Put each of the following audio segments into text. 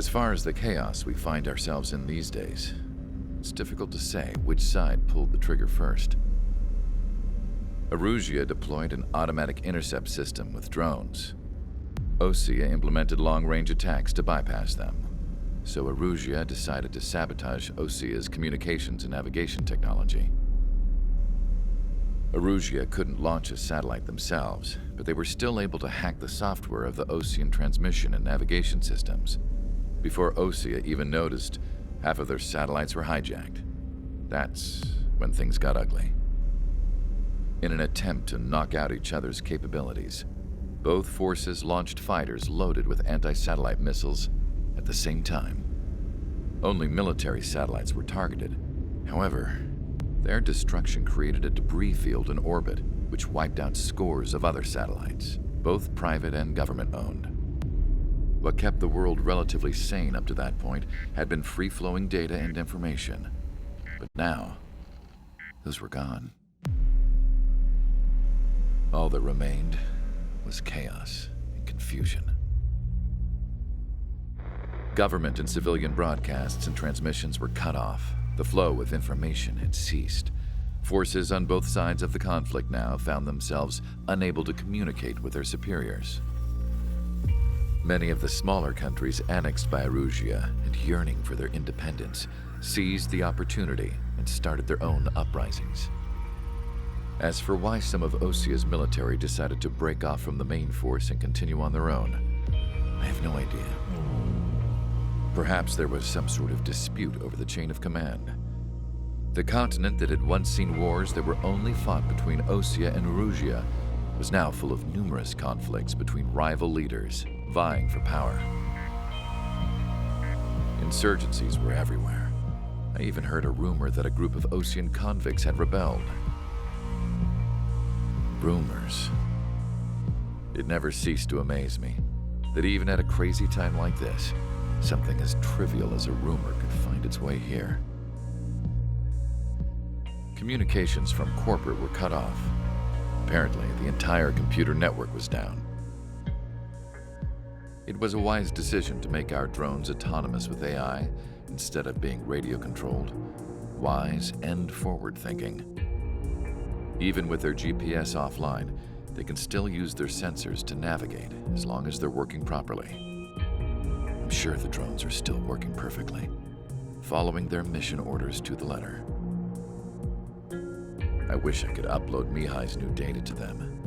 As far as the chaos we find ourselves in these days, it's difficult to say which side pulled the trigger first. Erusia deployed an automatic intercept system with drones. Osea implemented long-range attacks to bypass them. So Erusia decided to sabotage Osea's communications and navigation technology. Erusia couldn't launch a satellite themselves, but they were still able to hack the software of the Osean transmission and navigation systems. Before Osea even noticed, half of their satellites were hijacked. That's when things got ugly. In an attempt to knock out each other's capabilities, both forces launched fighters loaded with anti-satellite missiles at the same time. Only military satellites were targeted. However, their destruction created a debris field in orbit, which wiped out scores of other satellites, both private and government-owned. What kept the world relatively sane up to that point had been free-flowing data and information. But now, those were gone. All that remained was chaos and confusion. Government and civilian broadcasts and transmissions were cut off. The flow of information had ceased. Forces on both sides of the conflict now found themselves unable to communicate with their superiors. Many of the smaller countries annexed by Erusia and yearning for their independence seized the opportunity and started their own uprisings. As for why some of Osea's military decided to break off from the main force and continue on their own, I have no idea. Perhaps there was some sort of dispute over the chain of command. The continent that had once seen wars that were only fought between Osea and Erusia was now full of numerous conflicts between rival leaders vying for power. Insurgencies were everywhere. I even heard a rumor that a group of Osean convicts had rebelled. Rumors. It never ceased to amaze me that even at a crazy time like this, something as trivial as a rumor could find its way here. Communications from corporate were cut off. Apparently, the entire computer network was down. It was a wise decision to make our drones autonomous with AI instead of being radio-controlled. Wise and forward-thinking. Even with their GPS offline, they can still use their sensors to navigate as long as they're working properly. I'm sure the drones are still working perfectly, following their mission orders to the letter. I wish I could upload Mihai's new data to them.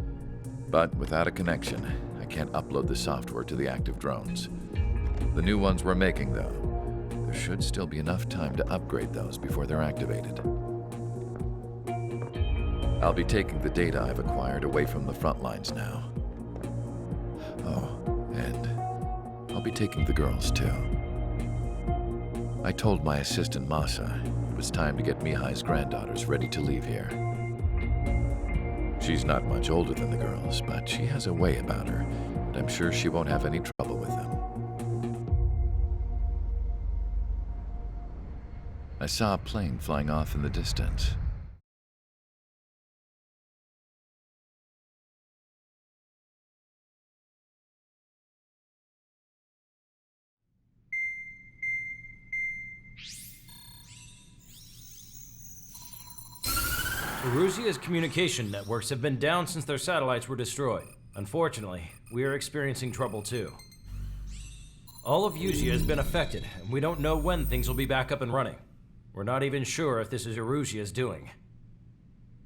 But without a connection, I can't upload the software to the active drones. The new ones we're making, though, there should still be enough time to upgrade those before they're activated. I'll be taking the data I've acquired away from the front lines now. Oh, and I'll be taking the girls, too. I told my assistant, Masa, it was time to get Mihai's granddaughters ready to leave here. She's not much older than the girls, but she has a way about her, and I'm sure she won't have any trouble with them. I saw a plane flying off in the distance. Erusia's communication networks have been down since their satellites were destroyed. Unfortunately, we are experiencing trouble too. All of Usea has been affected, and we don't know when things will be back up and running. We're not even sure if this is Erusia's doing.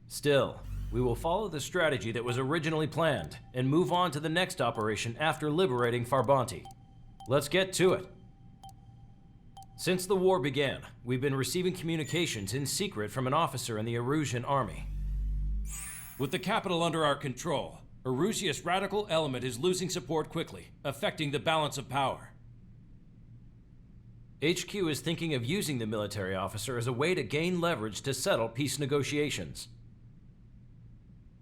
Still, we will follow the strategy that was originally planned and move on to the next operation after liberating Farbanti. Let's get to it. Since the war began, we've been receiving communications in secret from an officer in the Erusian army. With the capital under our control, Erusia's radical element is losing support quickly, affecting the balance of power. HQ is thinking of using the military officer as a way to gain leverage to settle peace negotiations.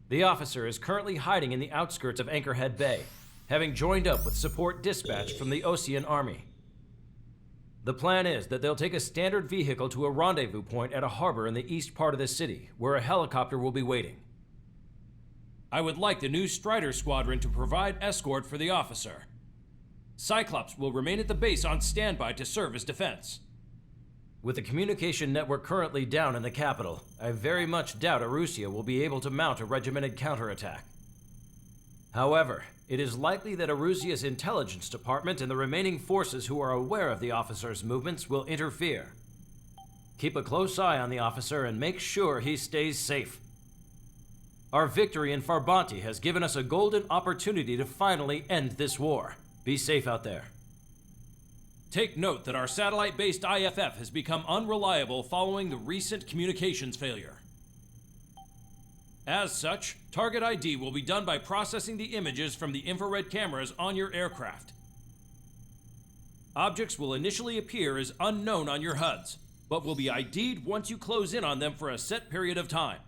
The officer is currently hiding in the outskirts of Anchorhead Bay, having joined up with support dispatched from the Osean army. The plan is that they'll take a standard vehicle to a rendezvous point at a harbor in the east part of the city, where a helicopter will be waiting. I would like the new Strider Squadron to provide escort for the officer. Cyclops will remain at the base on standby to serve as defense. With the communication network currently down in the capital, I very much doubt Erusia will be able to mount a regimented counterattack. However, it is likely that Erusia's intelligence department and the remaining forces who are aware of the officer's movements will interfere. Keep a close eye on the officer and make sure he stays safe. Our victory in Farbanti has given us a golden opportunity to finally end this war. Be safe out there. Take note that our satellite-based IFF has become unreliable following the recent communications failure. As such, target ID will be done by processing the images from the infrared cameras on your aircraft. Objects will initially appear as unknown on your HUDs, but will be ID'd once you close in on them for a set period of time.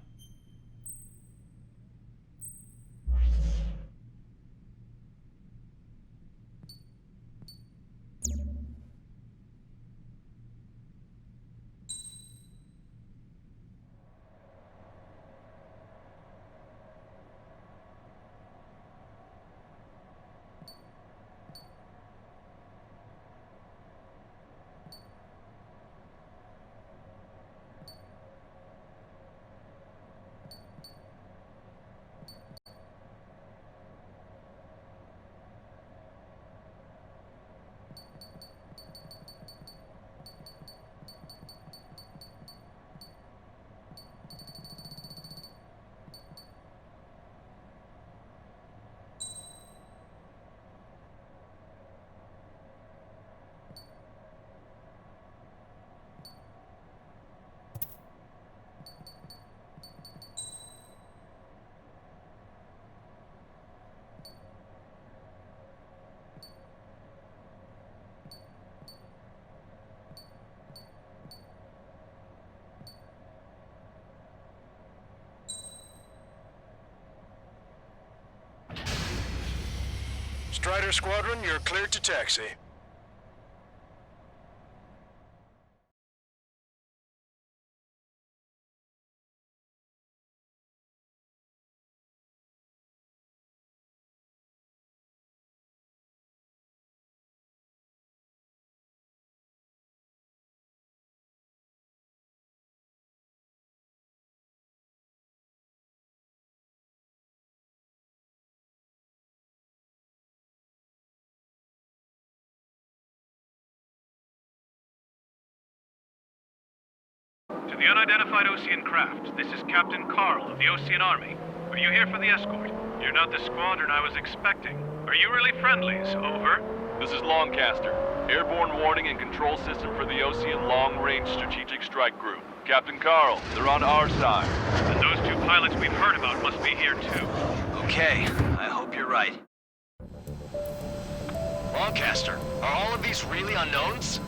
Strider Squadron, you're cleared to taxi. To the unidentified Osean craft, this is Captain Carl of the Osean Army. Are you here for the escort? You're not the squadron I was expecting. Are you really friendlies? Over. This is Longcaster. Airborne warning and control system for the Osean Long-Range Strategic Strike Group. Captain Carl, they're on our side. And those two pilots we've heard about must be here too. Okay, I hope you're right. Longcaster, are all of these really unknowns?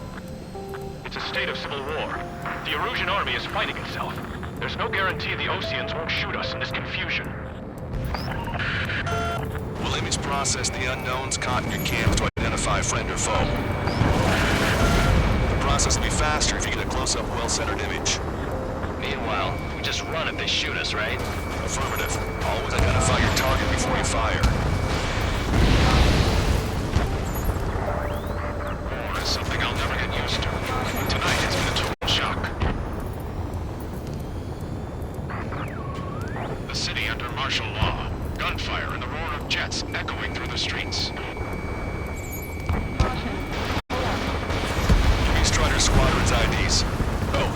It's a state of civil war. The Erusian army is fighting itself. There's no guarantee the Oseans won't shoot us in this confusion. We'll image process the unknowns caught in your cams to identify friend or foe. The process will be faster if you get a close-up, well-centered image. Meanwhile, we just run if they shoot us, right? Affirmative. Always identify your target before you fire. War is something I'll never get used to. Tonight it's been a total shock. The city under martial law. Gunfire and the roar of jets echoing through the streets. Give me Strider Squadron's IDs. Oh,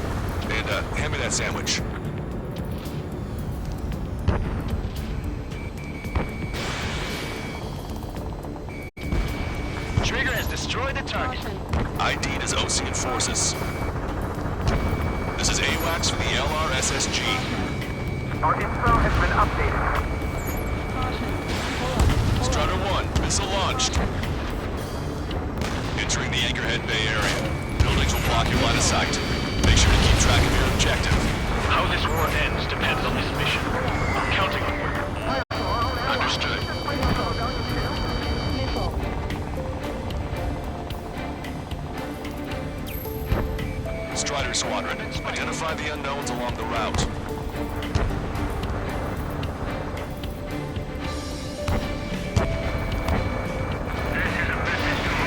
and hand me that sandwich. Trigger has destroyed the target. ID'd as Osean forces. This is AWACS for the LRSSG. Our info has been updated. Strider 1, missile launched. Entering the Anchorhead Bay area. Buildings will block your line of sight. Make sure to keep track of your objective. How this war ends depends on this mission. I'm counting on you. Understood. Strider Squadron, identify the unknowns along the route. This is a message to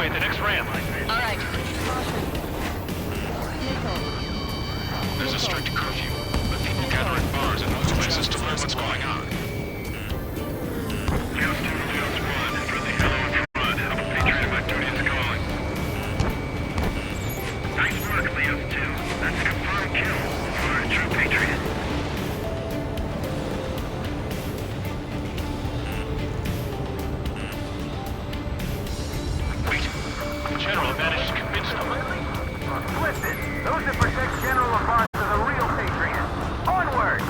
highway at the next ramp. All right. There's a strict curfew, but people gather in bars and most places to learn what's going on. Houston, Leos 1, friendly hello in front. I'm a Patriot, my duty is calling. Nice work, Leos 2. That's a confirmed kill. You are a true Patriot. Wait, the General managed to convince them. Listen, those that protect General LaFont are the real patriots. Onward!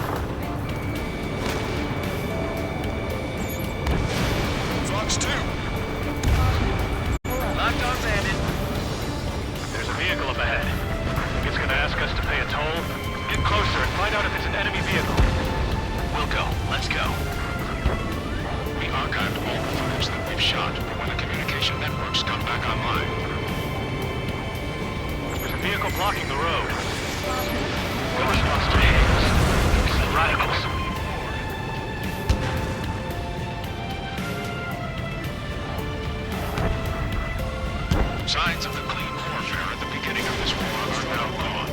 Fox 2! Locked on, bandit. There's a vehicle up ahead. Think it's gonna ask us to pay a toll? Get closer and find out if it's an enemy vehicle. We'll go. Let's go. We archived all the footage that we've shot for when the communication networks come back online. There's a vehicle blocking the road. No response to hails. It's the radicals. Signs of the clean warfare at the beginning of this war are now gone.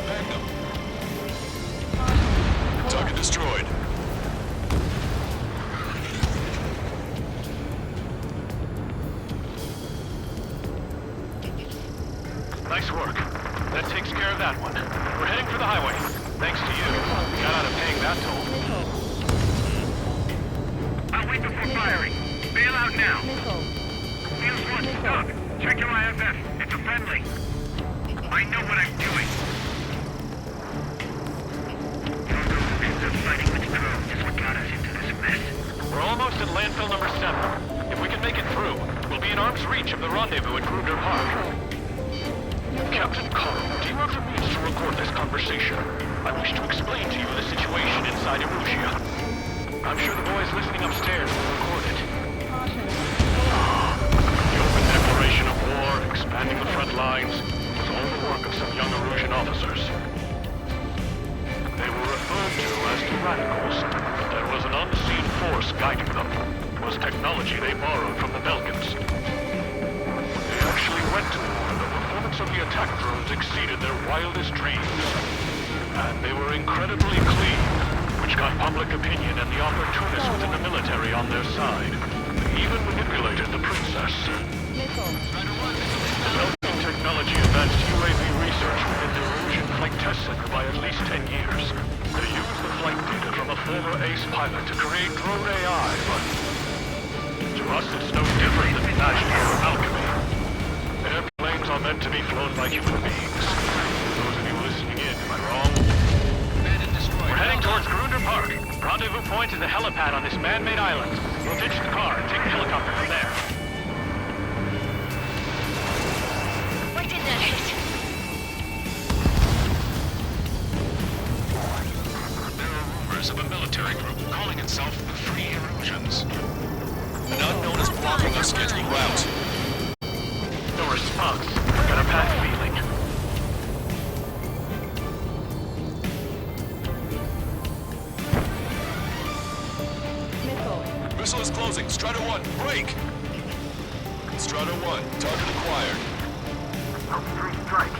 Target destroyed. Nice work. That takes care of that one. We're heading for the highway. Thanks to you. We got out of paying that toll. I'll wait before firing. Bail out now. Fields 1, stop. Check your IFF. It's a friendly. I know what I'm doing. Fighting with drones is what got us into this mess. We're almost at landfill number 7. If we can make it through, we'll be in arm's reach of the rendezvous at Kruger Park. Captain Carl, do you have the means to record this conversation? I wish to explain to you the situation inside Erusia. I'm sure the boys listening upstairs will record it. The open declaration of war, expanding the front lines, was all the work of some young Erusian officers. They were referred to as the Radicals, but there was an unseen force guiding them. It was technology they borrowed from the Belkans. They actually went to war. The performance of the attack drones exceeded their wildest dreams. And they were incredibly clean, which got public opinion and the opportunists within the military on their side. They even manipulated the princess. The Belkan technology advanced UAV research within the Erusian Flight Test Center by at least 10 years. They used the flight data from a former ace pilot to create drone AI, but to us it's no different than magic or alchemy. Airplanes are meant to be flown by human beings. Those of you listening in, am I wrong? We're heading towards Grunder Park. Rendezvous point is the helipad on this man-made island. We'll ditch the car and take the helicopter from there. Why did that hit? There are rumors of a military group calling itself the Free Erusians. An unknown is blocking our scheduled route. No response. Got a bad feeling. Missile is closing. Strider 1, break! Strider 1, target acquired. Oak 3 strike.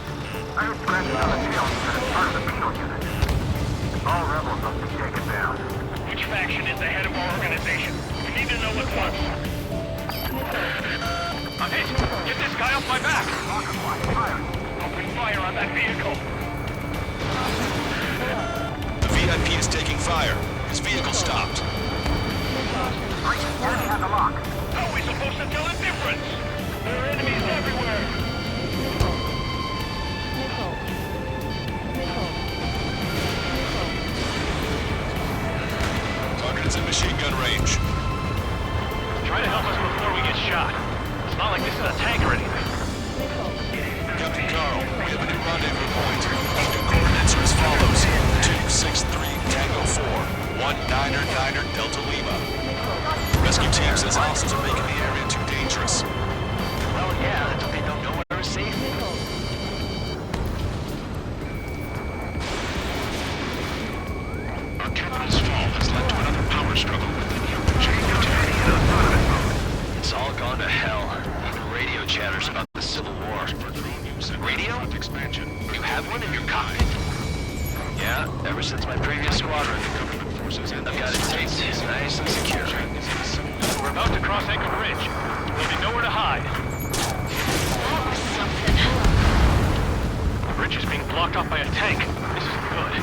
I heard scratching on the tail unit as part of the Beetle unit. All rebels must be taken down. Which faction is the head of our organization? We need to know at once. I'm hit! Get this guy off my back! Open fire on that vehicle! The VIP is taking fire. His vehicle stopped. Enemy has the lock. How are we supposed to tell the difference? There are enemies everywhere! Target is in machine gun range. Try to help us before we get shot. It's not like this is a tank or anything. Captain Carl, we have a new rendezvous point. New coordinates are as follows. 263 Tango 4, 1999 Delta Lima. Rescue team says hostiles are making the area too dangerous. Well, yeah, that'll be no blocked off by a tank. This isn't good.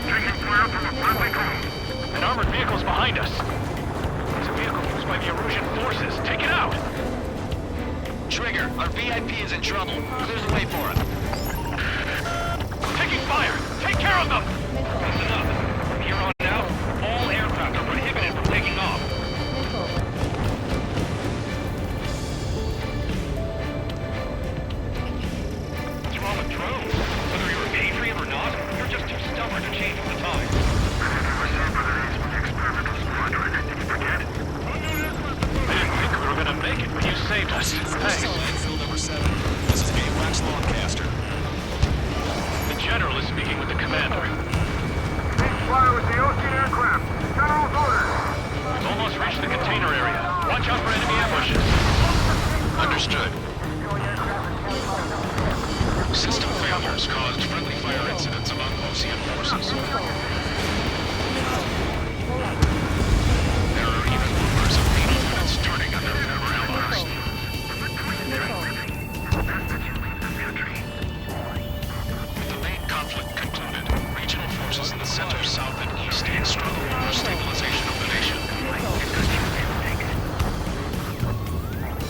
Taking fire from a friendly drone. An armored vehicle's behind us. It's a vehicle used by the Erusian forces. Take it out! Trigger, our VIP is in trouble. Clear the way for him. Taking fire! Take care of them! Listen up. From here on out, all aircraft are prohibited from taking off. What's wrong with drones? Whether you're a patriot or not, you're just too stubborn to change with the times. I didn't think we were gonna make it, but you saved us. Thanks. Landfill number 7. This is AWACS Lancaster. The General is speaking with the commander. Ceasefire with the Ocean aircraft. General's orders. We've almost reached the container area. Watch out for enemy ambushes. Understood. System failures caused friendly fire incidents among Ocean forces. There are even rumors of penal units turning on their former allies. With the main conflict concluded, regional forces in the center, south, and east struggle for stabilization of the nation.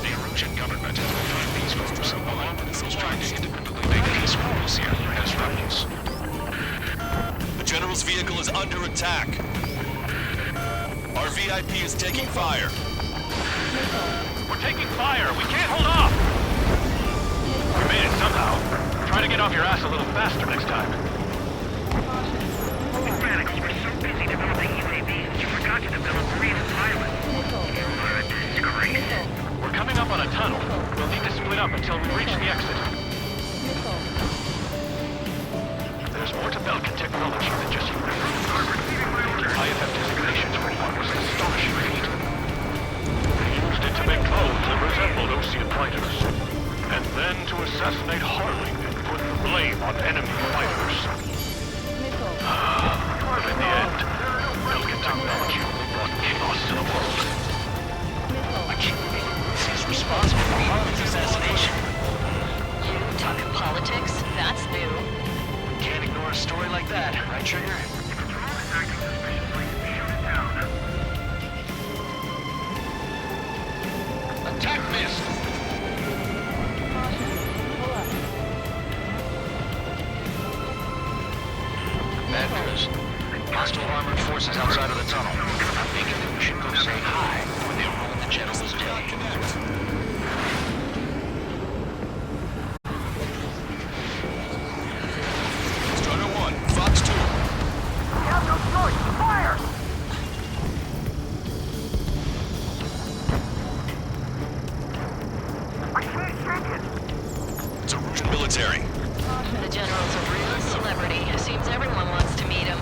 The Erusian government has defined these groups, along with those trying to independently make peace with Russia, as rebels. The General's vehicle is under attack. Our VIP is taking fire. We're taking fire. We can't hold off. We made it somehow. Try to get off your ass a little faster next time. Maddox, you were so busy developing UAVs, you forgot to develop marine pilots. You're a disgrace. We're coming up on a tunnel. We'll need to split up until we reach the exit. There's more to Belkin technology than just IFF designations for what was an astonishing feat. They used it to make clones that resembled Osean fighters, and then to assassinate Harling and put the blame on enemy fighters. But in the end, Belkin technology only brought chaos to the world. I can't believe he's responsible for Harlan's assassination. Talking politics? That's new. Can't ignore a story like that, right, Trigger? Attack missed! Bad news. Hostile armored forces outside of the tunnel. I'm thinking that we should go say hi when they roll the General's day. Strider 1, Fox 2. We have no choice. Fire! I can't shake it. It's Erusian military. The General's a real celebrity. Seems everyone wants to meet him.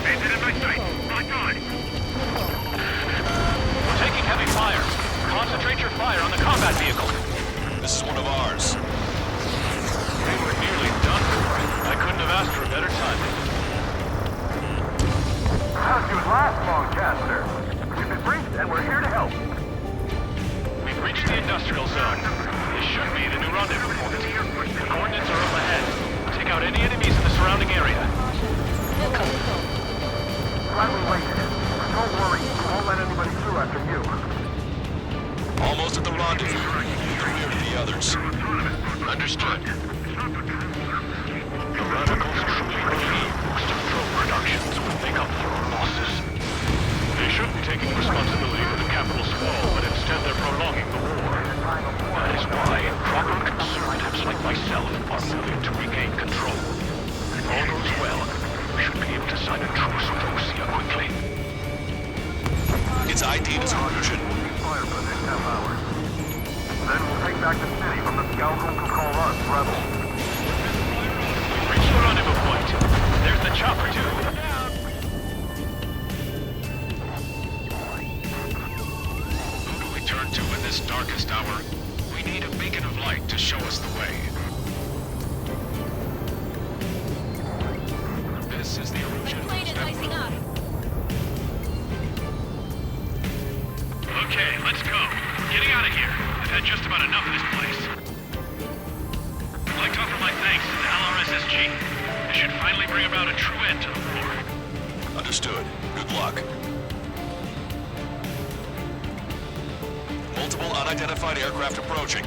Engine in my sight. Locked on. We're taking heavy fire. Concentrate your fire on the combat vehicle. This is one of ours. We were nearly done for. I couldn't have asked for a better timing. How'd you last, Longcaster? We've been briefed and we're here to help. We've reached the industrial zone. This should be the new rendezvous point. The coordinates are up ahead. Take out any enemies in the surrounding area. Glad we waited. Don't worry, we won't let anybody through after you. Almost at the rendezvous. Clear to the others. Understood. The radicals truly believe most of drone productions will make up for our losses. They shouldn't be taking responsibility for the capital's fall, but instead they're prolonging the war. That is why proper conservatives like myself are moving to regain control. If all goes well, we should be able to sign a truce with Osea quickly. It's ID as Erusian. Fire for the next half hour. Then we'll take back the city from the scoundrels who call us rebels. had just about enough of this place. I'd like to offer my thanks to the LRSSG. They should finally bring about a true end to the war. Understood. Good luck. Multiple unidentified aircraft approaching.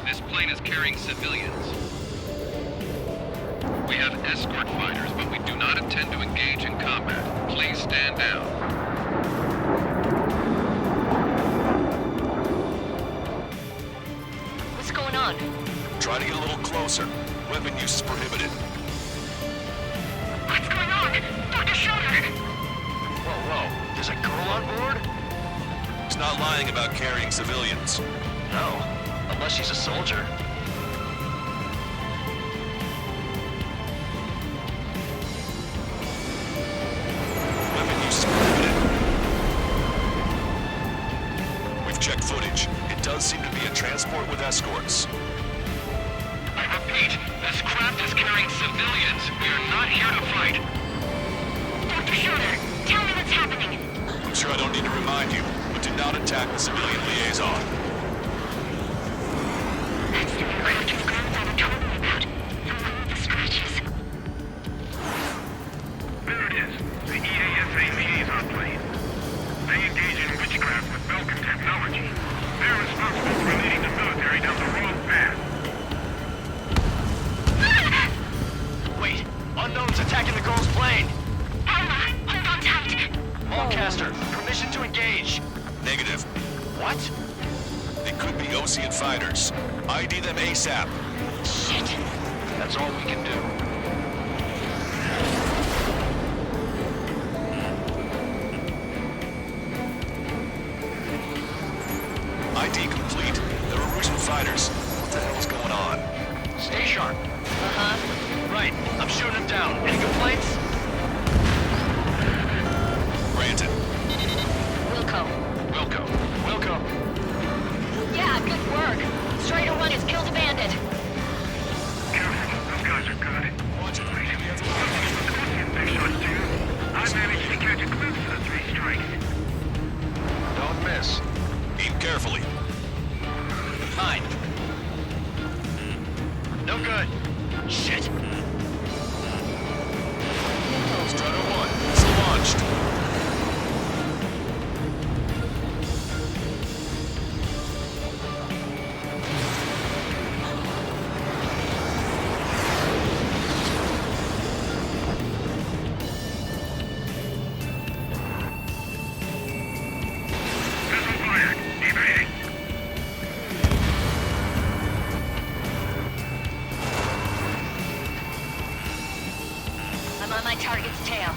This plane is carrying civilians. We have escort fighters, but we do not intend to engage in combat. Please stand down. What's going on? Try to get a little closer. Weapon use is prohibited. What's going on? Dr. Schroeder! Whoa. There's a girl on board? He's not lying about carrying civilians. No. Unless she's a soldier. Weapon use is prohibited. We've checked footage. It does seem to be a transport with escorts. I repeat, this craft is carrying civilians. We are not here to fight. Dr. Schroeder, tell me what's happening. I'm sure I don't need to remind you, but do not attack the civilian liaison. That's the aircraft his grandfather told me about. The one with the scratches. There it is. The EASA liaison plane. They engage in witchcraft with Belkin technology. They're responsible for leading the military down the wrong path. Wait, unknown's attacking the girl's plane. Alma, hold on tight. Lancaster, permission to engage. Negative. What? They could be Osean fighters. ID them ASAP. Shit. That's all we can do. ID complete. They're Erusian fighters. What the hell's going on? Stay sharp. Uh-huh. Right, I'm shooting him down. Any complaints? Granted. Wilco. Wilco. Yeah, good work. Strider 1 has killed a bandit. Careful, those guys are good. Watch it. Big shots too. I managed to catch a glimpse of the 3 strikes. Don't miss. Aim carefully. Fine. No good. Shit. Strider 1, missile launched. Missile fired. Evading. I'm on my target's tail.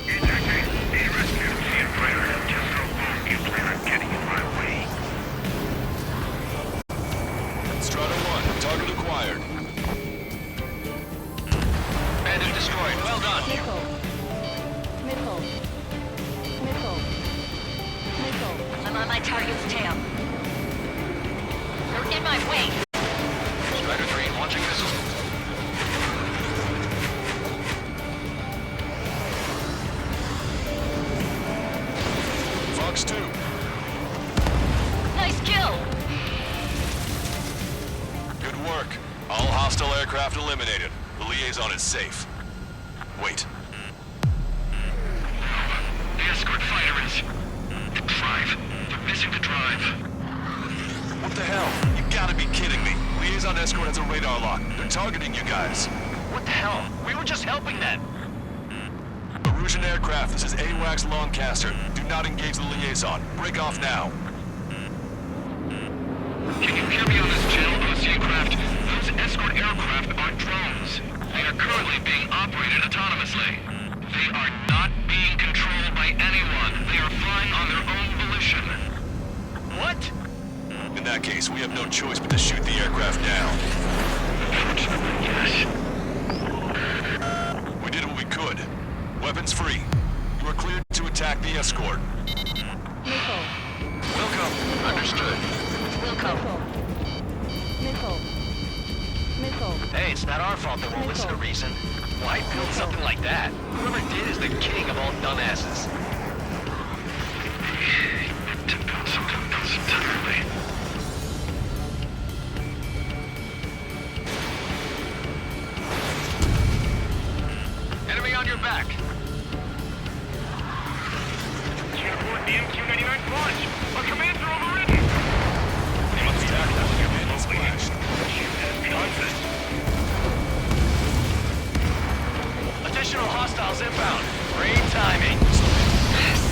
Ejecting. Need rescue. Seeing fighter. Just how long do you plan on getting in my way? Strider 1, target acquired. Bandit destroyed. Well done. I'm on my target's tail. They're in my way. Strider 3 launching missile. Fox 2. Nice kill. Good work. All hostile aircraft eliminated. The liaison is safe. Wait. The escort fighter is... The drive. They're missing the drive. What the hell? You gotta be kidding me. Liaison escort has a radar lock. They're targeting you guys. What the hell? We were just helping them. Erusian aircraft, this is AWACS Lancaster. Do not engage the liaison. Break off now. Can you hear me on this channel, Osean craft? Those escort aircraft are drones. They are currently being operated autonomously. They are not being controlled by anyone. They are flying on their own volition. What? In that case, we have no choice but to shoot the aircraft down. Unfortunately, yes. We did what we could. Weapons free. You are cleared to attack the escort. Wilco. Understood. Wilco. Hey, it's not our fault they won't listen to reason. Why build something like that? Whoever did is the king of all dumbasses. Something else entirely. Enemy on your back. Can't afford the MQ-99 launch. Our commands are overridden. They must be back now. Your man is flashed. Nonsense. Additional hostiles inbound. Great timing.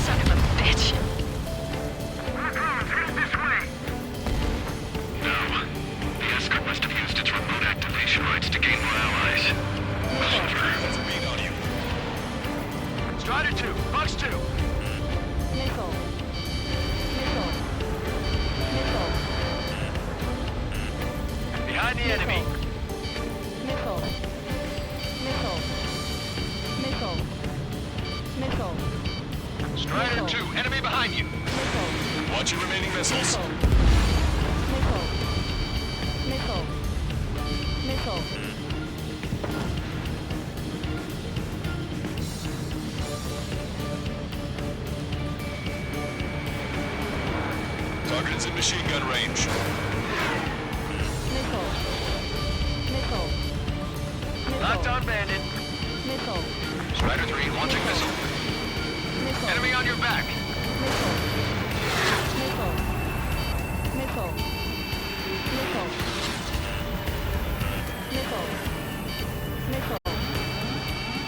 Son of a bitch. This way. No. The escort must have used its remote activation rights to gain more allies. Let's beat on you. Strider 2, Bucks 2. Missile. Missile. Missile. Behind the enemy. Missile. Missile. Missile. Missile. Strider 2, enemy behind you. Missile. Watch your remaining missiles. Missile. Missile. Missile. Target is in machine gun range. Missile. Missile. Locked on bandit. Missile. Strider 3, launching missile. Missile. Enemy on your back. Missile. Missile. Missile. Missile. Missile.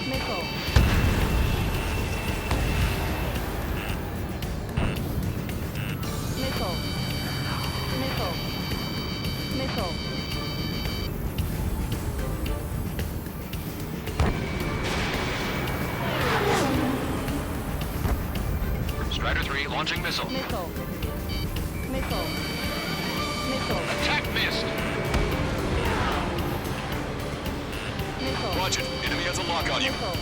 Missile. Missile. Missile. Missile. Missile. Strider 3, launching missile. Missile. Missile. Missile. Attack missed. Missile. Watch it. Enemy has a lock on you. Missile.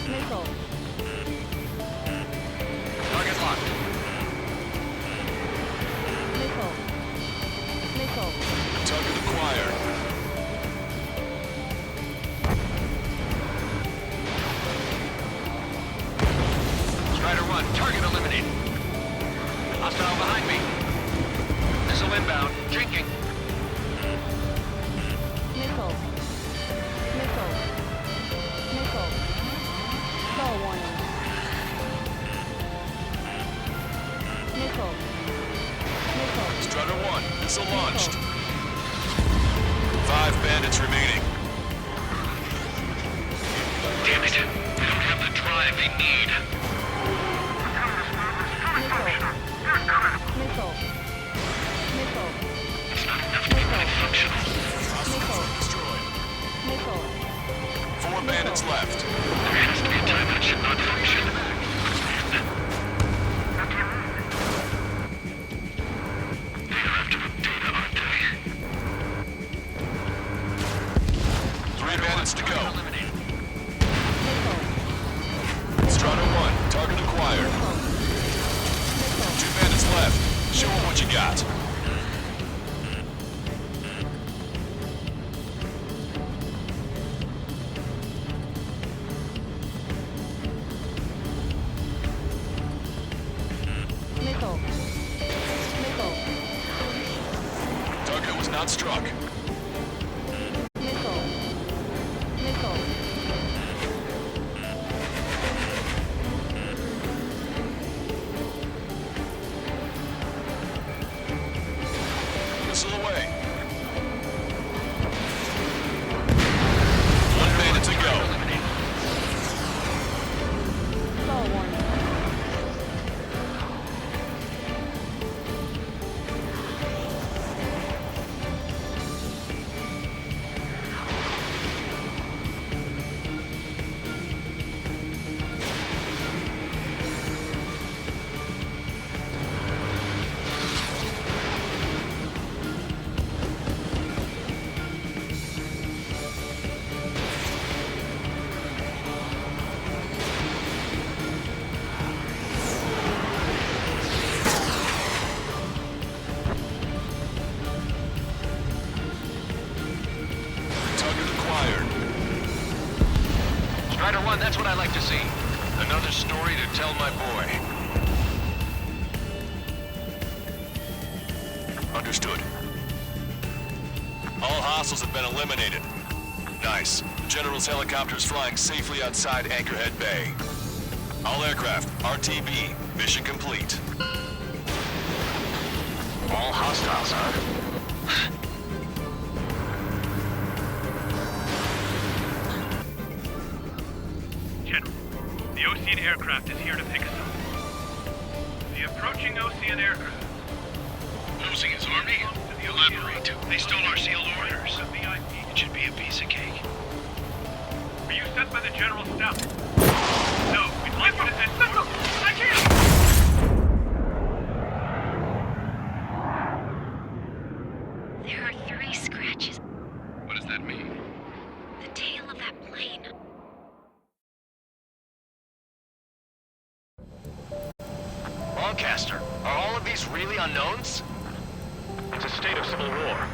Missile. Target locked. Missile. Missile. Target acquired. Strider 1, target eliminated. Hostile behind me. Missile inbound. Drinking. Missile. Missile. Missile. Stall warning. Missile. Missile. Strider 1, missile launched. Missile. 5 bandits remaining. Damn it. They don't have the drive they need. Missile. Missile. It's not enough to be functional. Missile. Destroyed. Missile. 4 bandits left. There has to be a time that should not function. They're after the data, aren't they? 3 bandits to go. Eliminated. Missile. Strider 1, target acquired. Missile. 2 bandits left. Show them what you got. Missile. Missile. Target was not struck. Missile. Missile. Missile away. 1 bandit to go. Stall warning. Understood. All hostiles have been eliminated. Nice. The General's helicopter is flying safely outside Anchorhead Bay. All aircraft, RTB, mission complete. All hostiles, huh? General, the Osean aircraft is here to pick us up. The approaching Osean aircraft. Losing his army? Elaborate. They stole our sealed orders. It should be a piece of cake. Were you sent by the General's staff? No, we'd like you to send... I can't! There are 3 scratches. What does that mean? The tail of that plane. Lancaster, are all of these really unknowns? It's a state of civil war.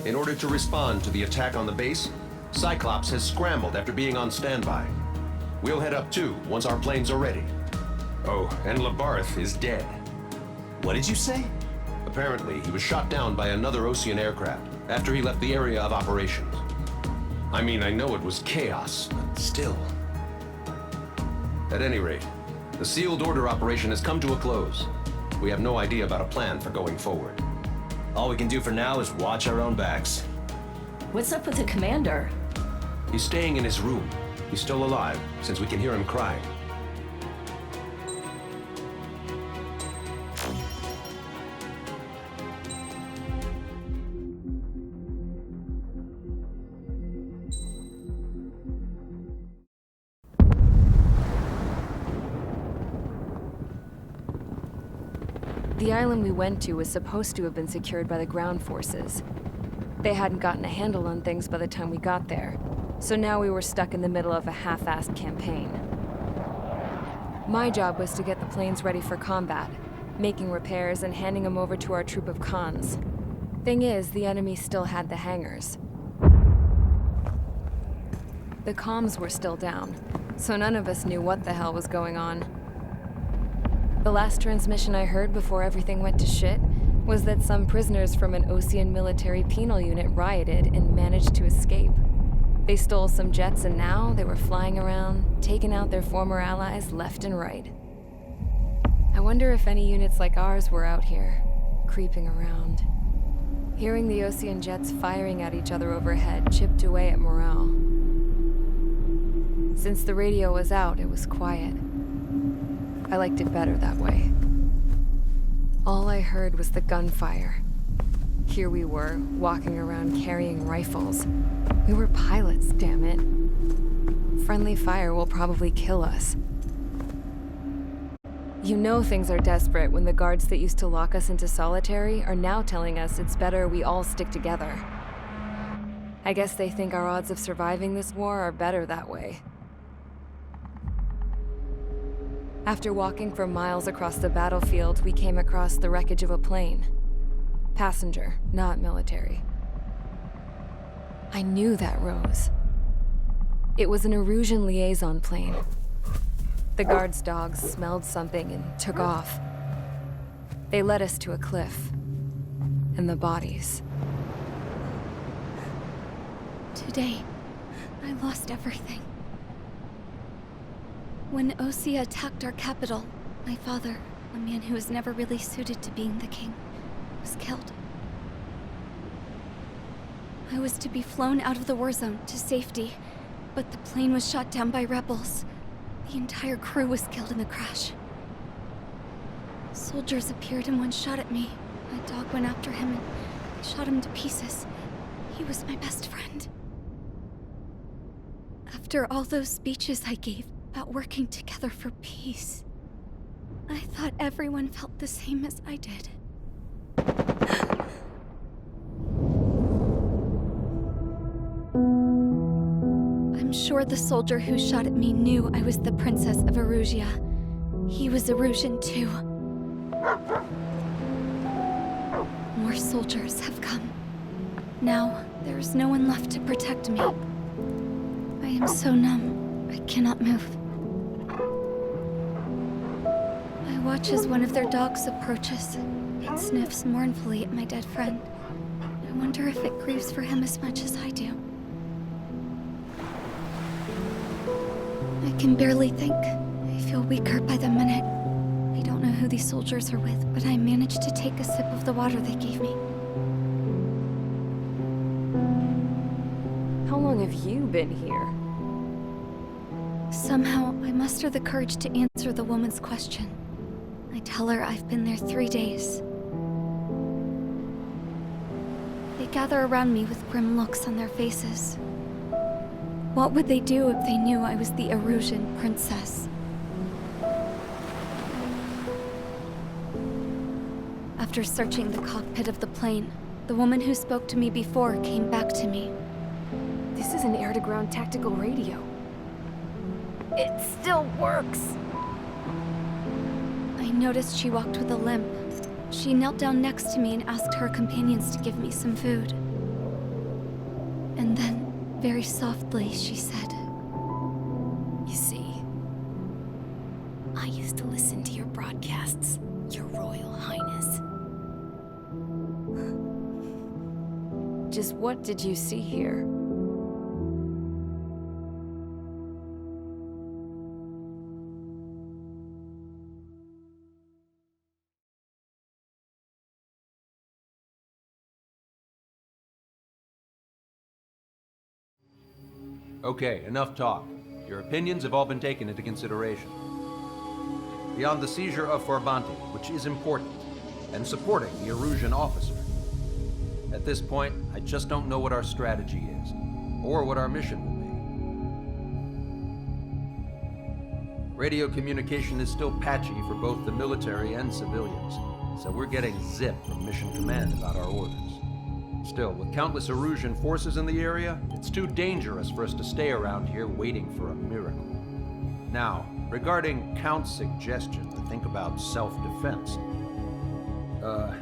In order to respond to the attack on the base, Cyclops has scrambled after being on standby. We'll head up too once our planes are ready. Oh, and Labarth is dead. What did you say? Apparently, he was shot down by another Osean aircraft after he left the area of operations. I mean, I know it was chaos, but still. At any rate, the sealed order operation has come to a close. We have no idea about a plan for going forward. All we can do for now is watch our own backs. What's up with the commander? He's staying in his room. He's still alive, since we can hear him crying. The island we went to was supposed to have been secured by the ground forces. They hadn't gotten a handle on things by the time we got there, so now we were stuck in the middle of a half-assed campaign. My job was to get the planes ready for combat, making repairs and handing them over to our troop of cons. Thing is, the enemy still had the hangars. The comms were still down, so none of us knew what the hell was going on. The last transmission I heard before everything went to shit was that some prisoners from an Osean military penal unit rioted and managed to escape. They stole some jets and now they were flying around, taking out their former allies left and right. I wonder if any units like ours were out here, creeping around. Hearing the Osean jets firing at each other overhead chipped away at morale. Since the radio was out, it was quiet. I liked it better that way. All I heard was the gunfire. Here we were, walking around carrying rifles. We were pilots, damn it. Friendly fire will probably kill us. You know things are desperate when the guards that used to lock us into solitary are now telling us it's better we all stick together. I guess they think our odds of surviving this war are better that way. After walking for miles across the battlefield, we came across the wreckage of a plane. Passenger, not military. I knew that rose. It was an Erusian liaison plane. The guards' dogs smelled something and took off. They led us to a cliff. And the bodies. Today, I lost everything. When Osea attacked our capital, my father, a man who was never really suited to being the king, was killed. I was to be flown out of the war zone to safety, but the plane was shot down by rebels. The entire crew was killed in the crash. Soldiers appeared and one shot at me. My dog went after him and shot him to pieces. He was my best friend. After all those speeches I gave about working together for peace, I thought everyone felt the same as I did. sure the soldier who shot at me knew I was the Princess of Erusia. He was Erusian too. More soldiers have come. Now, there is no one left to protect me. I am so numb, I cannot move. I watch as one of their dogs approaches. It sniffs mournfully at my dead friend. I wonder if it grieves for him as much as I do. I can barely think. I feel weaker by the minute. I don't know who these soldiers are with, but I managed to take a sip of the water they gave me. How long have you been here? Somehow, I muster the courage to answer the woman's question. I tell her I've been there 3 days. They gather around me with grim looks on their faces. What would they do if they knew I was the Erusian princess? After searching the cockpit of the plane, the woman who spoke to me before came back to me. This is an air-to-ground tactical radio. It still works! I noticed she walked with a limp. She knelt down next to me and asked her companions to give me some food. And then, very softly, she said, "You see, I used to listen to your broadcasts, Your Royal Highness." Just what did you see here? Okay, enough talk. Your opinions have all been taken into consideration. Beyond the seizure of Forbanti, which is important, and supporting the Erusian officer, at this point, I just don't know what our strategy is, or what our mission will be. Radio communication is still patchy for both the military and civilians, so we're getting zip from Mission Command about our orders. Still, with countless Erusian forces in the area, it's too dangerous for us to stay around here waiting for a miracle. Now, regarding Count's suggestion to think about self-defense, I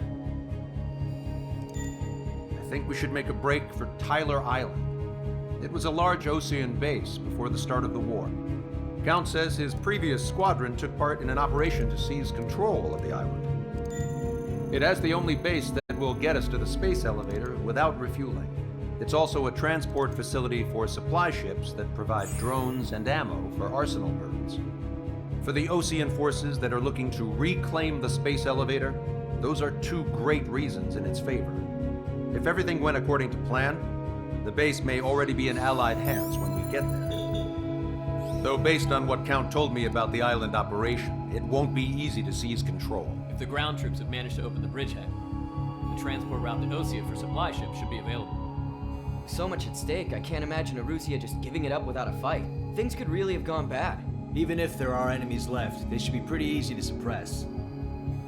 think we should make a break for Tyler Island. It was a large Osean base before the start of the war. Count says his previous squadron took part in an operation to seize control of the island. It has the only base that will get us to the space elevator without refueling. It's also a transport facility for supply ships that provide drones and ammo for arsenal birds. For the Osean forces that are looking to reclaim the space elevator, those are two great reasons in its favor. If everything went according to plan, the base may already be in Allied hands when we get there. Though based on what Count told me about the island operation, it won't be easy to seize control. If the ground troops have managed to open the bridgehead, the transport route to Osea for supply ships should be available. So much at stake, I can't imagine Erusia just giving it up without a fight. Things could really have gone bad. Even if there are enemies left, they should be pretty easy to suppress.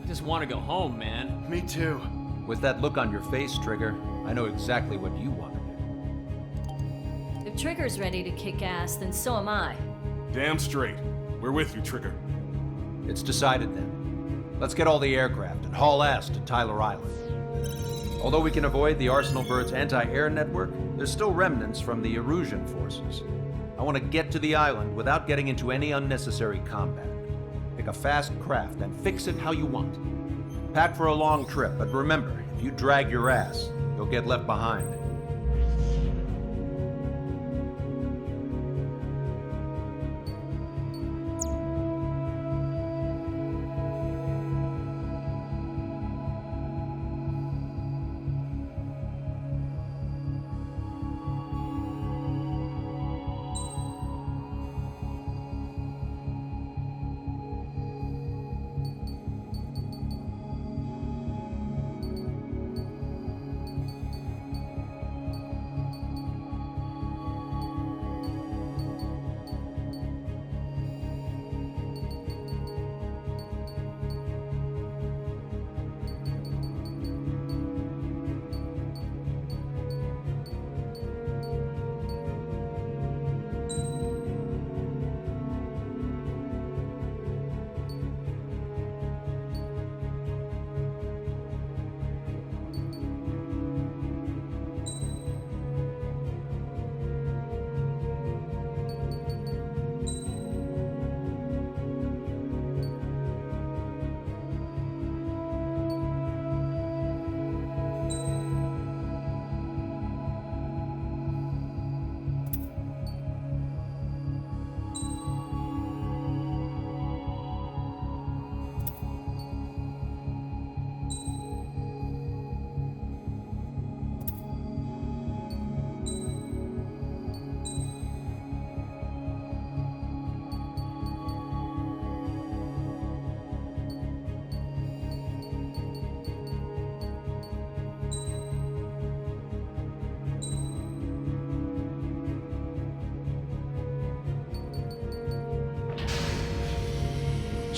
I just want to go home, man. Me too. With that look on your face, Trigger, I know exactly what you want to do. If Trigger's ready to kick ass, then so am I. Damn straight. We're with you, Trigger. It's decided then. Let's get all the aircraft and haul ass to Tyler Island. Although we can avoid the Arsenal Bird's anti-air network, there's still remnants from the Erusian forces. I want to get to the island without getting into any unnecessary combat. Pick a fast craft and fix it how you want. Pack for a long trip, but remember, if you drag your ass, you'll get left behind.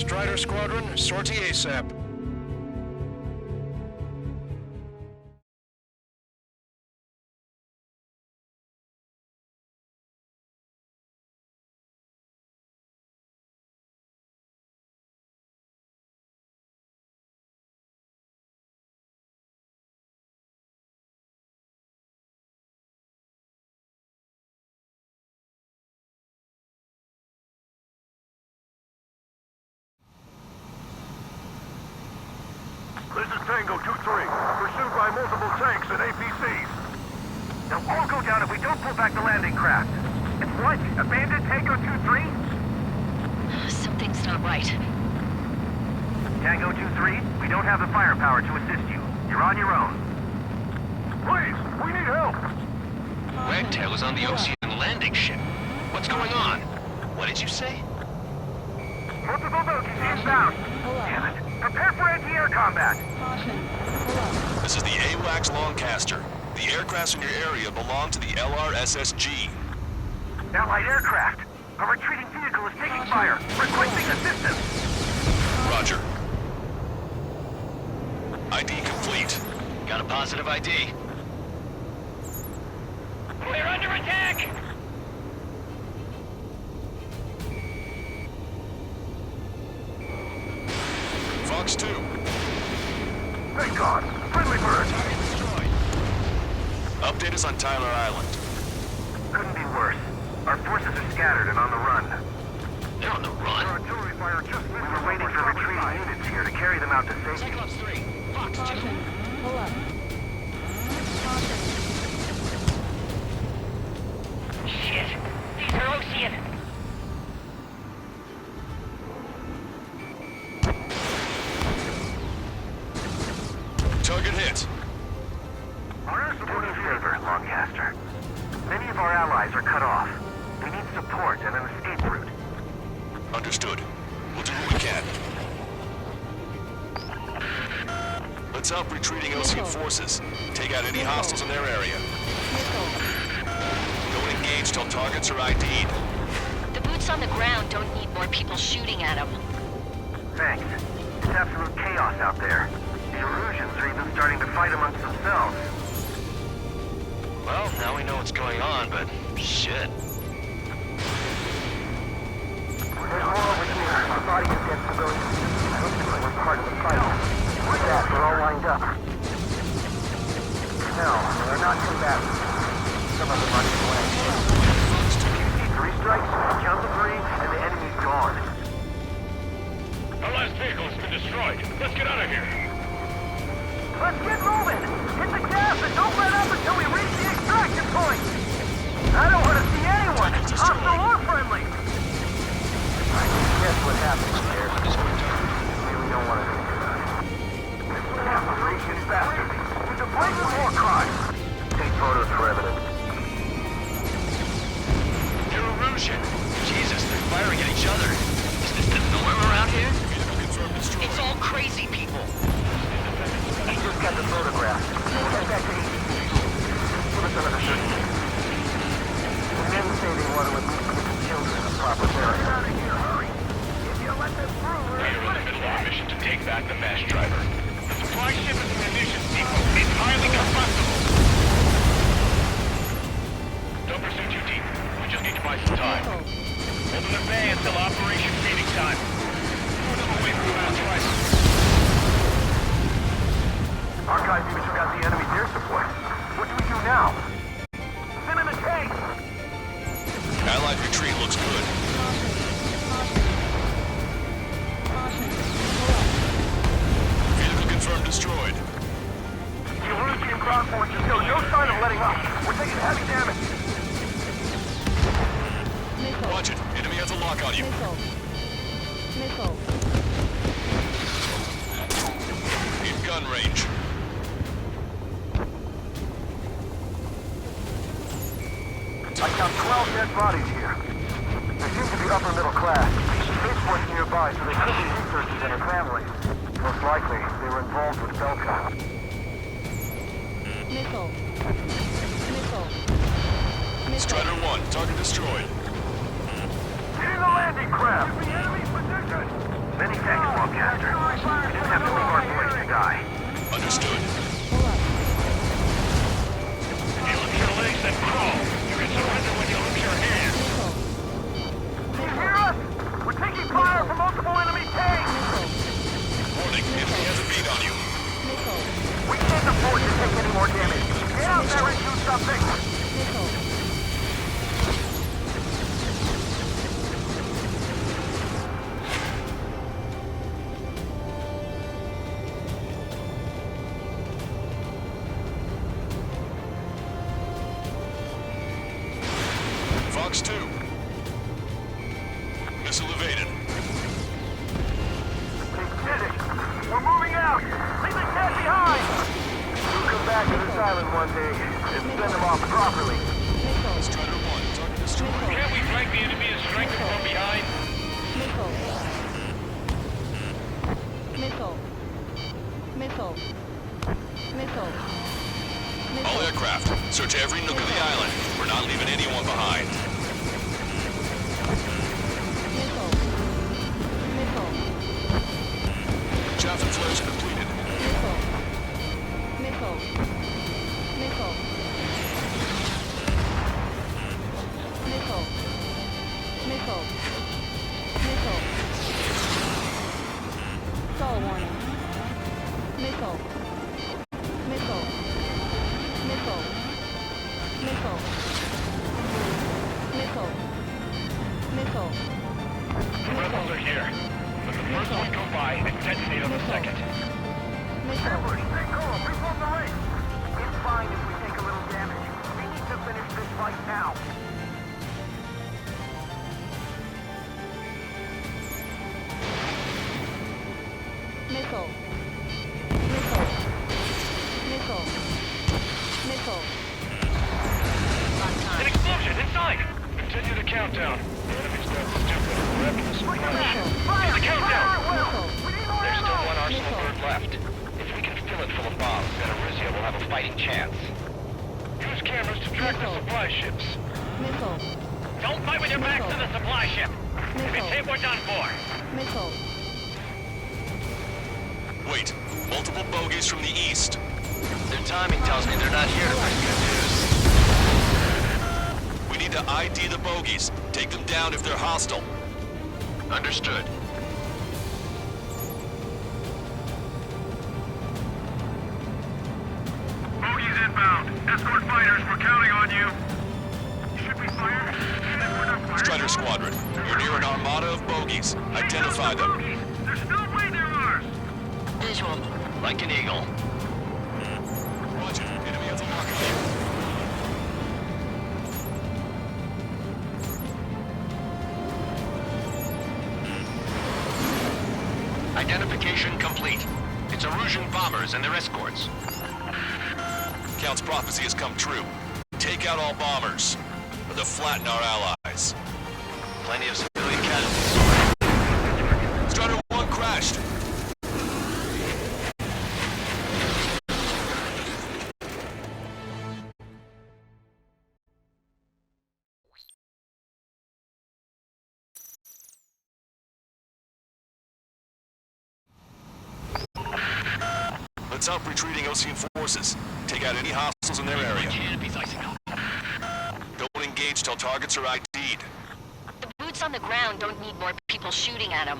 Strider Squadron, sortie ASAP. This is Tango 2-3, pursued by multiple tanks and APCs. They'll all go down if we don't pull back the landing craft. It's what? Abandoned Tango 2-3? Something's not right. Tango 2-3, we don't have the firepower to assist you. You're on your own. Please, we need help! Wagtail is on the Ocean landing ship. What's going on? What did you say? Multiple bogies inbound. Damn it. Prepare for anti-air combat. This is the AWACS Longcaster. The aircrafts in your area belong to the LRSSG. Allied aircraft. A retreating vehicle is taking fire. Requesting assistance. Roger. ID complete. Got a positive ID. We're under attack! Fox 2. Thank God! Friendly bird! Update us on Tyler Island. Couldn't be worse. Our forces are scattered and on the run. They're on the run? Our artillery fire just missed. We were waiting for retreating units here to carry them out to safety. Cyclops 3. Fox 2. Pull up. Shit! These are Ocean! Target hit. Do me a favor, Longcaster. Many of our allies are cut off. We need support and an escape route. Understood. We'll do what we can. Let's help retreating Ocean forces. Take out any hostiles in their area. Don't engage till targets are ID'd. The boots on the ground don't need more people shooting at them. Thanks. It's absolute chaos out there. The Erusians are even starting to fight amongst themselves. Well, now we know what's going on, but shit. We're all over here. Our body is dead civilians. I hope you we're part of the fight. With that, we're all lined up. No, they're not combatants. Some of them running away. QC 3 strikes, count to 3, and the enemy's gone. Our last vehicle has been destroyed. Let's get out of here. Let's get moving! Hit the gas and don't let up until we reach the extraction point! I don't want to see anyone, hostile or friendly! I can guess what happens there. Really don't want to think about it. What happened, Radiant bastard? There's a blatant war crime! Take photos for evidence. They're Erusian. Jesus, they're firing at each other. Is this the norm around here? It's all crazy people. I just got the photograph. Head back to APC. Give us another 30 minutes. The men say they want to at least put the children in a proper area. Get out of here, hurry! If you let them through, We are in the middle of our mission to take back the mass driver. The supply ship is a munitions depot. It's highly combustible. Don't pursue too deep. We just need to buy some time. Hold them at bay until Operation Feeding time. Move them away from the mass driver. Archive even took out the enemy's air support. What do we do now? Send in the tank! Allied retreat looks good. Vehicle confirmed destroyed. The Erusian ground forces show no sign of letting up. We're taking heavy damage. Watch it. Enemy has a lock on you. Missile. In gun range. I count 12 dead bodies here. They seem to be upper middle class. Spaceport's nearby, so they could be researchers and their families. Most likely, they were involved with Belcom. Missile. Strider 1, target destroyed. Get in the landing craft! The enemy's position! Many thanks, Wildcaster. We didn't have to leave our boys to die. Understood. You lift your legs, then crawl. You can surrender when you lift your hands. Can you hear us? We're taking fire from multiple enemy tanks! Warning, enemy has a bead on you. We can't afford to take any more damage. Get out there and do something! Fox 2. Missile evaded. We did it! We're moving out! Leave the cat behind! We'll come back to this island one day and send them off properly. Strider 1, target destroyed. Can't we flank the enemy and strike them from behind? All aircraft, search every nook of the island. We're not leaving anyone behind. Chaff and flares completed. Stall warning. Missile. Missile. Missile. Missile. Missile. Missile. The rebels are here. Let the first one go by and detonate on the second. Edward, stay calm. Reform the race. It's fine if we take a little damage. We need to finish this fight now. Missile. Missile. Missile. Missile. An explosion inside! Continue the countdown. The enemy's not stupid. We're after the supply ship. To the countdown! There's still one arsenal bird left. If we can fill it full of bombs, then Arisia will have a fighting chance. Use cameras to track the supply ships. Missile. Don't fight with your backs to the supply ship. If it's hit, we're done for. Missile. Wait, multiple bogies from the east. Their timing tells me they're not here to bring good news. We need to ID the bogies. Take them down if they're hostile. Understood. Bogies inbound. Escort fighters, we're counting on you. Should we fire? Strider Squadron, you're near an armada of bogies. Identify them. There's no way they're ours. Visual. Like an eagle. Roger, enemy has a lock on you. Identification complete. It's Erusian bombers and their escorts. Count's prophecy has come true. Take out all bombers, or they'll flatten our allies. Plenty of civilian casualties. Strider 1 crashed. Let's help retreating Osean forces. Take out any hostiles in their area. Don't engage till targets are ID'd. The boots on the ground don't need more people shooting at them.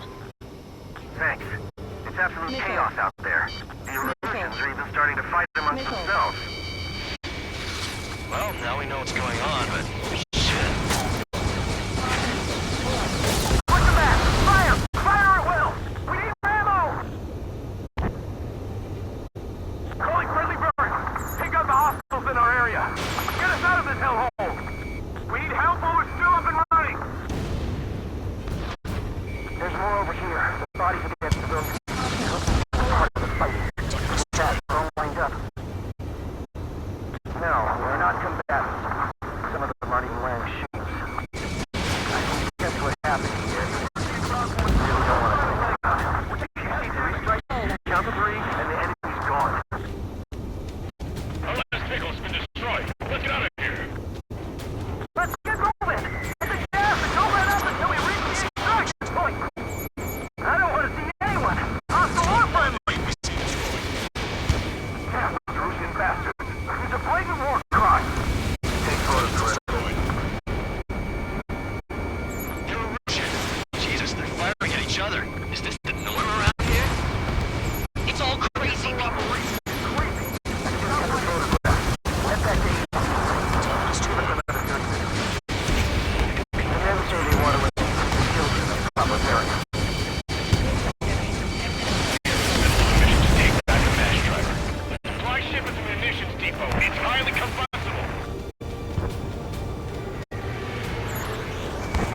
Thanks. It's absolute chaos out there. The Erusians are even starting to fight amongst themselves. Well, now we know what's going on, but... Push them back! Fire! Fire at will! We need ammo! Calling friendly birds! Take out the hostiles in our area! Get us out of this hellhole! We need help while we're still up and running! There's more over here. The bodies of the dead civilians. Part of the fight. That's all lined up. No, we're not combatants. Some of them aren't even It's highly combustible.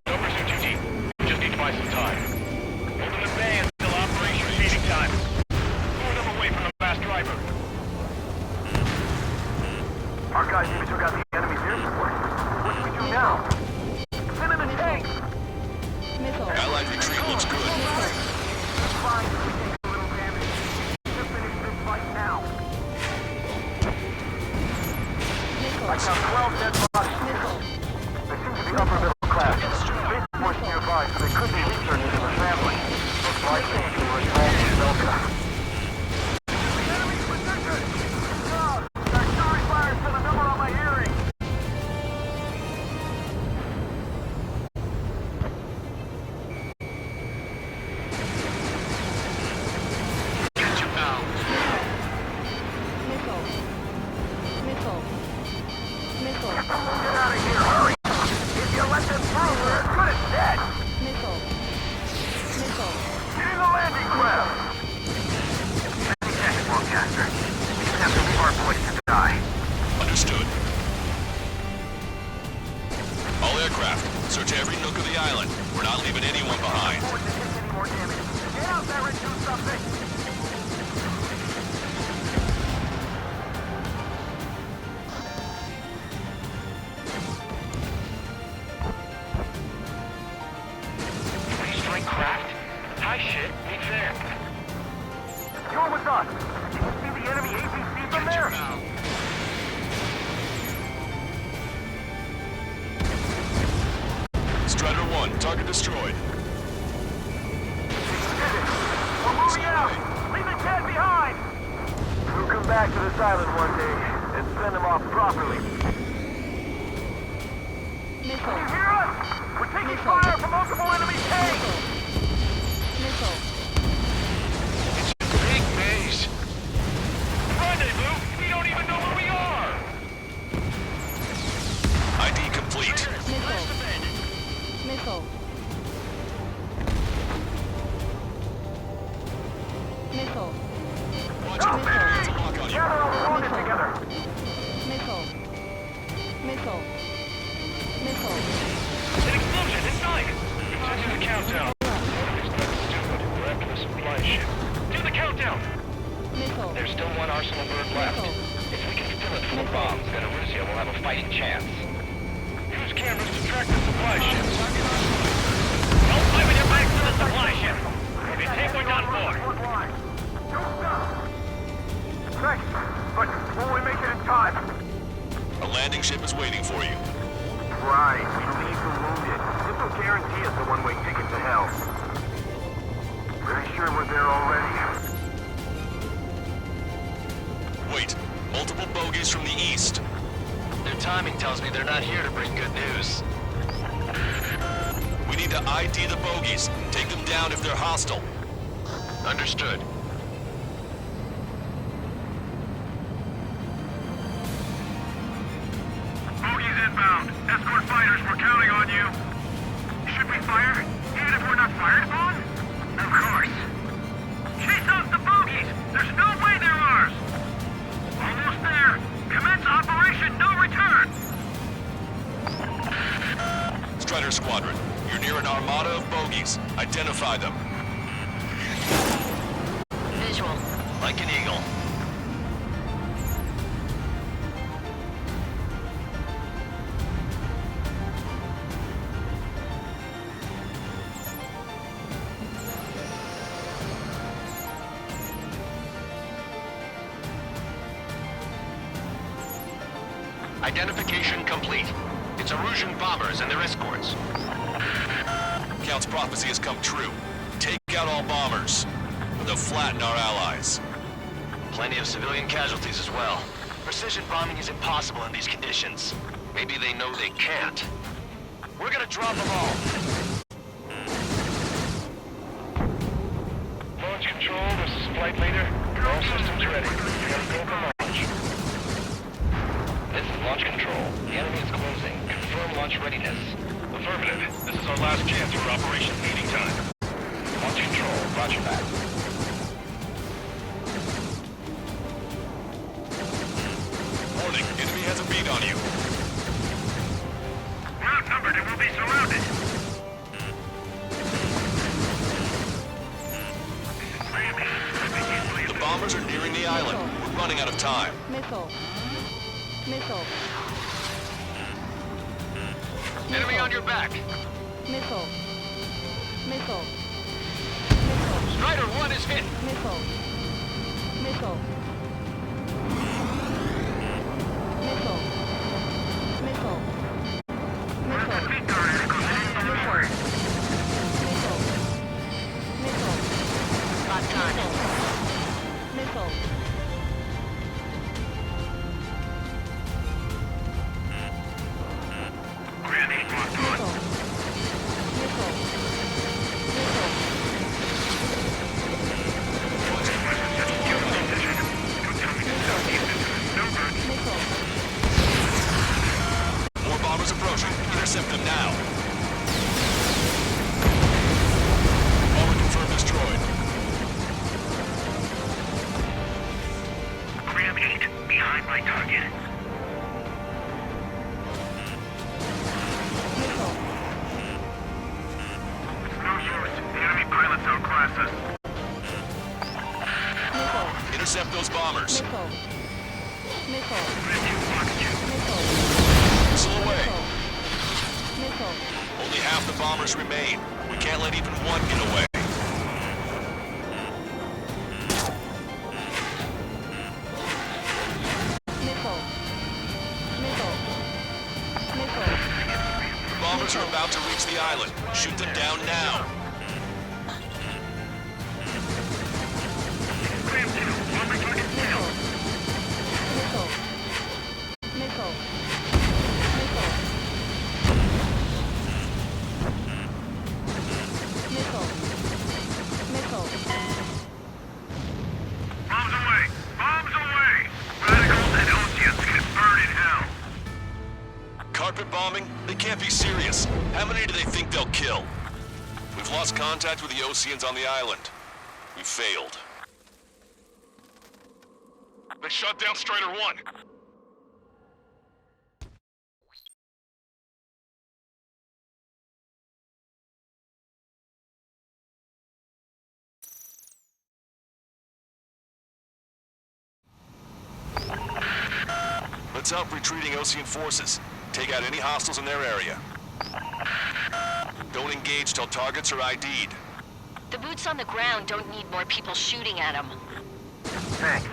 No pursuit too deep. We just need to buy some time. Ultimate Bay is still operation feeding time. Lure them away from the fast driver. Our guys even took out the enemy's air support. What do we do now? Send in the tanks! Missile. Allied retreat looks good. That's fine if we take a little damage. Just finish this fight now. I count 12 dead bodies. They seem to be upper middle class. Base force nearby, so they could be researchers in the family. Most likely they were involved in Belka. Enemy's position! God! Artillery fire to the number on my hearing! Get you now. Missile. Missile. Missile. Get out of here, hurry! If you let them through, we're as good as dead! Missile. Missile. Get in the landing craft! 50 seconds, Lancaster. We just have to leave our boys to die. Understood. All aircraft, search every nook of the island. We're not leaving anyone behind. Force to take any more damage. Get out there and do something! Three-strike craft? High shit, ain't fair. You're with us! Can you see the enemy APC from there? Strider 1, target destroyed. We're moving out! Leaving Ted behind! We'll come back to this island one day and send him off properly. Missile. Can you hear us? We're taking fire from multiple enemy tanks! Missile. Big base. Rendezvous? We don't even know where we are! ID complete. Missile. Missile. Missile. Watch it. It's a lock on you. Gather all the wounded together! Missile. Missile. Missile. An explosion inside! Continue the countdown. It's not stupid. We're after the supply ship. Do the countdown! Missile. There's still one arsenal bird left. If we can fill it full of bombs, then Arussia will have a fighting chance. Use cameras to track the supply ships. Don't play with your backs to the supply ship! Maybe take one on board. Thanks, but will we make it in time? A landing ship is waiting for you. Right, we leave the wounded. This will guarantee us a one-way ticket to hell. Pretty sure we're there already. Wait, multiple bogies from the east. Their timing tells me they're not here to bring good news. We need to ID the bogies. Take them down if they're hostile. Understood. Bogies inbound. Escort fighters, we're counting on you. Should we fire? Even if we're not fired upon? Of course. Chase out the bogies! There's no way they're ours! Almost there! Commence operation no return! Strider Squadron, you're near an armada of bogies. Identify them. Visual. Like an eagle. Identification complete. It's Erusian bombers and their escorts. Count's prophecy has come true. Take out all bombers. They'll flatten our allies. Plenty of civilian casualties as well. Precision bombing is impossible in these conditions. Maybe they know they can't. We're gonna drop them all. Launch control, this is flight leader. All systems ready. We gotta go for launch. This is launch control. The enemy is closing. Confirm launch readiness. Affirmative. This is our last chance for operation meeting time. Launch control. Roger that. Warning. Enemy has a beat on you. We're outnumbered and we'll be surrounded. The bombers are nearing the island. We're running out of time. Missile. Missile. Enemy on your back. Missile. Missile. Strider 1 is hit. Missile. Missile. Missile. Missile. Missile. Missile. Locked on. Missile. Grenade locked on. Missile. More bombers approaching. Intercept them now. Bomber confirmed destroyed. Ram 8, behind my target. No use. The enemy pilots outclass us. Intercept those bombers. Missile. Missile away. Missile. Only half the bombers remain. We can't let even one get away. Missile. Missile. Missile. Bombers are about to reach the island. Shoot them down now. Missile. Missile. Missile. Bombs away! Bombs away! Radicals and Oseans can burn in hell. Carpet bombing? They can't be serious. How many do they think they'll kill? We've lost contact with the Oseans on the island. We failed. They shot down Strider 1. Let's help retreating Osean forces. Take out any hostiles in their area. Don't engage till targets are ID'd. The boots on the ground don't need more people shooting at them. Thanks.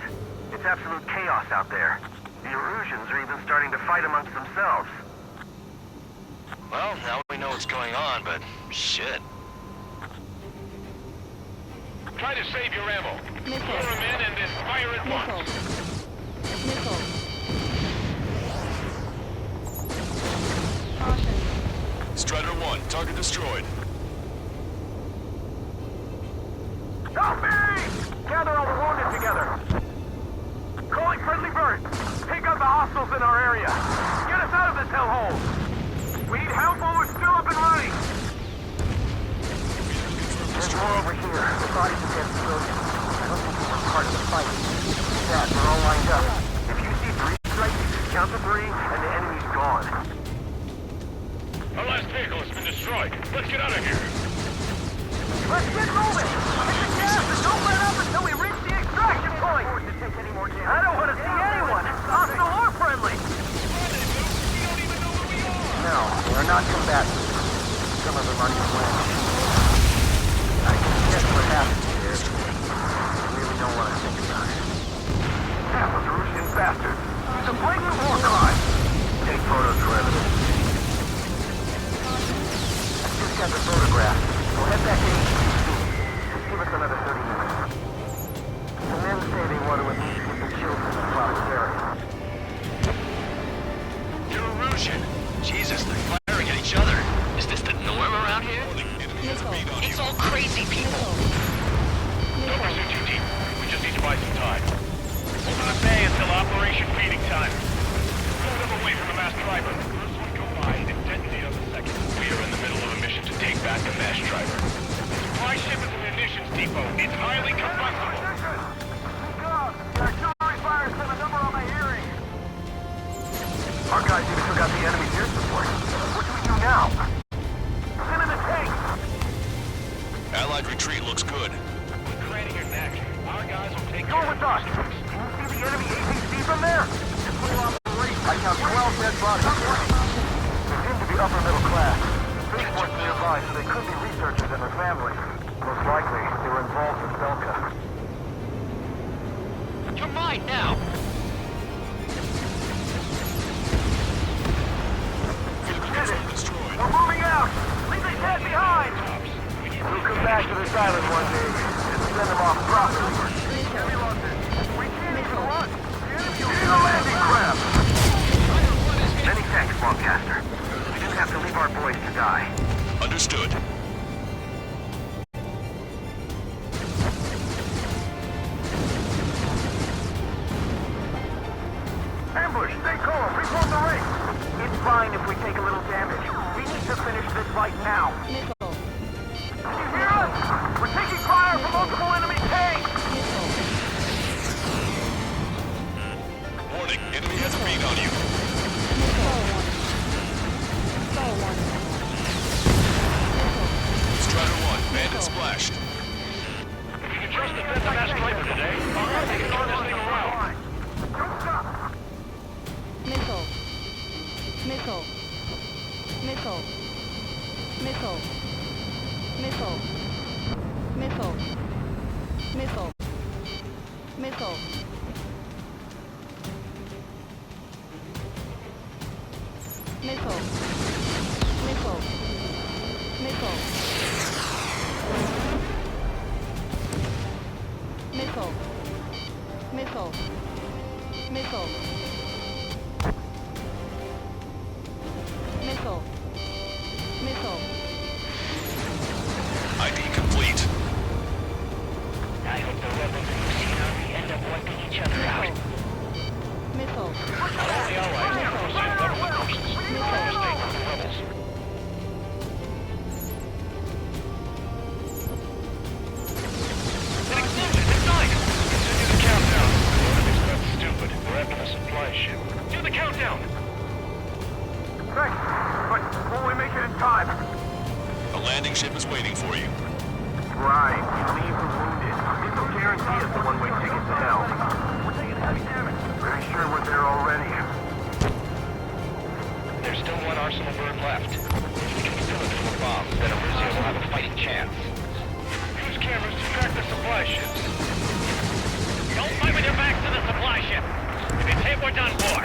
It's absolute chaos out there. The Erusians are even starting to fight amongst themselves. Well, now we know what's going on, but shit. Try to save your ammo. Missile. Lure them in and then fire at once. Missile. Caution. Strider 1, target destroyed. Help me! Gather all the wounded together. Calling friendly bird. Take out the hostiles in our area. Get us out of this hellhole. We need help while we're still up and running. There's more over here. The bodies of dead civilians. I don't think we were part of the fight. Dad, we're all lined up. If you see 3 strikes, count to 3, and the enemy's gone. Our last vehicle has been destroyed. Let's get out of here. Let's get moving! Hit the gas and don't let up until we reach the extraction point! I don't want to see anyone, hostile or friendly! No, they are not combatants. Some of them aren't even wearing shoes. I can guess what happened here. I really don't want to think about it. Half those Russian bastards. It's a blatant war crime! Take photos for evidence. I just got the photograph. We'll head back to HQ. Just give us another 30 minutes. The men say they want to at least get the children in prosperity. You're Erusian. Jesus, they're firing at each other. Is this the norm around here? It's all crazy people. Don't pursue too deep. We just need to buy some time. Open the bay until Operation Feeding Time. Move them away from the mass driver. First one go by and detonate on the second. We are in the middle of a mission to take back the mass driver. Supply ship is a munitions depot. It's highly combustible. The artillery fire's got a number on my hearing. Our guys even took out the enemy's air support. What do we do now? Send in the tank! Allied retreat looks good. We're craning your neck. Our guys will take Go with us! Can you see the enemy APC from there? I count 12 dead bodies. They seem to be upper middle class. Spaceport's nearby, so they could be researchers and their families. Most likely, they were involved with Belka. You're mine now! We're moving out! Leave the dead behind! We'll come back to this island one day and send them off properly. Heavy losses. We can't even run. You need a landing craft! Many thanks, Longcaster. We didn't have to leave our boys to die. Understood. Ambush, stay calm, reform the race! It's fine if we take a little damage. We need to finish this fight now. Missile. Can you hear us? We're taking fire from multiple enemy tanks! Warning, enemy has a beat on you. Strider 1, bandit splashed. If you can trust the fifth mass striker today, all right, they can turn this thing around. Missile. Missile. Missile. Missile. Missile. Missile. Missile. Missile. Missile. Missile. Missile. Missile. Missile. Missile. Missile. Missile. ID complete. I hope the rebels and Luciano end up wiping each other out. Missile. All the allies have pursued government forces. No mistake with the rebels. An explosion! It's nice! Continue the countdown. The enemy's not stupid. We're after the supply ship. Do the countdown! Thanks, but will we make it in time? A landing ship is waiting for you. Right, we leave the wounded. There's no guarantee it's the one-way ticket to hell. We're taking heavy damage. Pretty sure we're there already. There's still one arsenal bird left. If we can fill it full of bombs, then Arusio will have a fighting chance. Use cameras to track the supply ships. Don't fight with your backs to the supply ship. If it's hit, we're done for.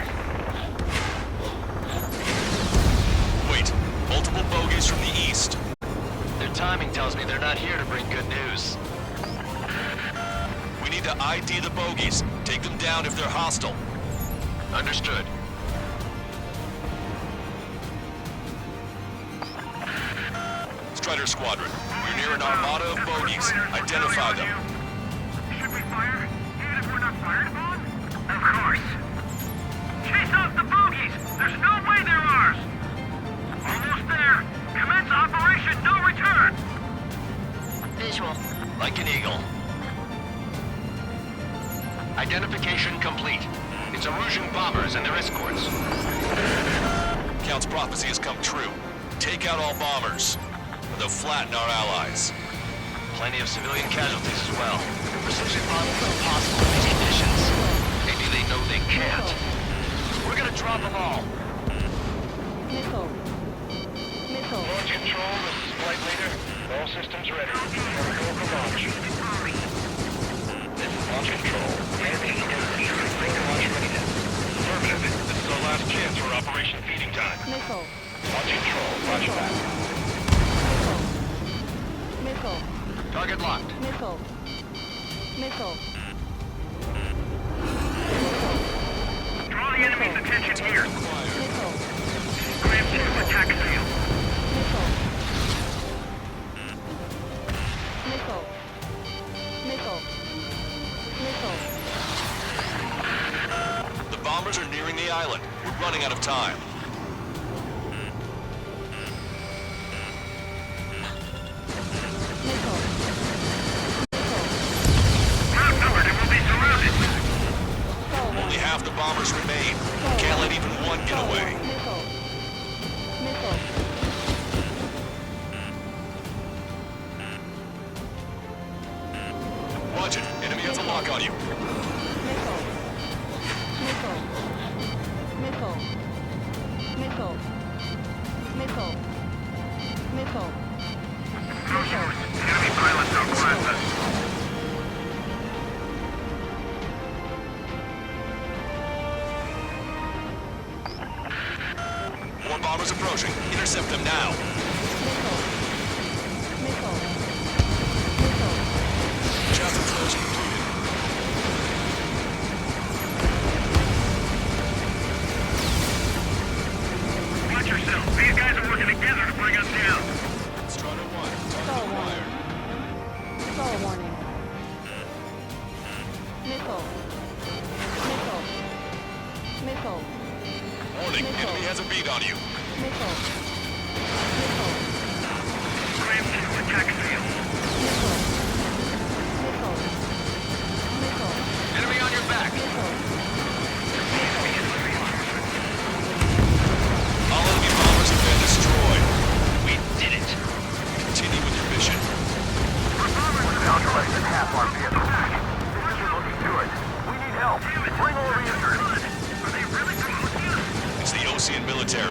Wait, multiple bogies from the east. Their timing tells me they're not here to bring good news. We need to ID the bogies. Take them down if they're hostile. Understood. Strider Squadron, you're near an armada of bogies. Identify them. Should we fire, even if we're not fired upon? Of course. Chase off the bogies! There's no way they're ours! Almost there! Commence Operation No Return! Visual. Like an eagle. Identification complete. It's Erusian bombers and their escorts. Count's prophecy has come true. Take out all bombers. They'll flatten our allies. Plenty of civilian casualties as well. Precision bombs are impossible in these conditions. Maybe they know they can't. We're gonna drop them all. Missile. Missile. Launch control, this is Flight Leader. All systems ready. Here we go for launch. This is Launch Control. Bring launch readiness. Affirmative. This is our last chance for Operation Feeding Time. Missile. Launch Control, roger that. Missile. Target locked. Missile. Missile. Draw the enemy's attention here. Missile. Grab 2 attack field. Missile. Missile. Missile. Missile. The bombers are nearing the island. We're running out of time. Outnumbered and will be surrounded. Only half the bombers remain. Can't let even one get away. Missile. Missile. Missile. Missile. Enemy pilots outclassed us. More bombers approaching. Intercept them now. Missile. Missile. Chapter close completed. Watch yourself. These guys are working together to bring us down. Strider 1, Stall target warning. acquired. Stall warning. Missile. Missile. Missile. Warning, Missile. enemy has a bead on you. Missile. Missile. Ram 2, attack failed. Missile. Missile. Missile. Enemy on your back. Missile. All enemy bombers have been destroyed. We did it. Continue with your mission. Down to less than half our vehicles. This isn't looking good. We need help. Bring all reinforcements. Are they really close? It's the Osean military.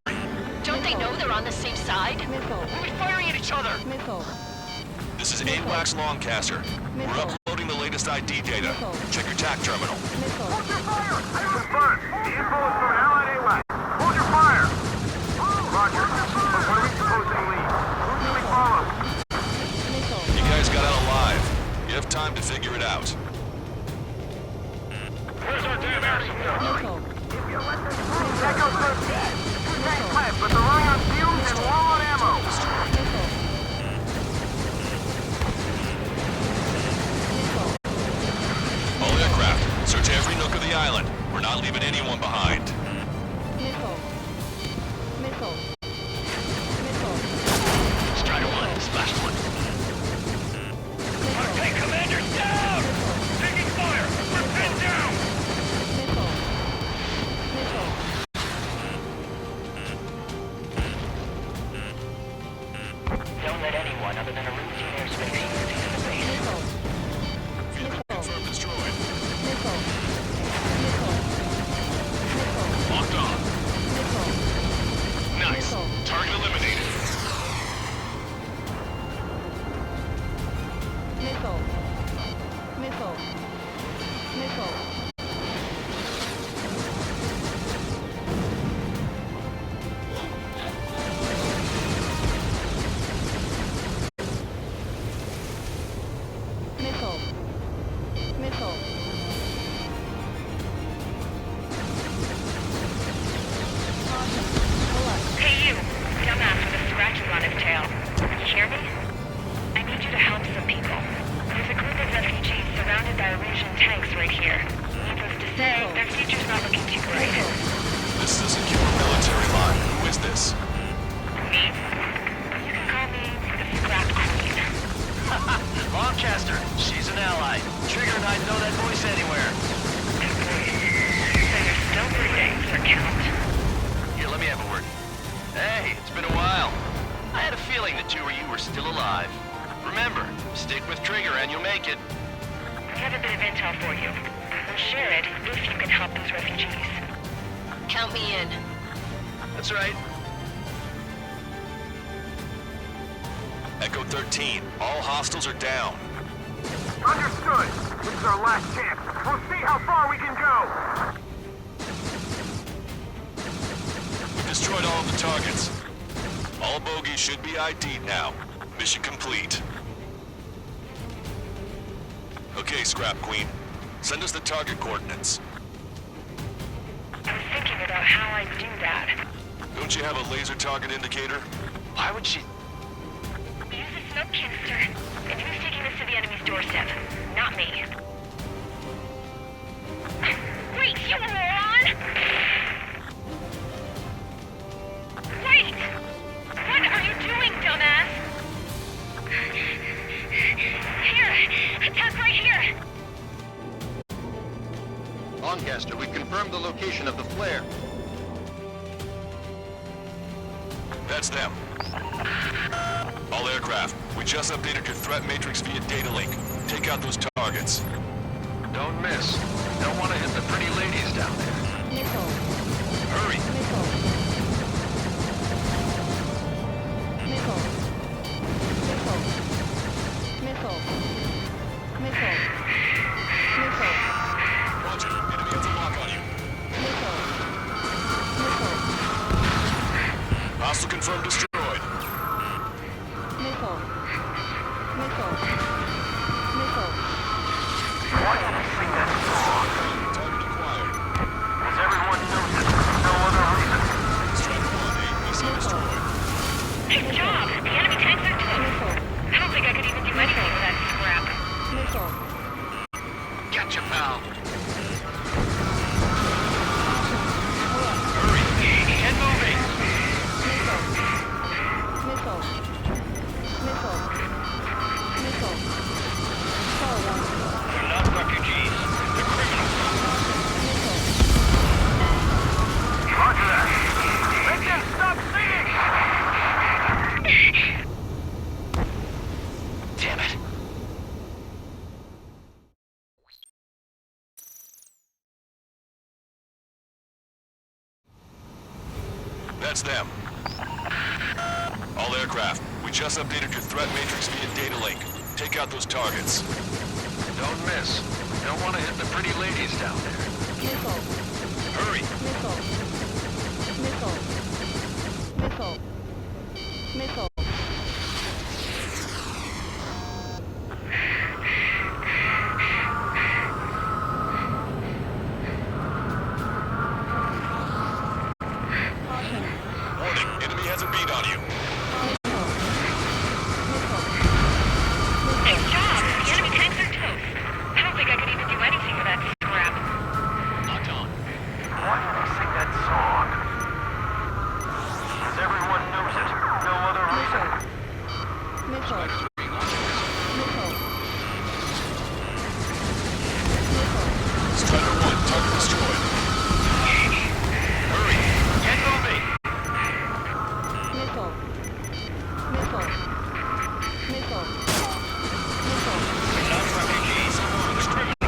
Don't they know they're on the same side? Missile. We're firing at each other. Missile. This is AWACS Longcaster. We're Missile. uploading the latest ID data. Missile. Check your TAC terminal. Missile. Hold your fire! Confirmed. The info is from Allied AWACS. Hold your fire! Roger. But what are we supposed to lead? Who do we follow? Missile. You guys got out alive. You have time to figure it out. Where's our damn air support? Missile. Echo 13. Two tank plants, but they're running on fumes and low on ammo. Missile. Missile. All aircraft, search every nook of the island. We're not leaving anyone behind. Missile. Missile. Missile. Strider 1, splash 1. Hey, Commander, down! Taking fire! We're pinned down! Missile. Missile. Don't let anyone other than a routine airspace use the base. Missile. Vehicle confirmed destroyed. Missile. Missile. Missile. Locked on. Missile. Nice. Missile. Target eliminated. Missile. Missile. Missile. Missile. Missile. Caution. Select. Hey you, dumbass with a scratches on his tail. You hear me? I need you to help some people. There's a group of refugees surrounded by Erusian tanks right here. Needless to say, their future's not looking too bright. This is a secure military line. Who is this? Me? You can call me the Scrap Queen. Longcaster, she's an ally. Trigger and I'd know that voice anywhere. So you're still breathing, Sir Count. Here, let me have a word. Hey, it's been a while. I had a feeling the two of you were still alive. Remember, stick with Trigger and you'll make it. I have a bit of intel for you. We'll share it if you can help those refugees. Count me in. That's right. Echo 13. All hostiles are down. Understood. This is our last chance. We'll see how far we can go. We've destroyed all of the targets. All bogies should be ID'd now. Mission complete. Okay, Scrap Queen. Send us the target coordinates. I was thinking about how I'd do that. Don't you have a laser target indicator? Why would she... Use the smoke canister. And who's taking this to the enemy's doorstep? Not me. Wait, you moron! Wait! What are you doing, dumbass? Here! Attack right here! Longcaster, we've confirmed the location of the flare. That's them. All aircraft, we just updated your threat matrix via data link. Take out those targets. Don't miss. Don't want to hit the pretty ladies down there. Missile. Hurry. Missile. Hostile confirmed destroyed. Missile. Missile. Missile. Why did I think that song? Target acquired. As everyone knows it, no other reason. Strike 1, APC destroyed. Good job! The enemy tanks are toast. I don't think I could even do anything with that scrap. Missile. Gotcha, pal. Hurry! Get moving! Missile. Missile. Missile. Missile. Call one. They're not refugees. They're criminals. Missile. Roger that. Make them stop singing! Damn it. That's them. All aircraft, we just updated your threat matrix via data link. Take out those targets. Don't miss. Don't want to hit the pretty ladies down there. Missile. Hurry! Missile. Missile. Missile. Missile. Caution. Warning, enemy has a beat on you. Good job! The enemy tanks are toast. I don't think I could even do anything with that scrap. Locked on. Why did I sing that song? As everyone knows it, no other reason. Missile. Missile. Strider 1, target destroyed. Hurry! Get moving! Missile. Missile. Missile. Missile. They're not refugees. They're criminals.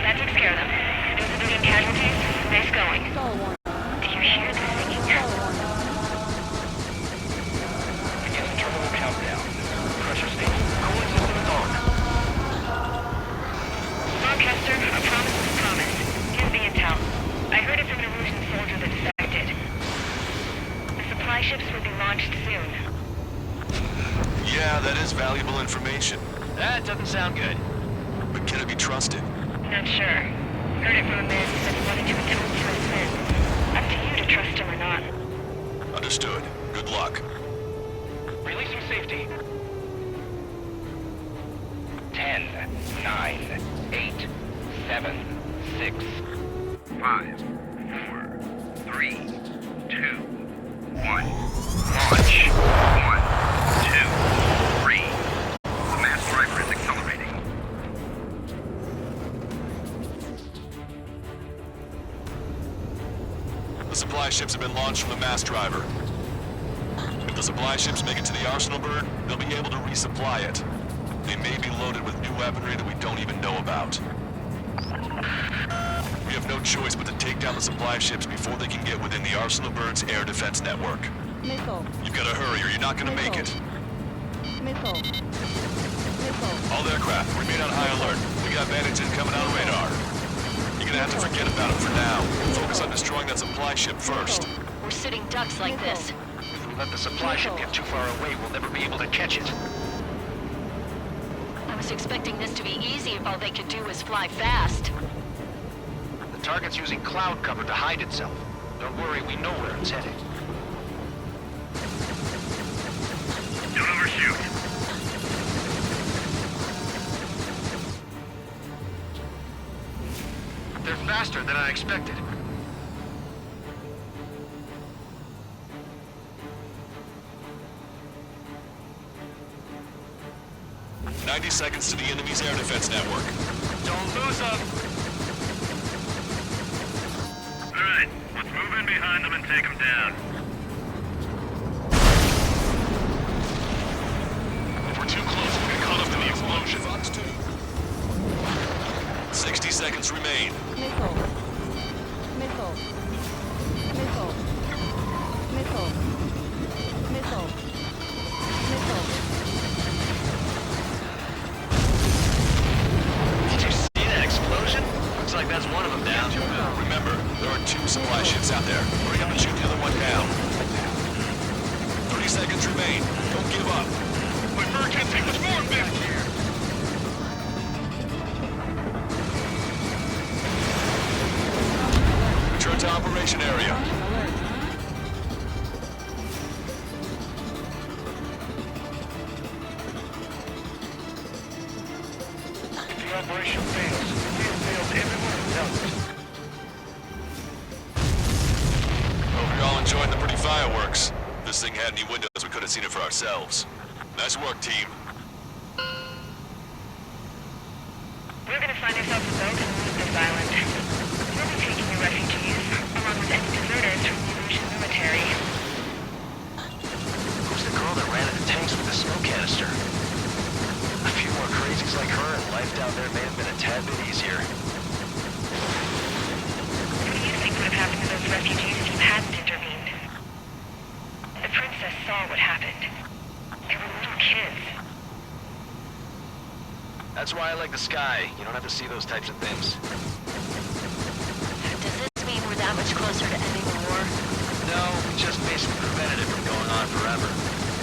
That took care of them. No civilian casualties. Nice going. Call one. Do you hear the singing? Call one. Beginning terminal countdown. Pressure station. Cooling systems on. Lancaster, a promise is a promise. Here's the intel. I heard it from an Erusian soldier that defected. The supply ships will be launched soon. Yeah, that is valuable information. That doesn't sound good. But can it be trusted? Not sure. Heard it from a man who said he wanted to atone for his sins. Up to you to trust him or not. Understood. Good luck. Releasing safety. 10, 9, 8, 7, 6, 5, 4, 3, 2, 1. Launch. 1, 2, 3. The mass driver is accelerating. The supply ships have been launched from the mass driver. If the supply ships make it to the arsenal bird, they'll be able to resupply it. They may be loaded with new weaponry that we don't even know about. We have no choice but to take down the supply ships before they can get within the Arsenal Bird's air defense network. Missile. You've got to hurry or you're not going to make it. Missile. Missile. All aircraft, remain on high alert. We got bandits incoming on radar. You're going to have to forget about it for now. Focus on destroying that supply ship first. We're sitting ducks like this. If we let the supply ship get too far away, we'll never be able to catch it. I was expecting this to be easy if all they could do was fly fast. The target's using cloud cover to hide itself. Don't worry, we know where it's headed. Don't overshoot. They're faster than I expected. "90 seconds to the enemy's air defense network. Don't lose them. All right, let's move in behind them and take them down. If we're too close, we'll get caught up in the explosion. Fox 2. 60 seconds remain. Missile. Missile. Missile. Missile. Missile. Missile. Did you see that explosion? are 2 supply ships out there. Hurry up and shoot the other one down. 30 seconds remain. Don't give up. Emergency! What's more back here? Return to operation area. If the operation fails, it fails everyone who does it. Hope you're all enjoying the pretty fireworks. If this thing had any windows, we could have seen it for ourselves. Nice work, team. We're gonna find ourselves a boat and leave this island. We'll be taking the refugees, along with any deserters from the Russian military. Who's the girl that ran into tanks with the smoke canister? A few more crazies like her and life down there may have been a tad bit easier. What do you think would have happened to those refugees if you hadn't intervened? The princess saw what happened. They were little kids. That's why I like the sky. You don't have to see those types of things. Does this mean we're that much closer to ending the war? No, we just basically prevented it from going on forever.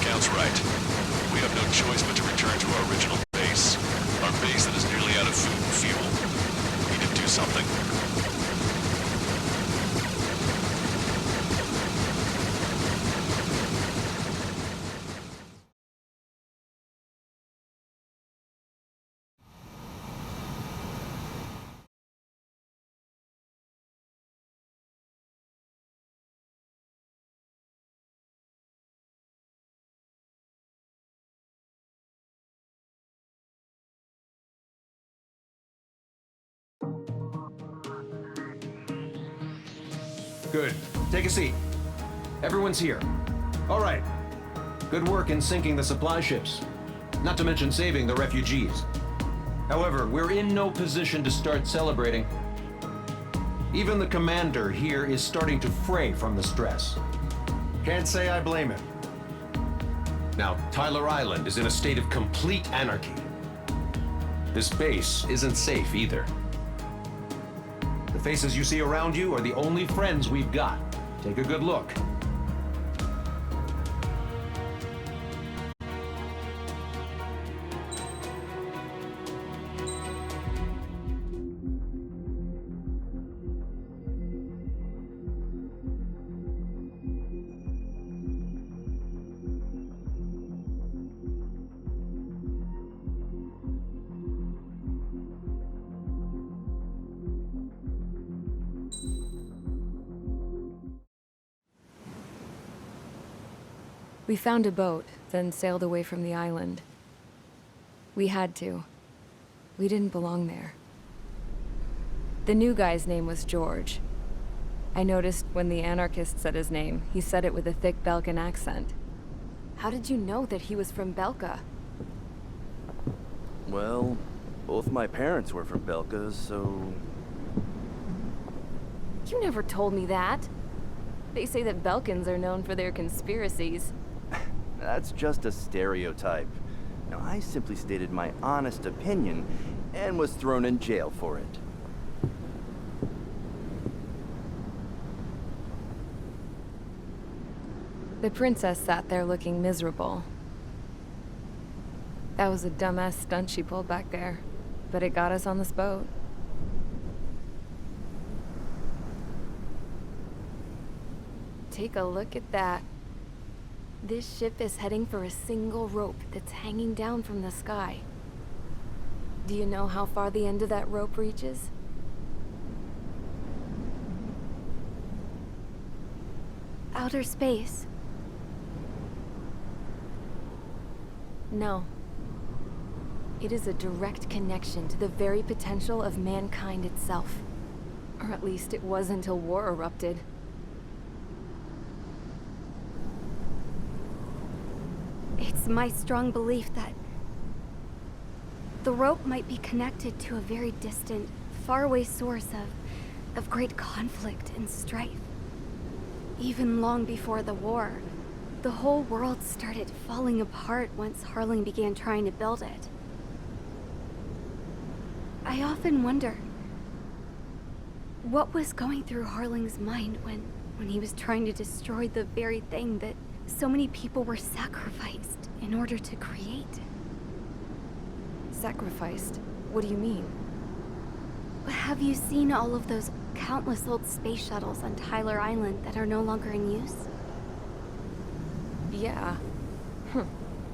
Count's right. We have no choice but to return to our original base. Our base that is nearly out of food and fuel. We need to do something. Good. Take a seat. Everyone's here. All right. Good work in sinking the supply ships. Not to mention saving the refugees. However, we're in no position to start celebrating. Even the commander here is starting to fray from the stress. Can't say I blame him. Now, Tyler Island is in a state of complete anarchy. This base isn't safe either. The faces you see around you are the only friends we've got. Take a good look. We found a boat, then sailed away from the island. We had to. We didn't belong there. The new guy's name was George. I noticed when the anarchist said his name, he said it with a thick Belkan accent. How did you know that he was from Belka? Well, both my parents were from Belka, so... You never told me that. They say that Belkans are known for their conspiracies. That's just a stereotype. Now, I simply stated my honest opinion and was thrown in jail for it. The princess sat there looking miserable. That was a dumbass stunt she pulled back there, but it got us on this boat. Take a look at that. This ship is heading for a single rope that's hanging down from the sky. Do you know how far the end of that rope reaches? Outer space. No. It is a direct connection to the very potential of mankind itself. Or at least it was until war erupted. It's my strong belief that the rope might be connected to a very distant, faraway source of great conflict and strife. Even long before the war, the whole world started falling apart once Harling began trying to build it. I often wonder, What was going through Harling's mind when he was trying to destroy the very thing that so many people were sacrificed in order to create? Sacrificed? What do you mean? Have you seen all of those countless old space shuttles on Tyler Island that are no longer in use? Yeah.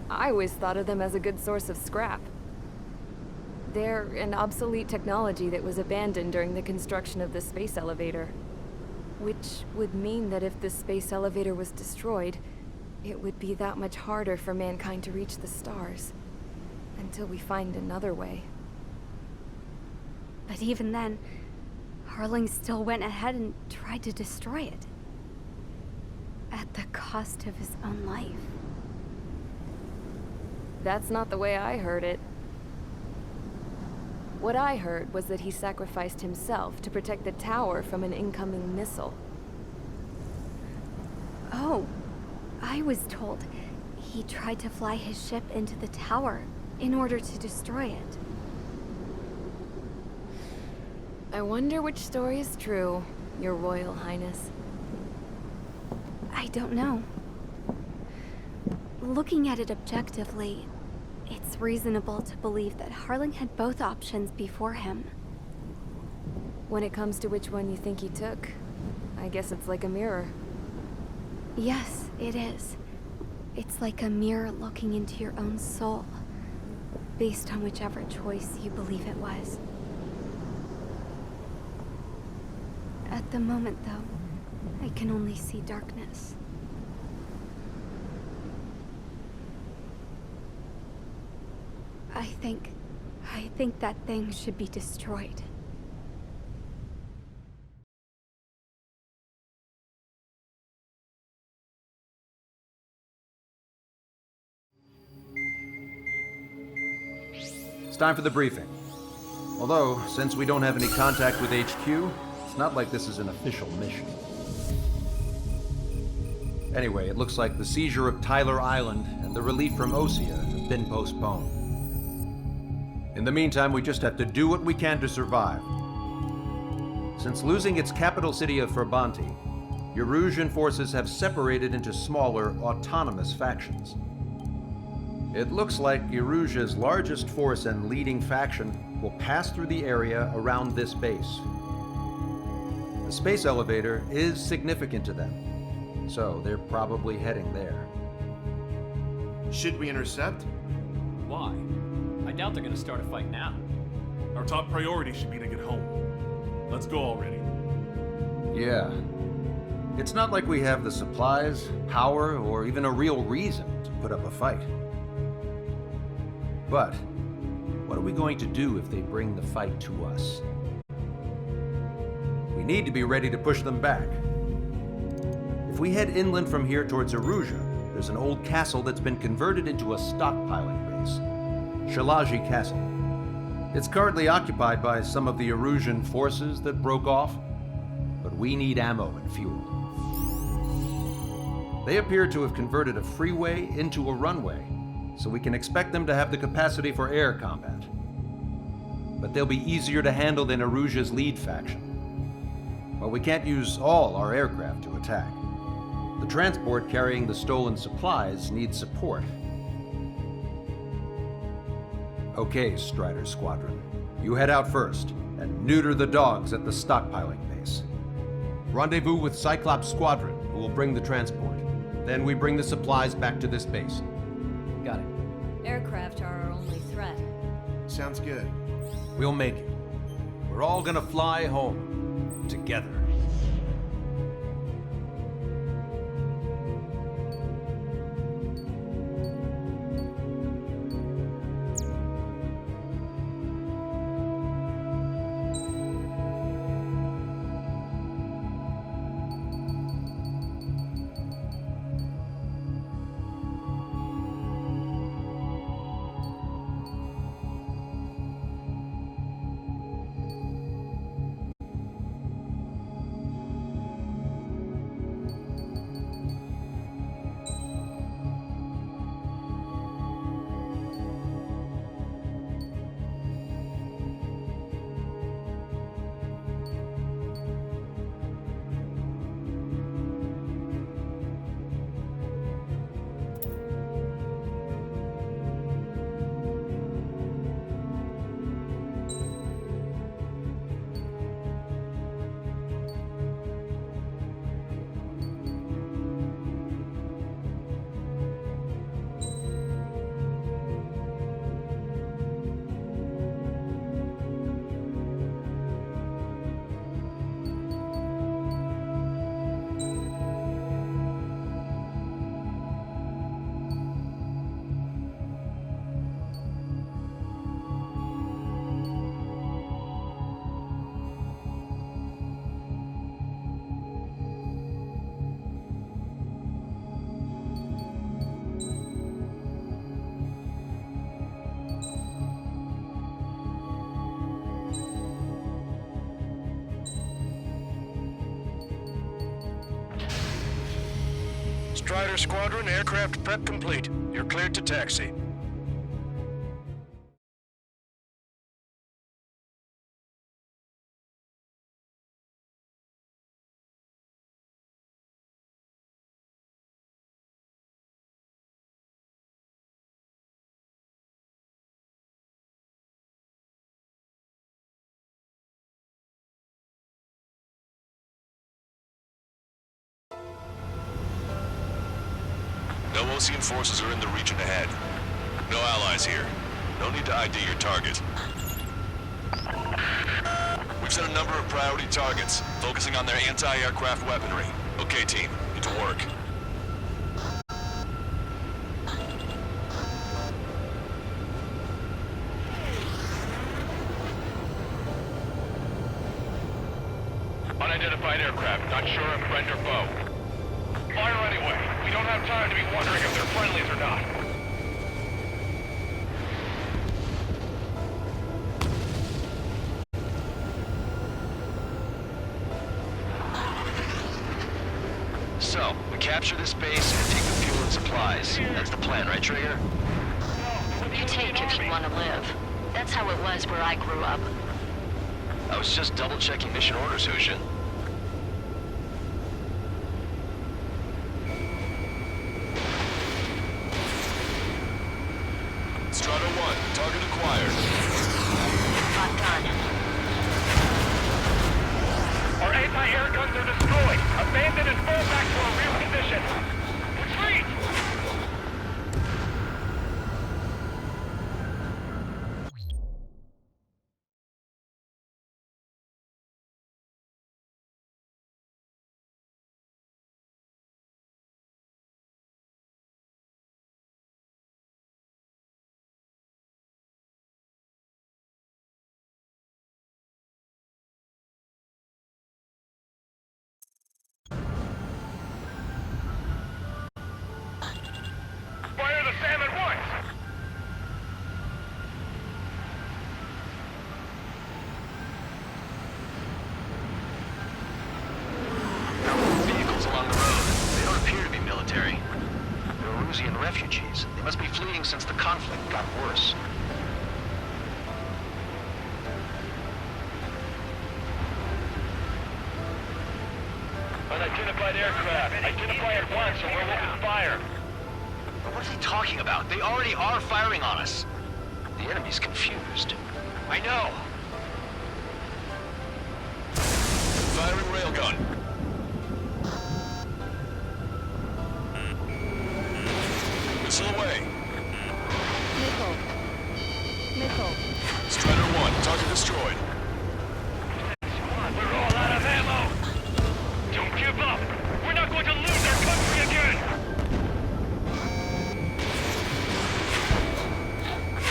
I always thought of them as a good source of scrap. They're an obsolete technology that was abandoned during the construction of the space elevator. Which would mean that if the space elevator was destroyed, it would be that much harder for mankind to reach the stars. Until we find another way. But even then, Harling still went ahead and tried to destroy it. At the cost of his own life. That's not the way I heard it. What I heard was that he sacrificed himself to protect the tower from an incoming missile. Oh, I was told he tried to fly his ship into the tower in order to destroy it. I wonder which story is true, Your Royal Highness. I don't know. Looking at it objectively, it's reasonable to believe that Harling had both options before him. When it comes to which one you think he took, I guess it's like a mirror. Yes, it is. It's like a mirror looking into your own soul, based on whichever choice you believe it was. At the moment, though, I can only see darkness. I think that thing should be destroyed. It's time for the briefing. Although, since we don't have any contact with HQ, it's not like this is an official mission. Anyway, it looks like the seizure of Tyler Island and the relief from Osea have been postponed. In the meantime, we just have to do what we can to survive. Since losing its capital city of Ferbanti, Erusian forces have separated into smaller, autonomous factions. It looks like Erusia's largest force and leading faction will pass through the area around this base. The space elevator is significant to them, so they're probably heading there. Should we intercept? Why? I doubt they're gonna start a fight now. Our top priority should be to get home. Let's go already. Yeah. It's not like we have the supplies, power, or even a real reason to put up a fight. But what are we going to do if they bring the fight to us? We need to be ready to push them back. If we head inland from here towards Erusia, there's an old castle that's been converted into a stockpiling base. Shalaji Castle. It's currently occupied by some of the Erusian forces that broke off, but we need ammo and fuel. They appear to have converted a freeway into a runway, so we can expect them to have the capacity for air combat. But they'll be easier to handle than Erusia's lead faction. Well, we can't use all our aircraft to attack. The transport carrying the stolen supplies needs support. Okay, Strider Squadron. You head out first, and neuter the dogs at the stockpiling base. Rendezvous with Cyclops Squadron, who will bring the transport. Then we bring the supplies back to this base. Got it. Aircraft are our only threat. Sounds good. We'll make it. We're all gonna fly home. Together. Strider Squadron, aircraft prep complete. You're cleared to taxi. No Osean forces are in the region ahead. No allies here. No need to ID your target. We've set a number of priority targets, focusing on their anti-aircraft weaponry. Okay, team, get to work. Unidentified aircraft, not sure if friend or foe. Fire anyway. We don't have time to be wondering if they're friendlies or not. So, we capture this base and take the fuel and supplies. That's the plan, right, Trigger? You take if you want to live. That's how it was where I grew up. I was just double-checking mission orders, Hushin. Strider 1, target acquired. Not done. Our anti-air guns are destroyed. Abandon and fall back to our rear position. Retreat! Fire the SAM at once! Vehicles along the road. They don't appear to be military. They're Erusian refugees. They must be fleeing since the conflict got worse. Unidentified aircraft. Identify at once or we'll open fire. But what are they talking about? They already are firing on us. The enemy's confused. I know. Firing railgun. Missile away. Missile. Missile. Strider 1, target destroyed. We're all out of ammo. Don't give up. We're not going to lose our country again.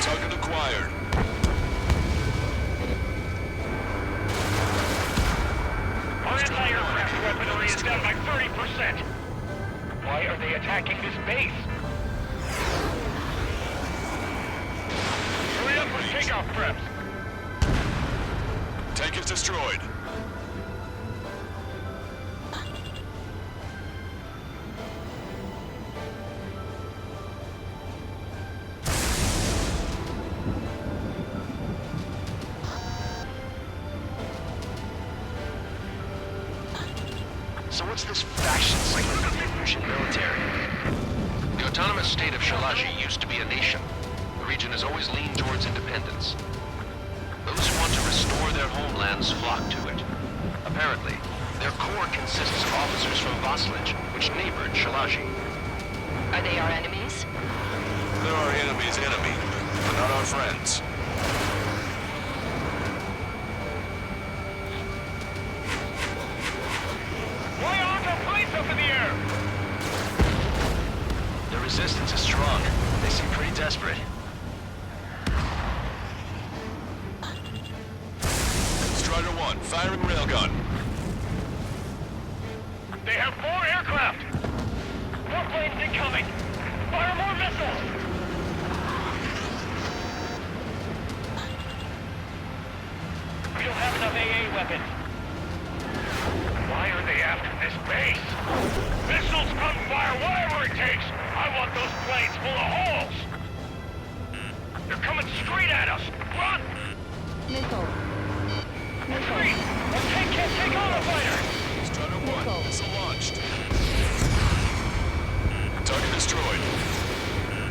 Target acquired. Our anti-aircraft weaponry is down by 30%. Why are they attacking this base? Hurry up for takeoff preps. Tank is destroyed. So what's this faction cycle of the Erusian military? The autonomous state of Shalaji used to be a nation. The region has always leaned towards independence. Those who want to restore their homelands flock to it. Apparently, their core consists of officers from Vaslij, which neighbored Shalaji. Are they our enemies? They're our enemy's enemy, but not our friends. Why aren't our planes up in the air? The resistance is strong. They seem pretty desperate. Strider 1, firing railgun. They have 4 aircraft. More planes incoming. Fire more missiles. We don't have enough AA weapons. Why are they after this base? Missiles, gunfire, whatever it takes! I want those planes full of holes! They're coming straight at us! Run! Missile. Retreat! Our tank can't take on a fighter! Strider 1, missile launched. Target destroyed.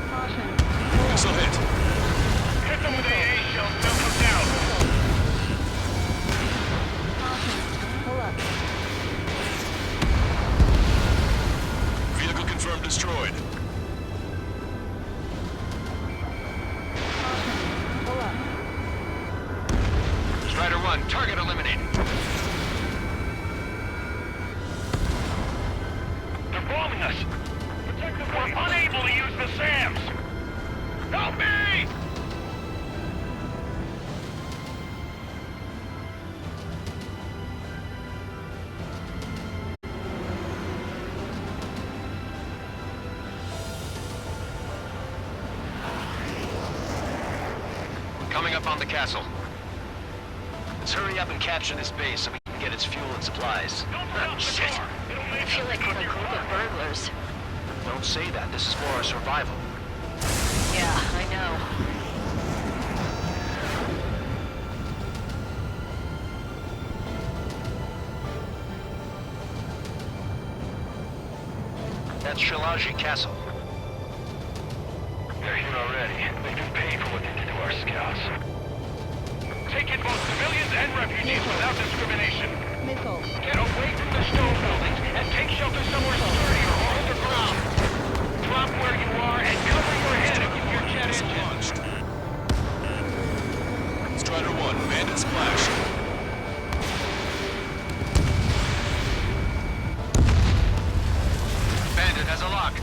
Caution. Missile hit. Hit them with AA shells, they'll come down! Caution. Pull up. Vehicle confirmed destroyed. Pull up. Strider 1, target eliminated. They're bombing us! We're unable to use the SAMs! Help me! Coming up on the castle. Let's hurry up and capture this base so we can get its fuel and supplies. Shit! I feel like we're a group of burglars. Don't say that. This is for our survival. Yeah, I know. That's Shalaji Castle. They're here already. They've been paid for what they did to our scouts. Take in both civilians and refugees without discrimination. Missile. Get away from the stone buildings and take shelter somewhere sturdier or underground. Drop where you are and cover your head if your jet engine. Launched. Strider 1, bandit splash. Bandit has a lock.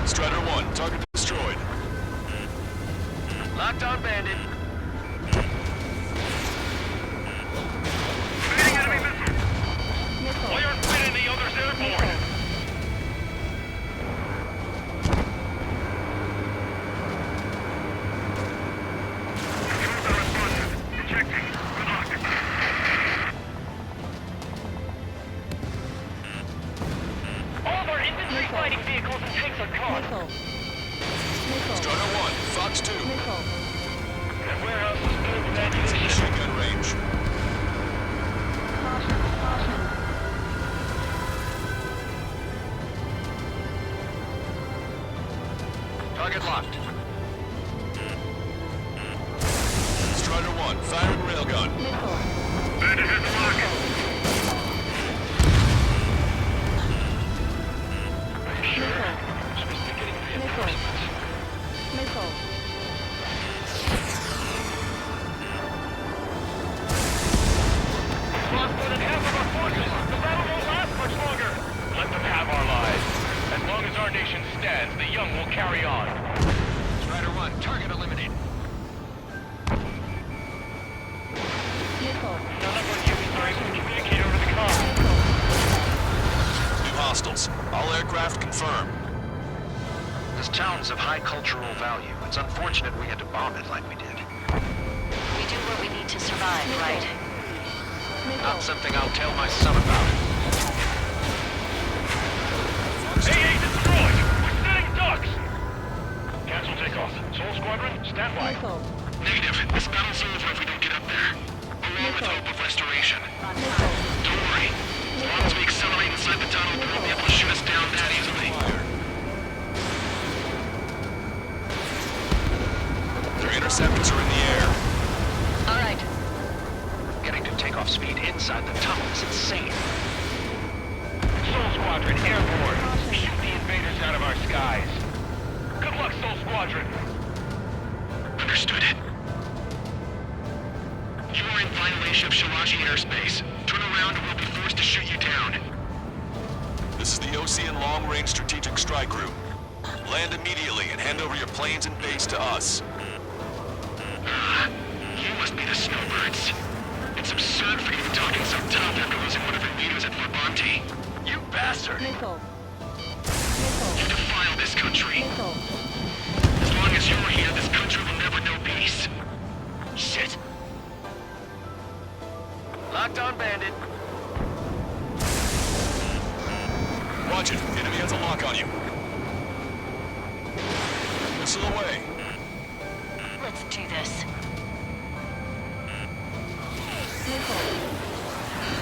Strider 1, target destroyed. Locked on Bandit. Why aren't we and the others airborne? All of our infantry fighting vehicles and tanks are caught. Strider 1, Fox 2. That warehouse is built with ammunition. Machine gun range. Target locked. Strider 1, firing railgun. Bandit has a lock. Are you sure? Supposed to be getting reinforcements. Missile. We've lost more than half of our forces. The battle won't last much longer. Let them have our lives. As long as our nation stands, the young will carry on. Strider 1, target eliminated. Missile. None of our units are able to communicate over the comm. New hostiles. All aircraft confirmed. This town's of high cultural value. It's unfortunate we had to bomb it like we did. We do what we need to survive, right? Not something I'll tell my son about. AA destroyed! We're sitting ducks! Cancel takeoff. Soul Squadron, stand by. Negative. This battle's over if we don't get up there. Along with hope of restoration. Don't worry. As long as we accelerate inside the tunnel, they won't be able to shoot us down that easily. Their interceptors are in the air. All right. Getting to takeoff speed inside the tunnel is insane. Soul Squadron, airborne. Shoot the invaders out of our skies. Good luck, Soul Squadron. Understood. You are in violation of Shalaji airspace. Turn around or we'll be forced to shoot you down. This is the Osean Long Range Strategic Strike Group. Land immediately and hand over your planes and base to us. You must be the snowbirds. It's absurd for you to be talking so tough after losing one of your leaders at Brabante. You bastard! Missile. You defile this country. Missile. As long as you're here, this country will never know peace. Shit. Locked on, Bandit. Watch it. Enemy has a lock on you. Missile away. Let's do this. Missile.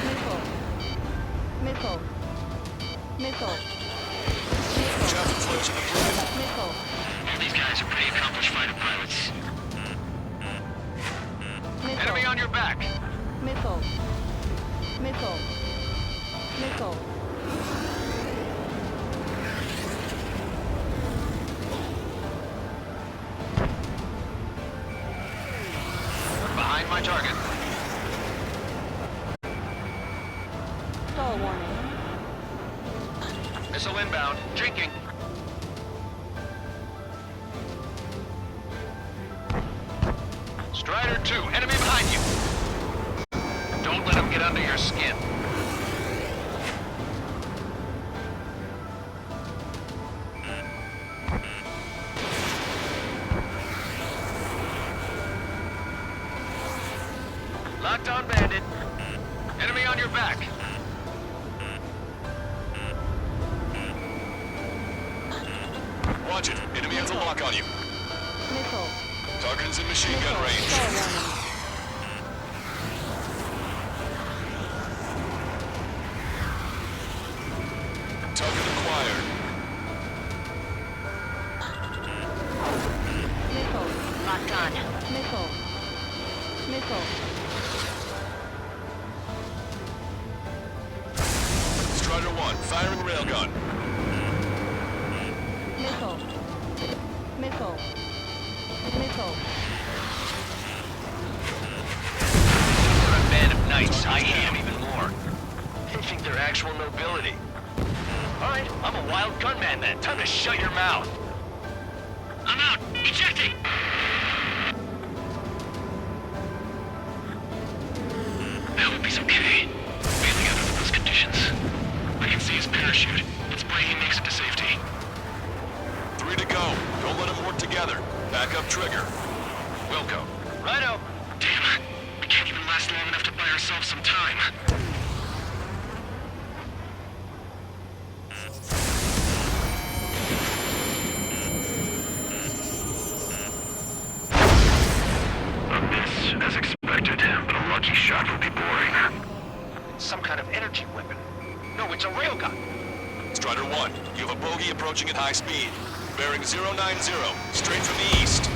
Missile. Missile. Missile. Chaff inflation deployed. Missile. All these guys are pretty accomplished fighter pilots. Missile. Enemy on your back. Missile. Missile. Missile. Behind my target. Stall warning. Missile inbound. Jinking. Strider 2, enemy behind you. Don't let him get under your skin. Locked on, Bandit. Enemy on your back. Watch it. Enemy has a lock on you. Missile. Target is in machine gun Stall range. warning. Target acquired. Missile. Locked on. Missile. Missile. Strider 1, firing railgun. Missile. Missile. Missile. They're a band of knights. I hate them even more. They think they're actual nobility. Alright, I'm a wild gunman then. Time to shut your mouth. I'm out. Ejecting. I hope he's okay. Bailing out under those conditions. I can see his parachute. Let's pray he makes it to safety. 3 to go. Don't let them work together. Back up trigger. Wilco. Righto. Damn. We can't even last long enough to buy ourselves some time. A miss, as expected, but a lucky shot would be boring. Some kind of energy weapon. No, it's a railgun. Strider 1, you have a bogey approaching at high speed. Bearing 090, straight from the east.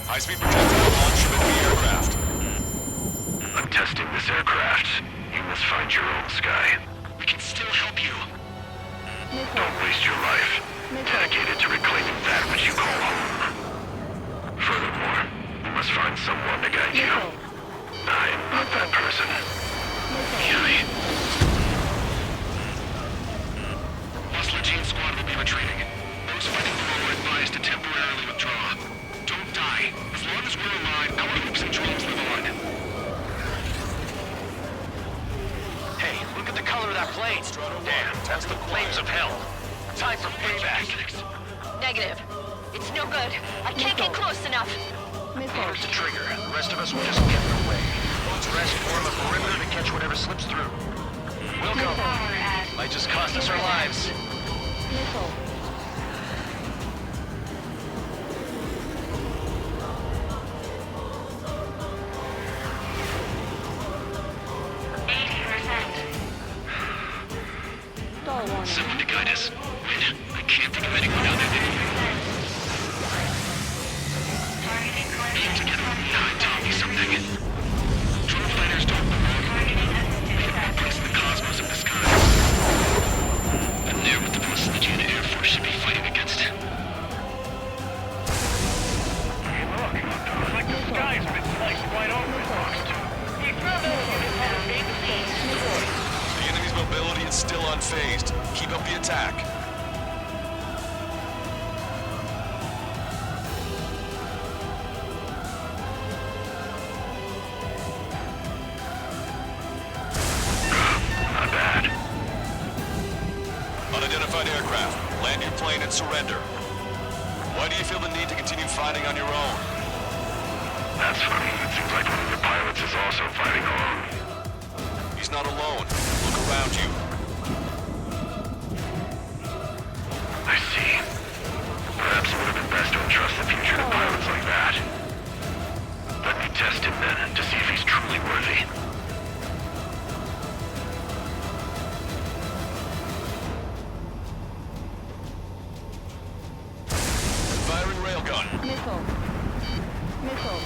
High-speed projectile launch from the aircraft. I'm testing this aircraft. You must find your own sky. We can still help you. Don't waste your life. Dedicated to reclaiming that which you call home. Furthermore, you must find someone to guide you. I'm not that person. Yummy. Lost Legion squad will be retreating. Those fighting below are advised to temporarily withdraw. Don't die. As long as we're alive, our hopes and dreams live on. Hey, look at the color of that plane. Damn, that's the flames of hell. Time for payback. Negative. It's no good. I can't get close enough. Here's the trigger. The rest of us will just get in their way. The rest form a perimeter to catch whatever slips through. We'll go. Might just cost us our lives. Missile. Stall warning. Someone to guide us. Wait, I can't think of anyone other than you. Keep together. I taught me something. Drone fighters don't belong. They have no place in the cosmos of the skies. I'm there with the Lost Legion Air Force Why do you feel the need to continue fighting on your own? That's funny. It seems like one of your pilots is also fighting alone. He's not alone. Look around you. I see. Perhaps it would have been best to entrust the future to pilots like that. Let me test him then, to see if he's truly worthy. Firing railgun. Missile. Missile.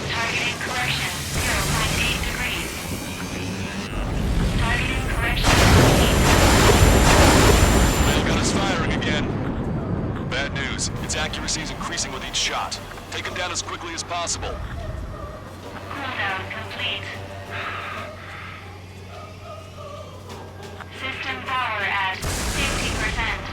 Targeting correction, 0.8 degrees. Targeting correction. Railgun is firing again. Bad news. Its accuracy is increasing with each shot. Take him down as quickly as possible. Cooldown complete. System power at 50%.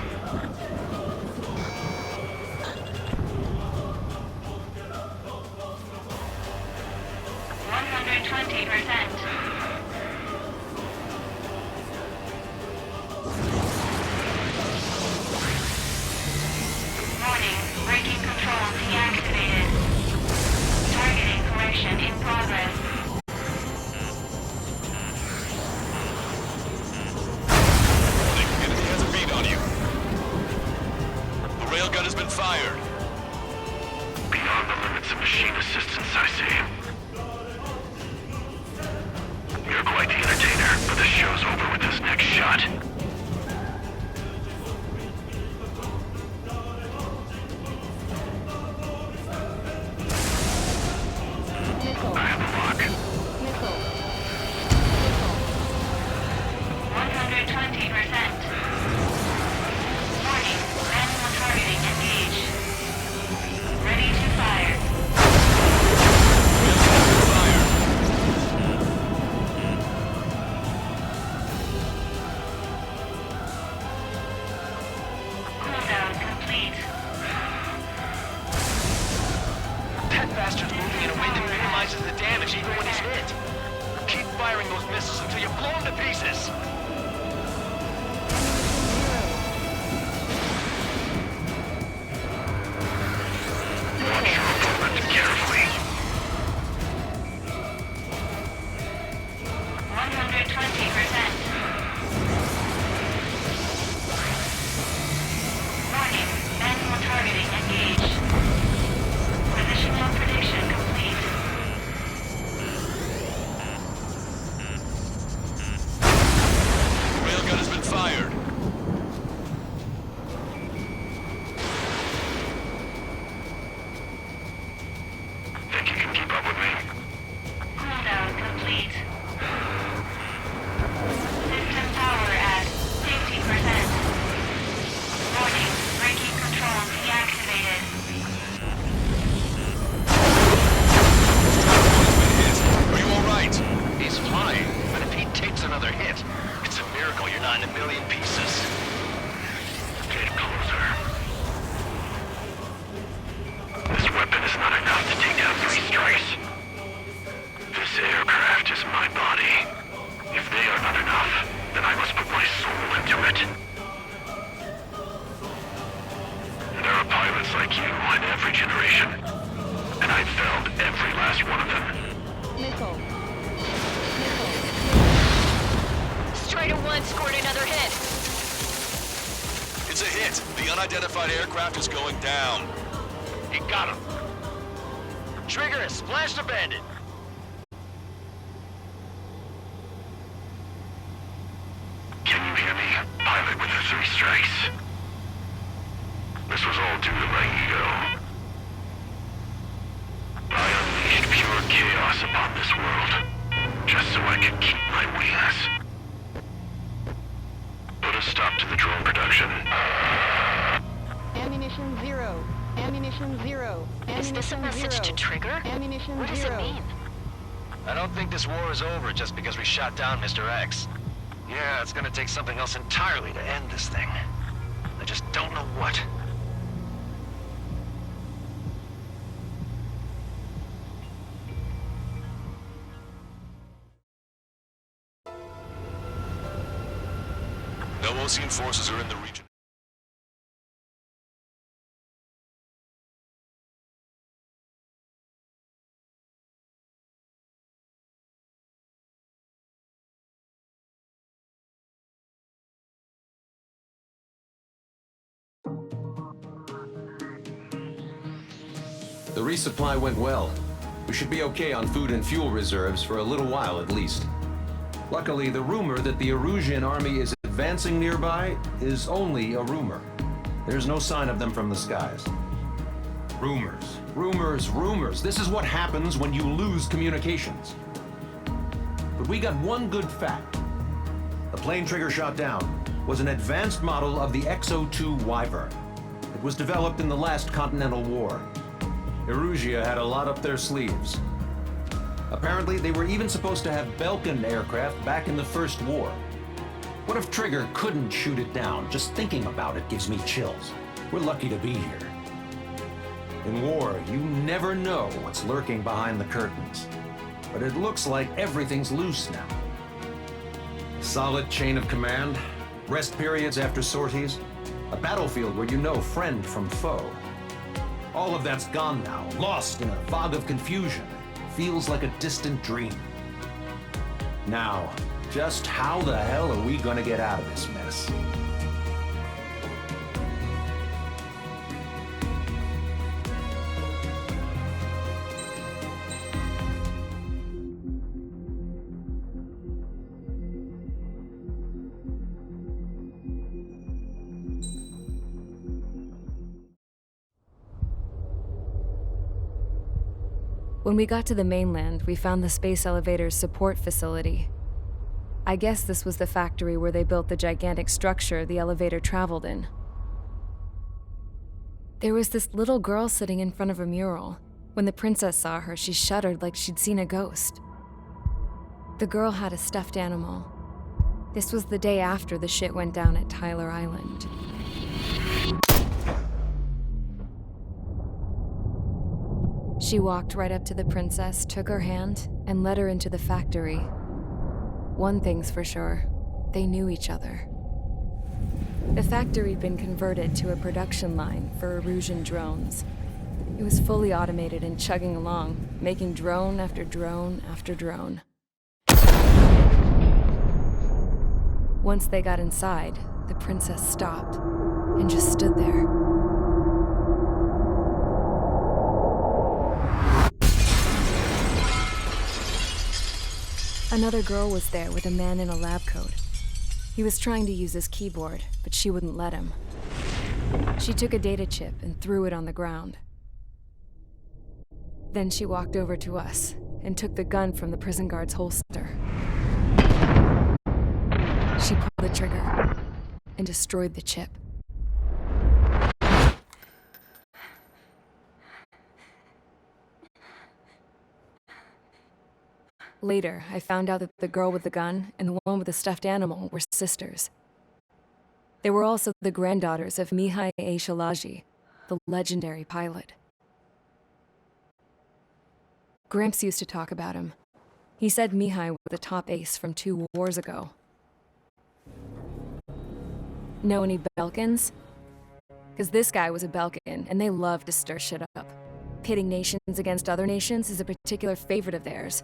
Warning, braking control deactivated. Targeting correction in progress. Warning, enemy has a bead on you. The railgun has been fired. Beyond the limits of machine assistance, I see. You're quite the entertainer, but the show's over with this next shot. Missile. I have a lock. Missile. 120%. Warning, manual targeting engaged. Ready to fire. Cooldown complete. That bastard's moving in a way that minimizes the damage even when he's hit. Keep firing those missiles until you blow him to pieces. Watch your opponent carefully. 120%. Warning, manual targeting engaged. Positional prediction complete. Railgun has been fired. Think you can keep up with me? Cooldown complete. System power at 50%. Warning, braking control deactivated. Are you alright? He's flying, but if he takes another hit, it's a miracle you're not in a million pieces. Get closer. This weapon is not enough to take down 3 strikes. This aircraft is my body. If they are not enough, then I must put my soul into it. There are pilots like you in every generation, and I've felled every last one of them. Missile. Strider 1 scored another hit. It's a hit. The unidentified aircraft is going down. He got him. Trigger has splashed a bandit. Can you hear me, pilot with the 3 strikes? This was all due to my ego. I unleashed pure chaos upon this world, just so I could keep my wings. Put a stop to the drone production. Ammunition 0. Ammunition 0. Is this a message to Trigger? Ammunition What does 0. it mean? I don't think this war is over just because we shot down Mr. X. Yeah, it's gonna take something else entirely to end this thing. I just don't know what. No Osean forces are in the region. The resupply went well. We should be okay on food and fuel reserves for a little while at least. Luckily, the rumor that the Erusian army is advancing nearby is only a rumor. There's no sign of them from the skies. Rumors, rumors, rumors. This is what happens when you lose communications. But we got one good fact. The plane Trigger shot down was an advanced model of the XO-2 Wyvern. It was developed in the last Continental War. Erusia had a lot up their sleeves. Apparently, they were even supposed to have Belkin aircraft back in the First War. What if Trigger couldn't shoot it down? Just thinking about it gives me chills. We're lucky to be here. In war, you never know what's lurking behind the curtains. But it looks like everything's loose now. A solid chain of command, rest periods after sorties, a battlefield where you know friend from foe. All of that's gone now, lost in a fog of confusion. Feels like a distant dream. Now, just how the hell are we gonna get out of this mess? When we got to the mainland, we found the space elevator's support facility. I guess this was the factory where they built the gigantic structure the elevator traveled in. There was this little girl sitting in front of a mural. When the princess saw her, she shuddered like she'd seen a ghost. The girl had a stuffed animal. This was the day after the shit went down at Tyler Island. She walked right up to the princess, took her hand, and led her into the factory. One thing's for sure, they knew each other. The factory'd been converted to a production line for Erusian drones. It was fully automated and chugging along, making drone after drone after drone. Once they got inside, the princess stopped and just stood there. Another girl was there with a man in a lab coat. He was trying to use his keyboard, but she wouldn't let him. She took a data chip and threw it on the ground. Then she walked over to us and took the gun from the prison guard's holster. She pulled the trigger and destroyed the chip. Later, I found out that the girl with the gun and the one with the stuffed animal were sisters. They were also the granddaughters of Mihai A. Shalaji, the legendary pilot. Gramps used to talk about him. He said Mihai was the top ace from 2 wars ago. Know any Belkins? Because this guy was a Belkin, and they love to stir shit up. Pitting nations against other nations is a particular favorite of theirs,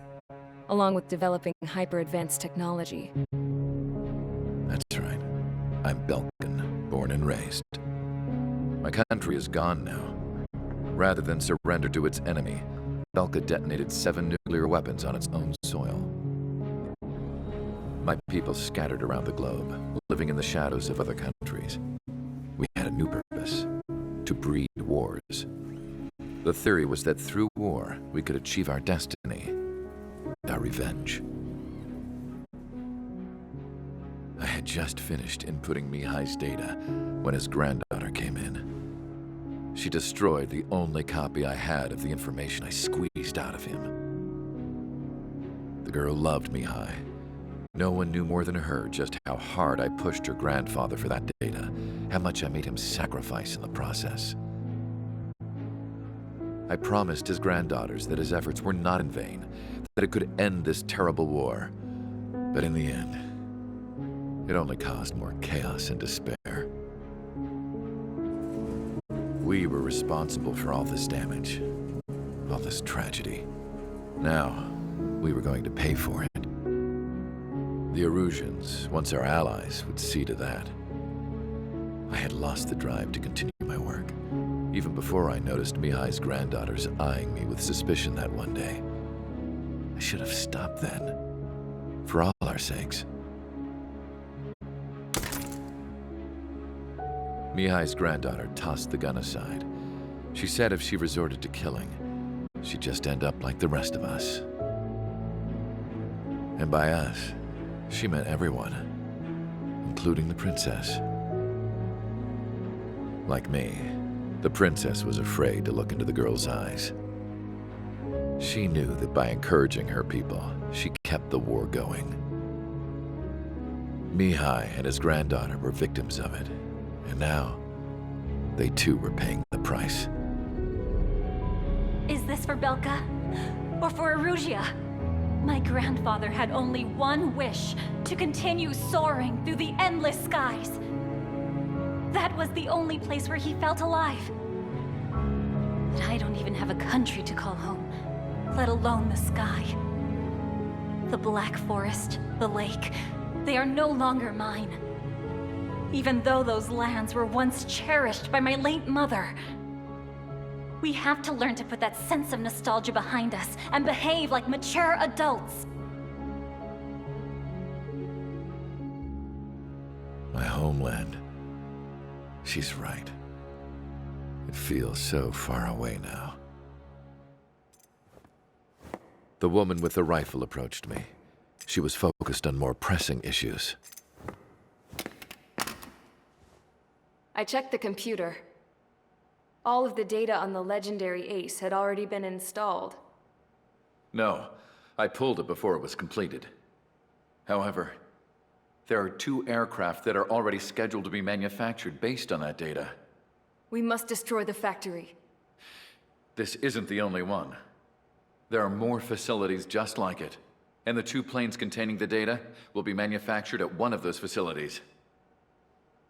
along with developing hyper-advanced technology. That's right. I'm Belkin, born and raised. My country is gone now. Rather than surrender to its enemy, Belka detonated 7 nuclear weapons on its own soil. My people scattered around the globe, living in the shadows of other countries. We had a new purpose: to breed wars. The theory was that through war, we could achieve our destiny, our revenge. I had just finished inputting Mihai's data when his granddaughter came in. She destroyed the only copy I had of the information I squeezed out of him. The girl loved Mihai. No one knew more than her just how hard I pushed her grandfather for that data, how much I made him sacrifice in the process. I promised his granddaughters that his efforts were not in vain, that it could end this terrible war. But in the end, It only caused more chaos and despair. We were responsible for all this damage, all this tragedy. Now, we were going to pay for it. The Erusians, once our allies, would see to that. I had lost the drive to continue my work, even before I noticed Mihai's granddaughters eyeing me with suspicion that one day. I should have stopped then, for all our sakes. Mihai's granddaughter tossed the gun aside. She said if she resorted to killing, she'd just end up like the rest of us. And by us, she meant everyone, including the princess. Like me, the princess was afraid to look into the girl's eyes. She knew that by encouraging her people, she kept the war going. Mihai and his granddaughter were victims of it, and now, they too were paying the price. Is this for Belka? Or for Erusea? My grandfather had only one wish, to continue soaring through the endless skies. That was the only place where he felt alive. But I don't even have a country to call home, let alone the sky. The Black Forest, the lake, they are no longer mine. Even though those lands were once cherished by my late mother. We have to learn to put that sense of nostalgia behind us and behave like mature adults. My homeland. She's right. It feels so far away now. The woman with the rifle approached me. She was focused on more pressing issues. I checked the computer. All of the data on the legendary Ace had already been installed. No, I pulled it before it was completed. However, there are 2 aircraft that are already scheduled to be manufactured based on that data. We must destroy the factory. This isn't the only one. There are more facilities just like it, and the 2 planes containing the data will be manufactured at one of those facilities.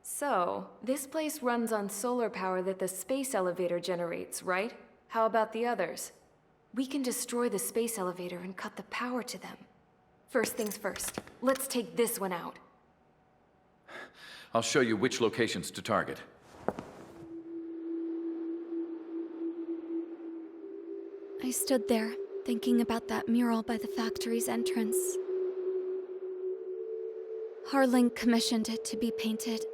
So, this place runs on solar power that the space elevator generates, right? How about the others? We can destroy the space elevator and cut the power to them. First things first, let's take this one out. I'll show you which locations to target. I stood there, thinking about that mural by the factory's entrance. Harling commissioned it to be painted.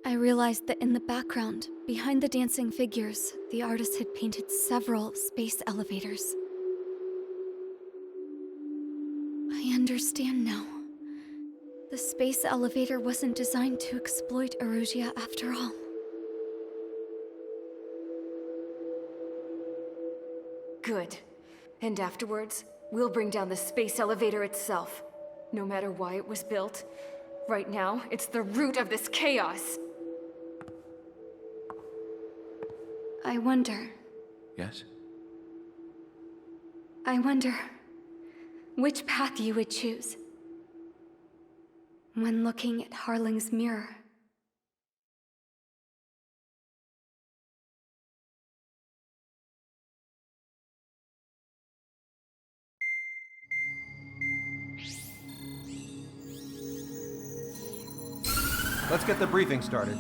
I realized that in the background, behind the dancing figures, the artist had painted several space elevators. I understand now. The space elevator wasn't designed to exploit Erusea after all. Good. And afterwards, we'll bring down the space elevator itself. No matter why it was built. Right now, it's the root of this chaos. I wonder. Yes? I wonder which path you would choose when looking at Harling's mirror. Let's get the briefing started.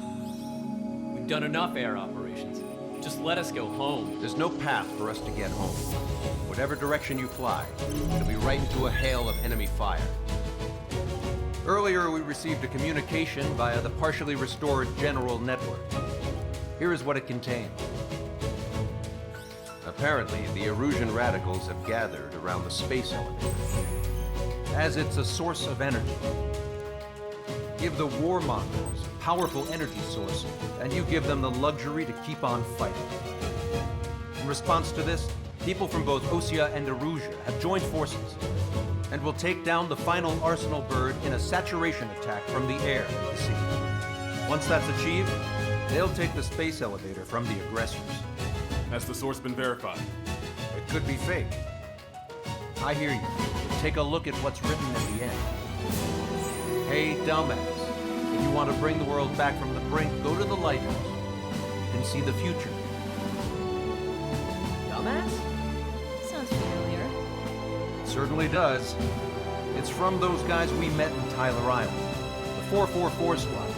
We've done enough air operations. Just let us go home. There's no path for us to get home. Whatever direction you fly, it'll be right into a hail of enemy fire. Earlier, we received a communication via the partially restored General Network. Here is what it contained. Apparently, the Erusian radicals have gathered around the space elevator, as it's a source of energy. Give the warmongers a powerful energy source, and you give them the luxury to keep on fighting. In response to this, people from both Osea and Erusea have joined forces, and will take down the final Arsenal bird in a saturation attack from the air and the sea. Once that's achieved, they'll take the space elevator from the aggressors. Has the source been verified? It could be fake. I hear you. Take a look at what's written at the end. Hey, dumbass. If you want to bring the world back from the brink, go to the lighthouse. You can see the future. Dumbass? Sounds familiar. It certainly does. It's from those guys we met in Tyler Island, the 444 Squad.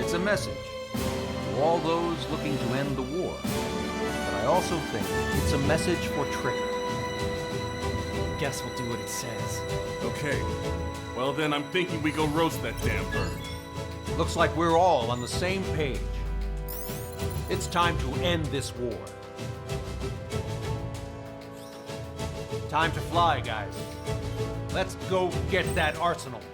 It's a message to all those looking to end the war. But I also think it's a message for Tricker. Guess we'll do what it says. Okay. Well then, I'm thinking we go roast that damn bird. Looks like we're all on the same page. It's time to end this war. Time to fly, guys. Let's go get that arsenal bird.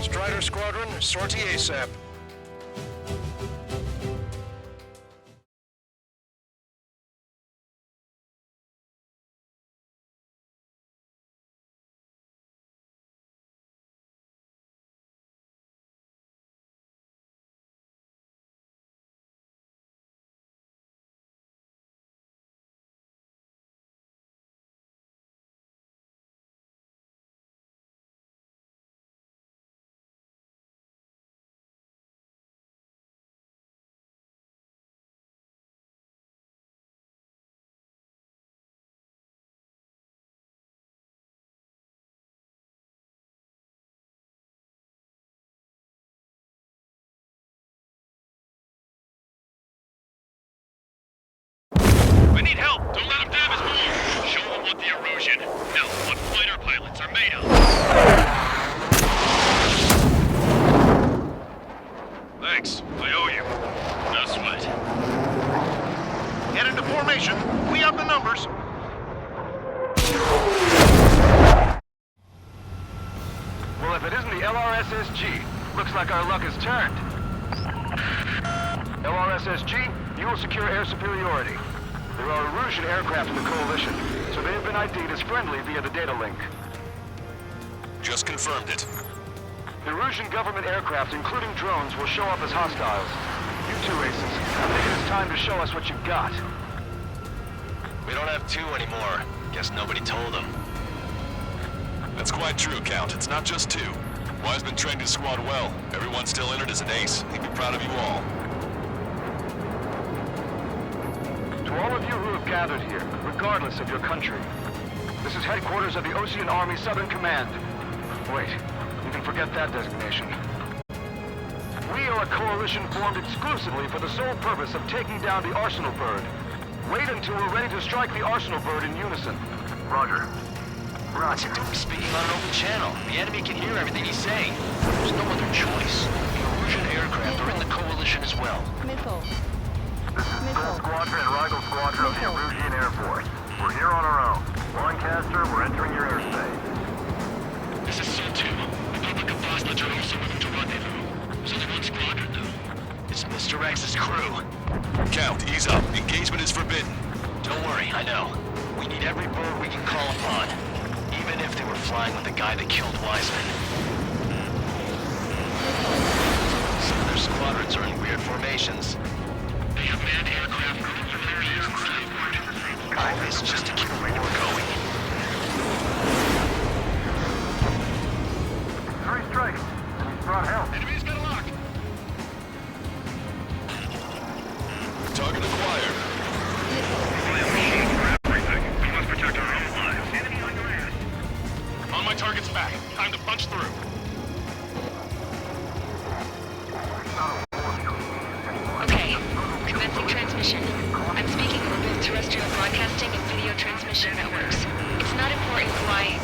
Strider Squadron, sortie ASAP. We need help! Don't let them damage more! Show them what the erosion, no, what fighter pilots are made of! Thanks, I owe you. No sweat. Get into formation. We have the numbers. Well, if it isn't the LRSSG, looks like our luck has turned. LRSSG, you will secure air superiority. There are Erusian aircraft in the Coalition, so they have been ID'd as friendly via the data link. Just confirmed it. The Erusian government aircraft, including drones, will show up as hostiles. You two aces, I think it's time to show us what you've got. We don't have two anymore. Guess nobody told them. That's quite true, Count. It's not just two. Wiseman trained his squad well. Everyone still entered as an ace. He'd be proud of you all. To all of you who have gathered here, regardless of your country, this is headquarters of the Osean Army Southern Command. Wait, you can forget that designation. We are a coalition formed exclusively for the sole purpose of taking down the Arsenal Bird. Wait until we're ready to strike the Arsenal Bird in unison. Roger. Roger. He's speaking on an open channel. The enemy can hear everything he's saying. There's no other choice. The Erusian aircraft are in the coalition as well. Missile. Gold Squadron and Rigel Squadron of the Erusian Air Force. We're here on our own. Lancaster, we're entering your airspace. This is SOL-2. Republic of Bosnia are also moving to rendezvous. There's only one squadron, though. It's Mr. X's crew. Count, ease up. Engagement is forbidden. Don't worry, I know. We need every bird we can call upon. Even if they were flying with the guy that killed Wiseman. Some of their squadrons are in weird formations. They have manned aircraft moving from areas and skyward. All this just to keep the war going. 3 strikes. He's brought help. Enemy's got a lock. Target acquired. We have machines for everything. We must protect our own lives. Enemy on your ass. On my target's back. Time to punch through. Okay, commencing transmission. I'm speaking over both terrestrial broadcasting and video transmission networks. It's not important who I...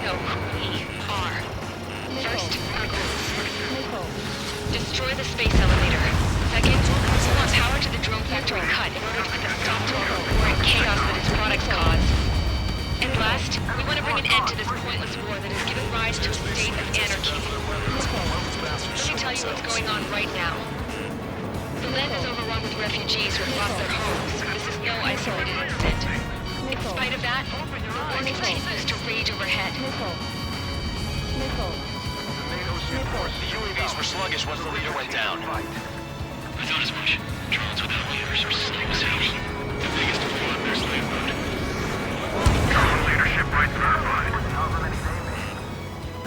no, who we are. First, our goals. Destroy the space elevator. Second, we want power to the drone factory cut in order to put a stop to all the war and chaos that its products cause. And Last, we want to bring an end to this pointless war that has given rise to a state of anarchy. Let me tell you what's going on right now. The land is overrun with refugees who have lost their homes. This is no isolated incident. In spite of that, the war continues to rage overhead. The UAVs were sluggish once the leader went down. I thought as much. Drones without leaders are sneaking us out. The biggest of all their slave mode. Drone leadership right verified.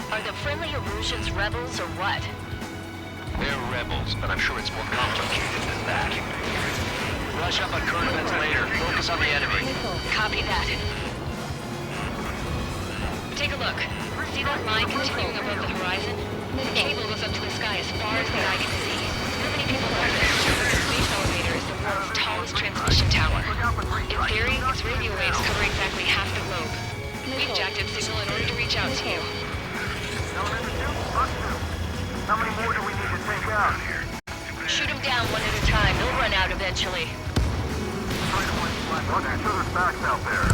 Are the friendly Erusians rebels or what? They're rebels, but I'm sure it's more complicated than that. Rush up on current events later. Focus on the enemy. Copy that. Take a look. See that line continuing above the horizon? The cable goes up to the sky as far as the eye can see. Not many people know this, but the space elevator is the world's tallest transmission tower. In theory, its radio waves cover exactly half the globe. We've jacked its signal in order to reach out to you. How many more do we need to take out? Shoot them down one at a time. They'll run out eventually. What's the facts out there?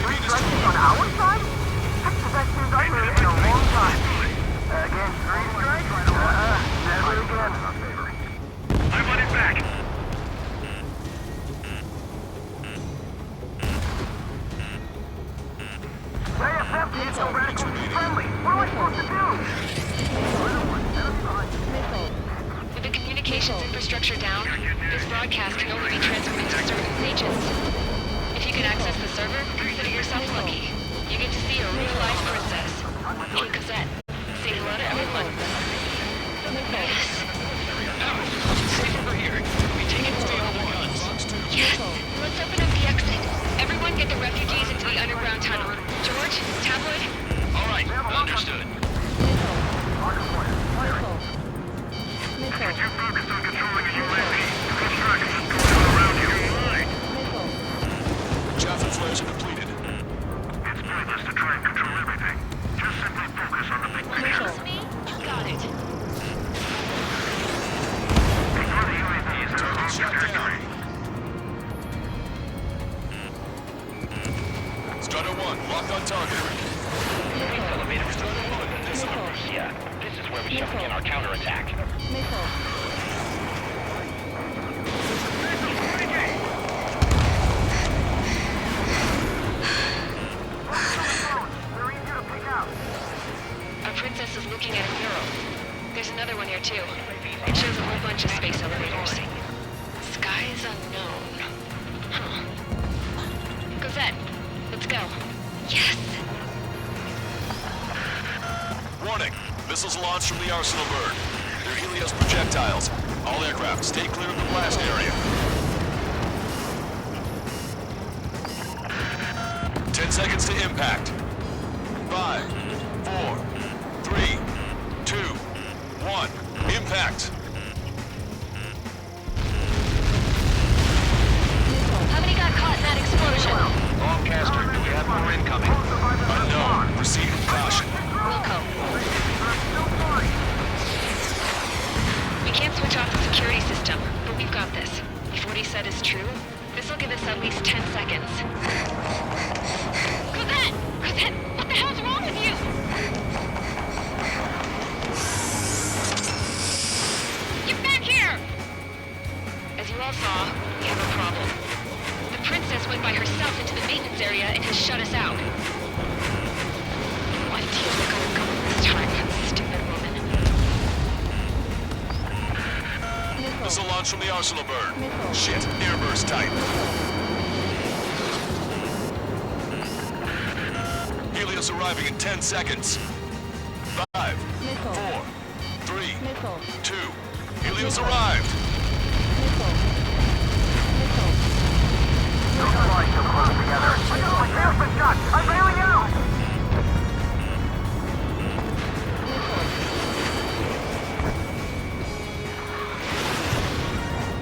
3 strikes on our side? That's the best news I've heard in a long time. Again, 3 strikes? Never again. I want it back. JFM is so radically friendly. What am I supposed to do? With the communications infrastructure down, this broadcast can only be transmitted to certain regions. If you can access the server, consider yourself lucky. You get to see a real-life princess. Hey, Cosette, say hello to everyone. Yes. Safe over here. We take it stay on the guns. Yes. Let's open up the exit. Everyone get the refugees into the underground tunnel. George, Tabloid. All right, understood. Could you focus on controlling the UAV? Construction going around you. Chaff and flares are completed. It's pointless to try and control everything. Just simply focus on the big picture. Me? Got it. Ignore the UAVs that are on trajectory. Strutter 1, locked on target. Space elevator is on this is where we shall begin our counterattack. Our princess is looking at a mural. There's another one here too. It shows a whole bunch of space elevators. Skies unknown. Huh. Cosette, let's go. Yes! Warning. Missiles launched from the Arsenal bird. They're Helios projectiles. All aircraft, stay clear of the blast area. 10 seconds to impact. 5, 4, 3, 2, 1. Impact. How many got caught in that explosion? Longcaster, do we have more incoming? Unknown. Proceed with caution. Wilco. We can't switch off the security system, but we've got this. If what he said is true, this will give us at least 10 seconds. Cosette! Cosette, what the hell's wrong with you? Get back here! As you all saw, we have a problem. The princess went by herself into the maintenance area and has shut us out. What deal we're gonna go with this time, stupid woman. Missile launch from the Arsenal bird. Shit, airburst type. Helios arriving in 10 seconds. 5, 4, 3, 2. Helios arrived. Don't fly so close together. I got my tail's been shot. I'm bailing out.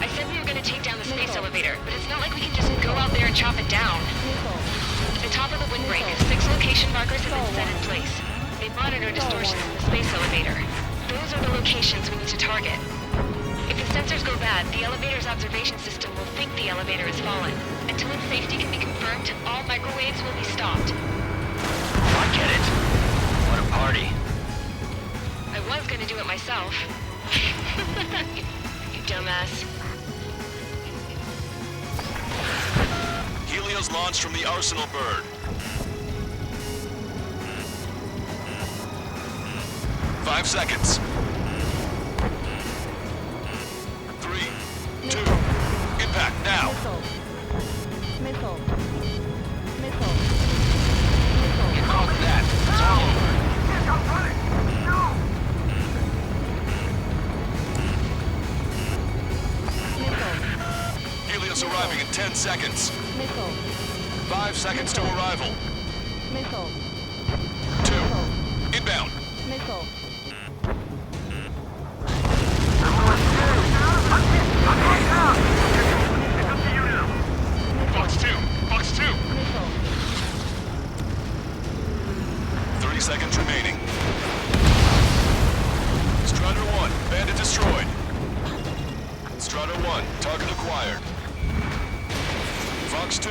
I said we were gonna take down the space elevator, but it's not like we can just go out there and chop it down. At the top of the windbreak, 6 location markers have been set in place. They monitor distortions in the space elevator. Those are the locations we need to target. If the sensors go bad, the elevator's observation system will think the elevator has fallen, Until its safety can be confirmed, all microwaves will be stopped. I get it. What a party. I was gonna do it myself. You dumbass. Helios launched from the Arsenal bird. 5 seconds. 3, 2, impact now. Missile. Get caught with that. It's all over. Helios arriving in 10 seconds. Missile. 5 seconds to arrival. Missile. 2, inbound. Missile. Fox 2, Fox 2. 30 seconds remaining. Strider 1, bandit destroyed. Strider 1, target acquired. Fox 2.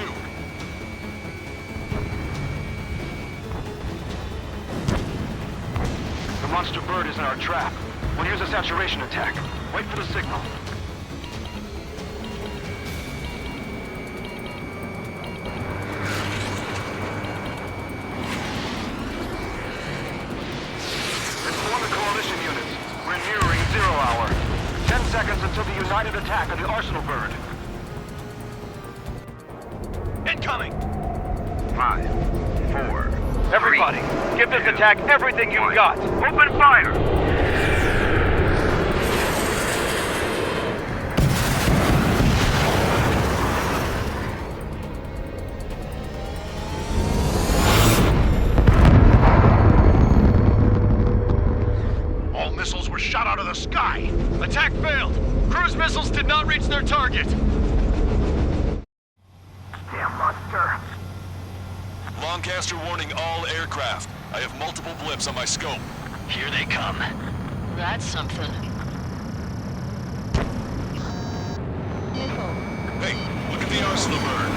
The monster bird is in our trap. We'll use a saturation attack. Wait for the signal. Inform the coalition units. We're nearing 0 hour. 10 seconds until the united attack on the Arsenal bird. Incoming! 5, 4. Everybody, give this attack everything you've got. Open fire! All missiles were shot out of the sky. Attack failed. Cruise missiles did not reach their target. Damn monster. Lancaster warning all aircraft. I have multiple blips on my scope. Here they come. That's something. Missile. Hey, look at the Arsenal bird.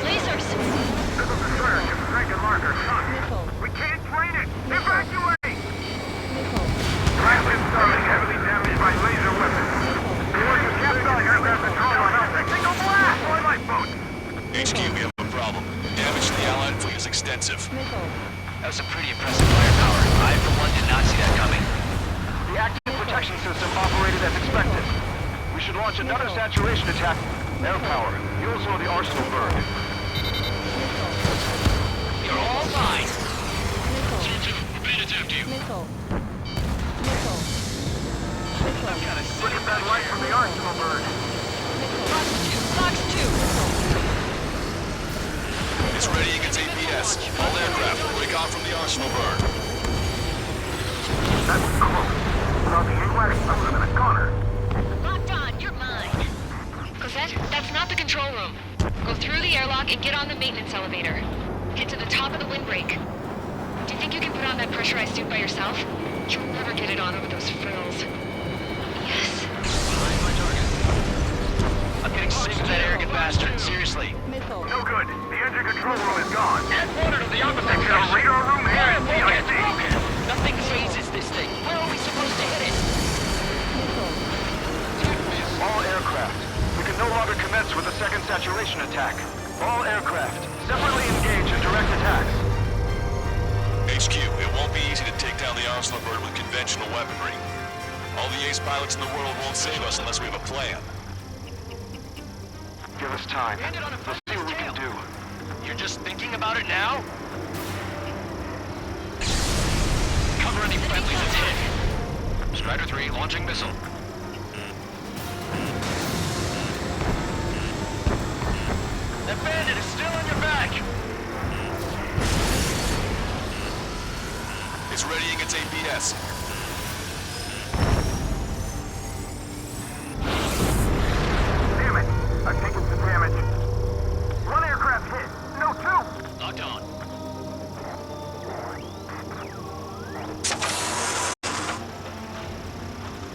Lasers! Missile destroyer can strike and marker. Missile. We can't train it! Evacuate! Missile. Rapid starting heavily damaged by laser weapons. Forces capturing aircraft control on us. Single blast! Twilight boat! HQ, we have a problem. Damage to the Allied fleet is extensive. Missile. That was some pretty impressive firepower. I, for one, did not see that coming. The active protection system operated as expected. We should launch another saturation attack. Air power. You'll slow the Arsenal bird. You're all fine. Missile. Bandits after you. Missile. Missile. Missile. Look at that light from the Arsenal bird. Fox 2! It's readying its APS. All aircraft, break off from the Arsenal bird. That's close. Without the AWACS, I would have been a goner. Locked on, you're mine. Cosette, that's not the control room. Go through the airlock and get on the maintenance elevator. Get to the top of the windbreak. Do you think you can put on that pressurized suit by yourself? You'll never get it on over those frills. Yes. Behind my target. I'm getting sick of that arrogant bastard. Seriously. Missile. No good. The engine control room is gone. Headquarter to the opposite There's a radar room here at CIC. Nothing phases this thing. Where are we supposed to hit it? All aircraft. We can no longer commence with the second saturation attack. All aircraft, separately engage in direct attacks. HQ, it won't be easy to take down the Arsenal bird with conventional weaponry. All the ace pilots in the world won't save us unless we have a plan. Give us time. We'll see what we can do. You're just thinking about it now? Cover any friendlies that's hit. Strider 3 launching missile. That bandit is still on your back! It's readying its APS. Damn it. I've taken some damage. One aircraft hit. No, two. Locked on.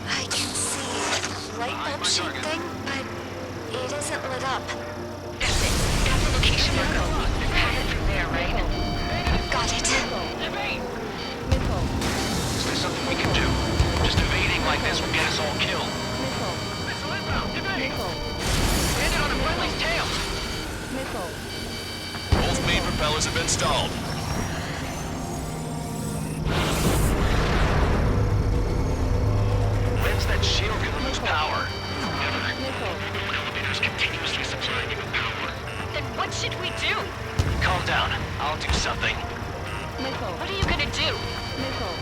I can see light bulb shape thing, but it isn't lit up. That's it. circle. Pass it from there, right? Got it. Missile. Is there something we can do? Just evading like this will get us all killed. Missile inbound! Evade! Landed on a friendly's tail! Missile. Both main propellers have been stalled. When's that shield gonna lose power? Elevator's continuously supplying it with power. Then what should we do? Calm down. I'll do something. Missile. What are you gonna do? Missile.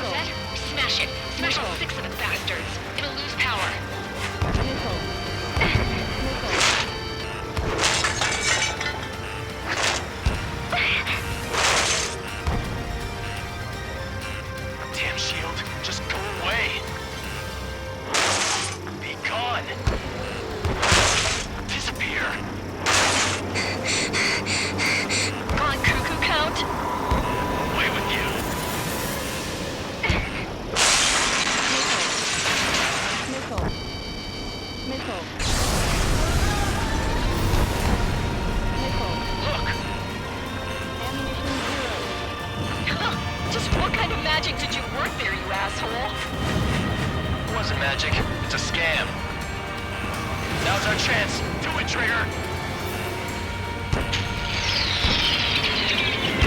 Set? Smash it. Smash all 6 of the bastards. It'll lose power. Damn shield. Just go away. Be gone. Disappear. Gone cuckoo count? Away with you. Missile. Missile. Missile. Look. Ammunition 0. Just what kind of magic did you work there, you asshole? It wasn't magic. It's a scam. Now's our chance. Do it, Trigger.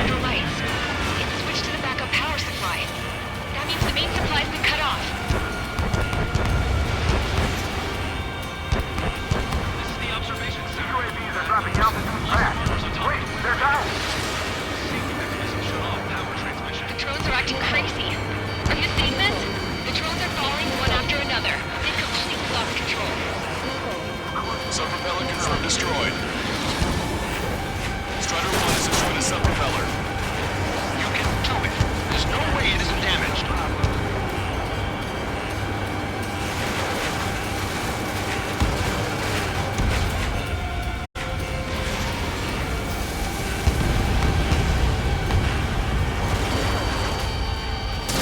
The lights. It's switched to the backup power supply. That means the main supply's been cut off. This is the observation center. UAVs are dropping altitude fast. Wait, they're down. Safety mechanism shut off power transmission. The drones are acting crazy. Are you seeing this? The drones are falling one after another. They've completely lost control. Sub-propeller confirmed destroyed. Strider 1 has destroyed a sub-propeller. You can do it. There's no way it isn't damaged.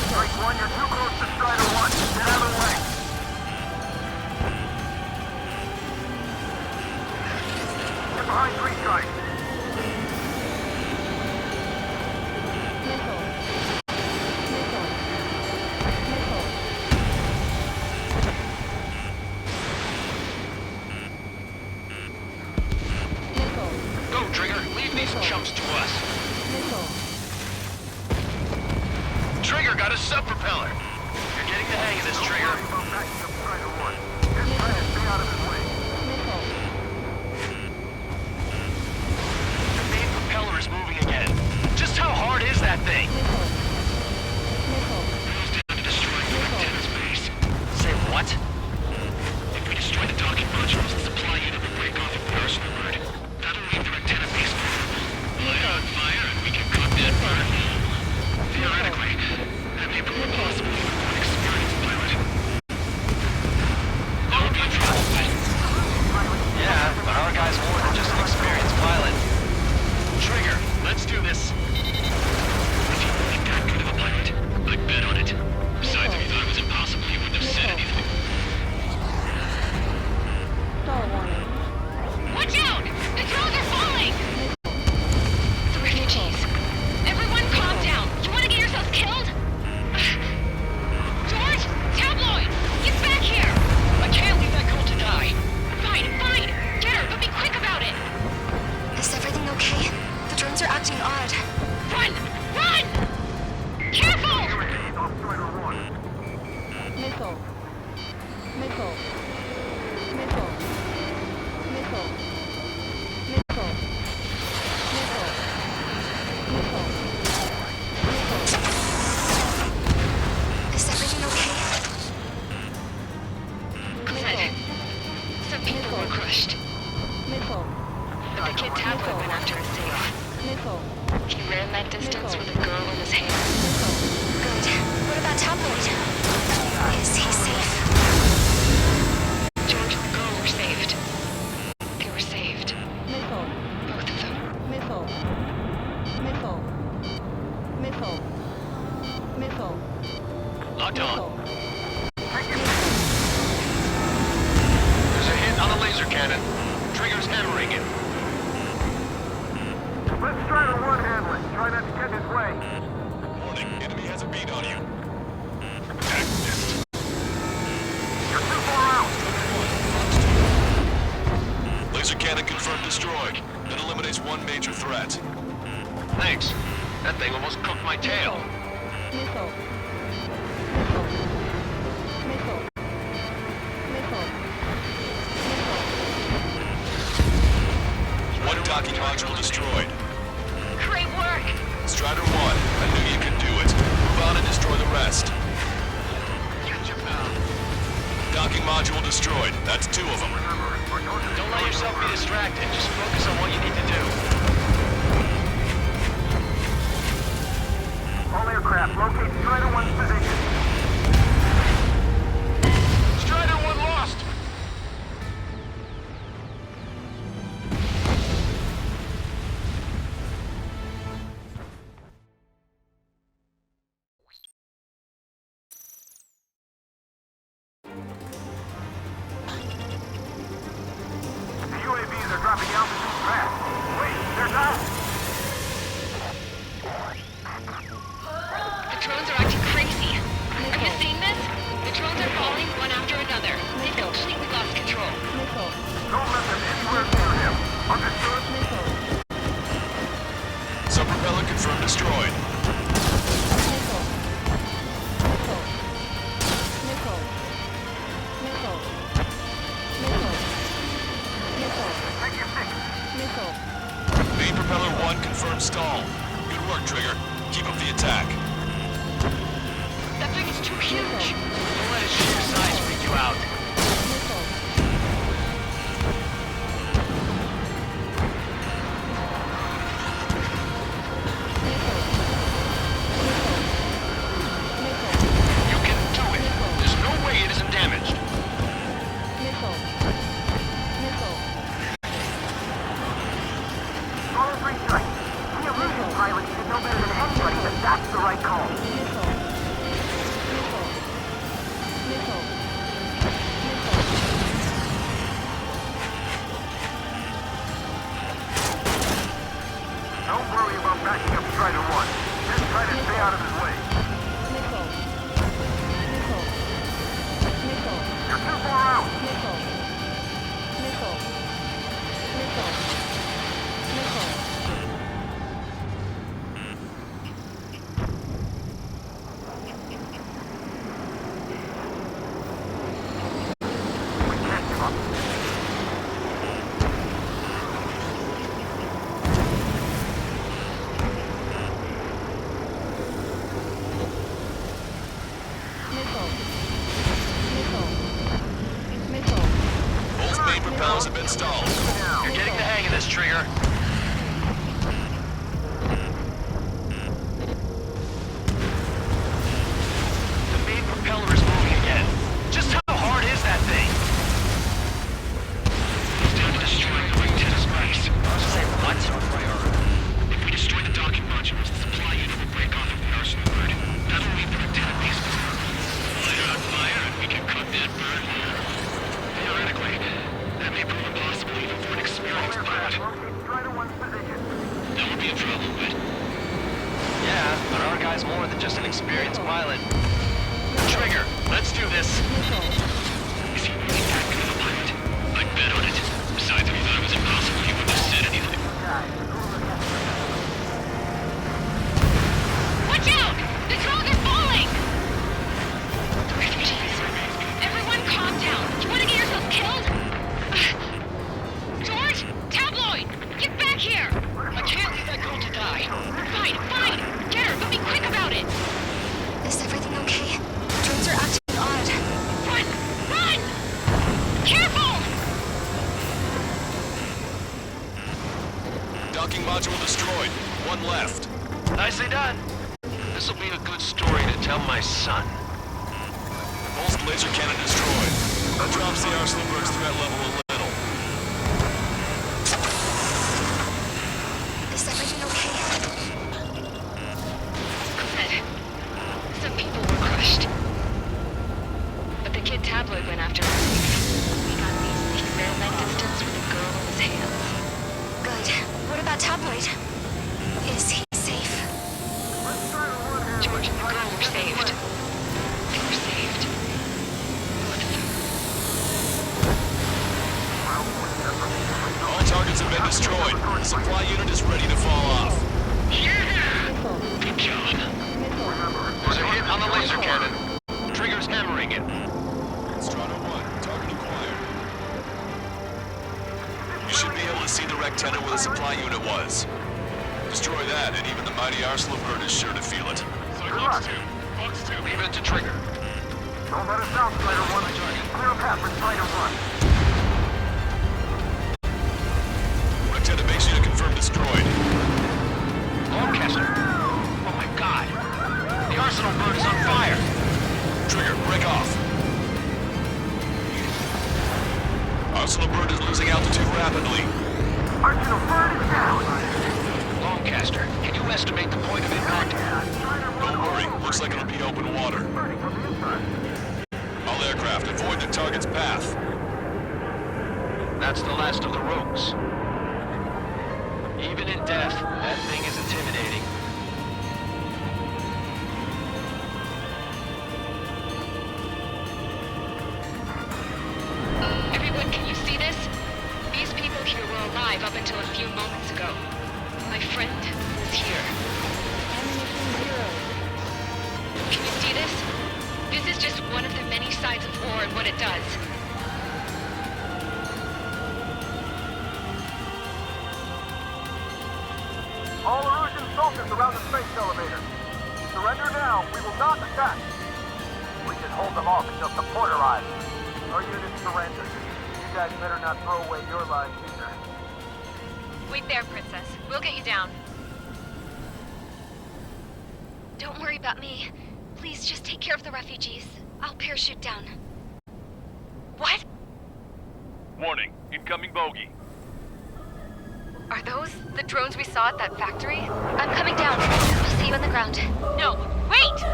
Strike 1, you're too close to Strider 1. Get out of the way. Get behind 3 strikes. Missile. Missile. Missile. Missile. Go, Trigger. Leave these chumps to us. Missile. Trigger got a sub-propeller. You're getting the hang of this, Trigger. About backing up Strider 1. Just try to stay out of his way. Missile. The main propeller is moving again. Just how hard is that thing? Missile. Missile. Down to destroying the antenna's base. Say what? If we destroy the docking modules, the supply unit will break off and burst forward. That'll leave the antenna base vulnerable. On fire, and we can cut that burn. Theoretically, that may prove impossible even for an experienced pilot. That would be trouble, but Yeah, but our guy's more than just an experienced pilot. Trigger, let's do this. if he really that good of a pilot, I'd bet on it. Besides, if he thought it was impossible, he wouldn't have said anything. Stall warning. Watch out! The drones are falling! The refugees. Everyone calm down. You want to get yourselves killed? George! Tabloid! Get back here! I can't leave that girl to die. Fine, fine! Get her, but be quick about it! Is everything okay? The drones are acting odd. Run! Run! Careful! UAVs off Strider 1. Missile. Missile. Missile. Missile. Missile. Missile. Missile. Missile. Is everything okay? Good. Some people were crushed. Missile. But the kid Tabloid went after a safe. Missile. He ran that distance with a girl in his hand. Good. What about Tabloid? Is he safe? George and the girl were saved. They were saved. Missile. Both of them. Missile. Missile. Missile. Missile. Locked on. Missile. There's a hit on the laser cannon. Trigger's hammering it. Try not to get in his way. Warning, enemy has a beat on you. You're too far out. Laser cannon confirmed destroyed. That eliminates one major threat. Thanks. That thing almost cooked my tail. Missile. One docking module destroyed. Great work! Strider 1, I knew you could do it. Move on and destroy the rest. Docking module destroyed. That's 2 of them. Don't let yourself be distracted. Just focus on what you need to do. All aircraft, locate Strider 1's position. Strider 1 lost! The UAVs are dropping altitude fast. Wait, they're down. The drones are acting crazy. Are you seeing this? The drones are falling one after another. They've completely lost control. Don't let them anywhere near him. Understood? Subpropeller confirmed destroyed. Main propeller 1 confirmed stall. Good work, Trigger. Keep up the attack. That thing is too huge. Don't let its sheer size freak you out. You can do it. There's no way it isn't damaged. Follow 3 strikes. The illusion pilot should know better than anybody that that's the right call. Don't worry about backing up Strider 1. Just try to stay out of his way. You're too far out. We can't give up. Both main propellers have been stalled. You're getting the hang of this, Trigger. The main propeller is moving again. Just how hard is that thing? It's down to destroying the ring 10 strikes. Say what? If we destroy the docking modules, the supply unit will break off of the arsenal grid. That'll leave the lieutenant piece of light on fire, and we can cut that burn. Theoretically, that may prove impossible even for an experienced pilot. Locate Strider 1's position. That would be a trouble, but Yeah, but our guy's more than just an experienced pilot. Trigger, let's do this. is he really that good of a pilot? I'd bet on it. Besides, if he thought it was impossible, he wouldn't have said anything. Watch out! The drones are falling! Refugees. Everyone calm down. You want to get yourself killed? George? Tabloid! Get back here! I can't leave that girl to die. Fine, fine! Get her, but be quick about it! Is everything okay? Drones are acting odd. Run! Run! Careful! Docking module destroyed. 1 left. Nicely done. This'll be a good story to tell my son. Pulsed laser cannon destroyed. That drops the Arsenalberg's threat level a little. Is everything okay? Good. Some people were crushed. But the kid Tabloid went after us. We got these experimental distance with a girl in his hands. Good. What about Tabloid? Is he safe? saved. They were saved. All targets have been destroyed. The supply unit is ready to fall off. Good job. There's a hit on the laser cannon. Trigger's hammering it. Strata 1, target acquired. You should be able to see the rectenna where the supply unit was. Destroy that, and even the mighty Arsenal bird is sure to feel it. Cyclops 2. Fox 2. Leave it to Trigger. Don't let us down, Spider 1. Clear a path for Spider 1. Rectenna base unit confirmed destroyed. Lancaster. Oh my god. The Arsenal bird is on fire. Trigger, break off. Arsenal bird is losing altitude rapidly. Arsenal bird is down. Lancaster, can you estimate the point of impact? Don't worry, looks like it'll be open water. All aircraft, avoid the target's path. That's the last of the rogues. Even in death, that thing is intimidating. Everyone, can you see this? These people here were alive up until a few moments ago. My friend was here. Can you see this? This is just one of the many sides of war and what it does. All Erusian soldiers around the space elevator. Surrender now. We will not attack. We can hold them off until support arrives. Our unit surrenders. You guys better not throw away your lives either. Wait there, Princess. We'll get you down. Don't worry about me. Please just take care of the refugees. I'll parachute down. What? Warning. Incoming bogey. Are those the drones we saw at that factory? I'm coming down. I'll see you on the ground. No, wait!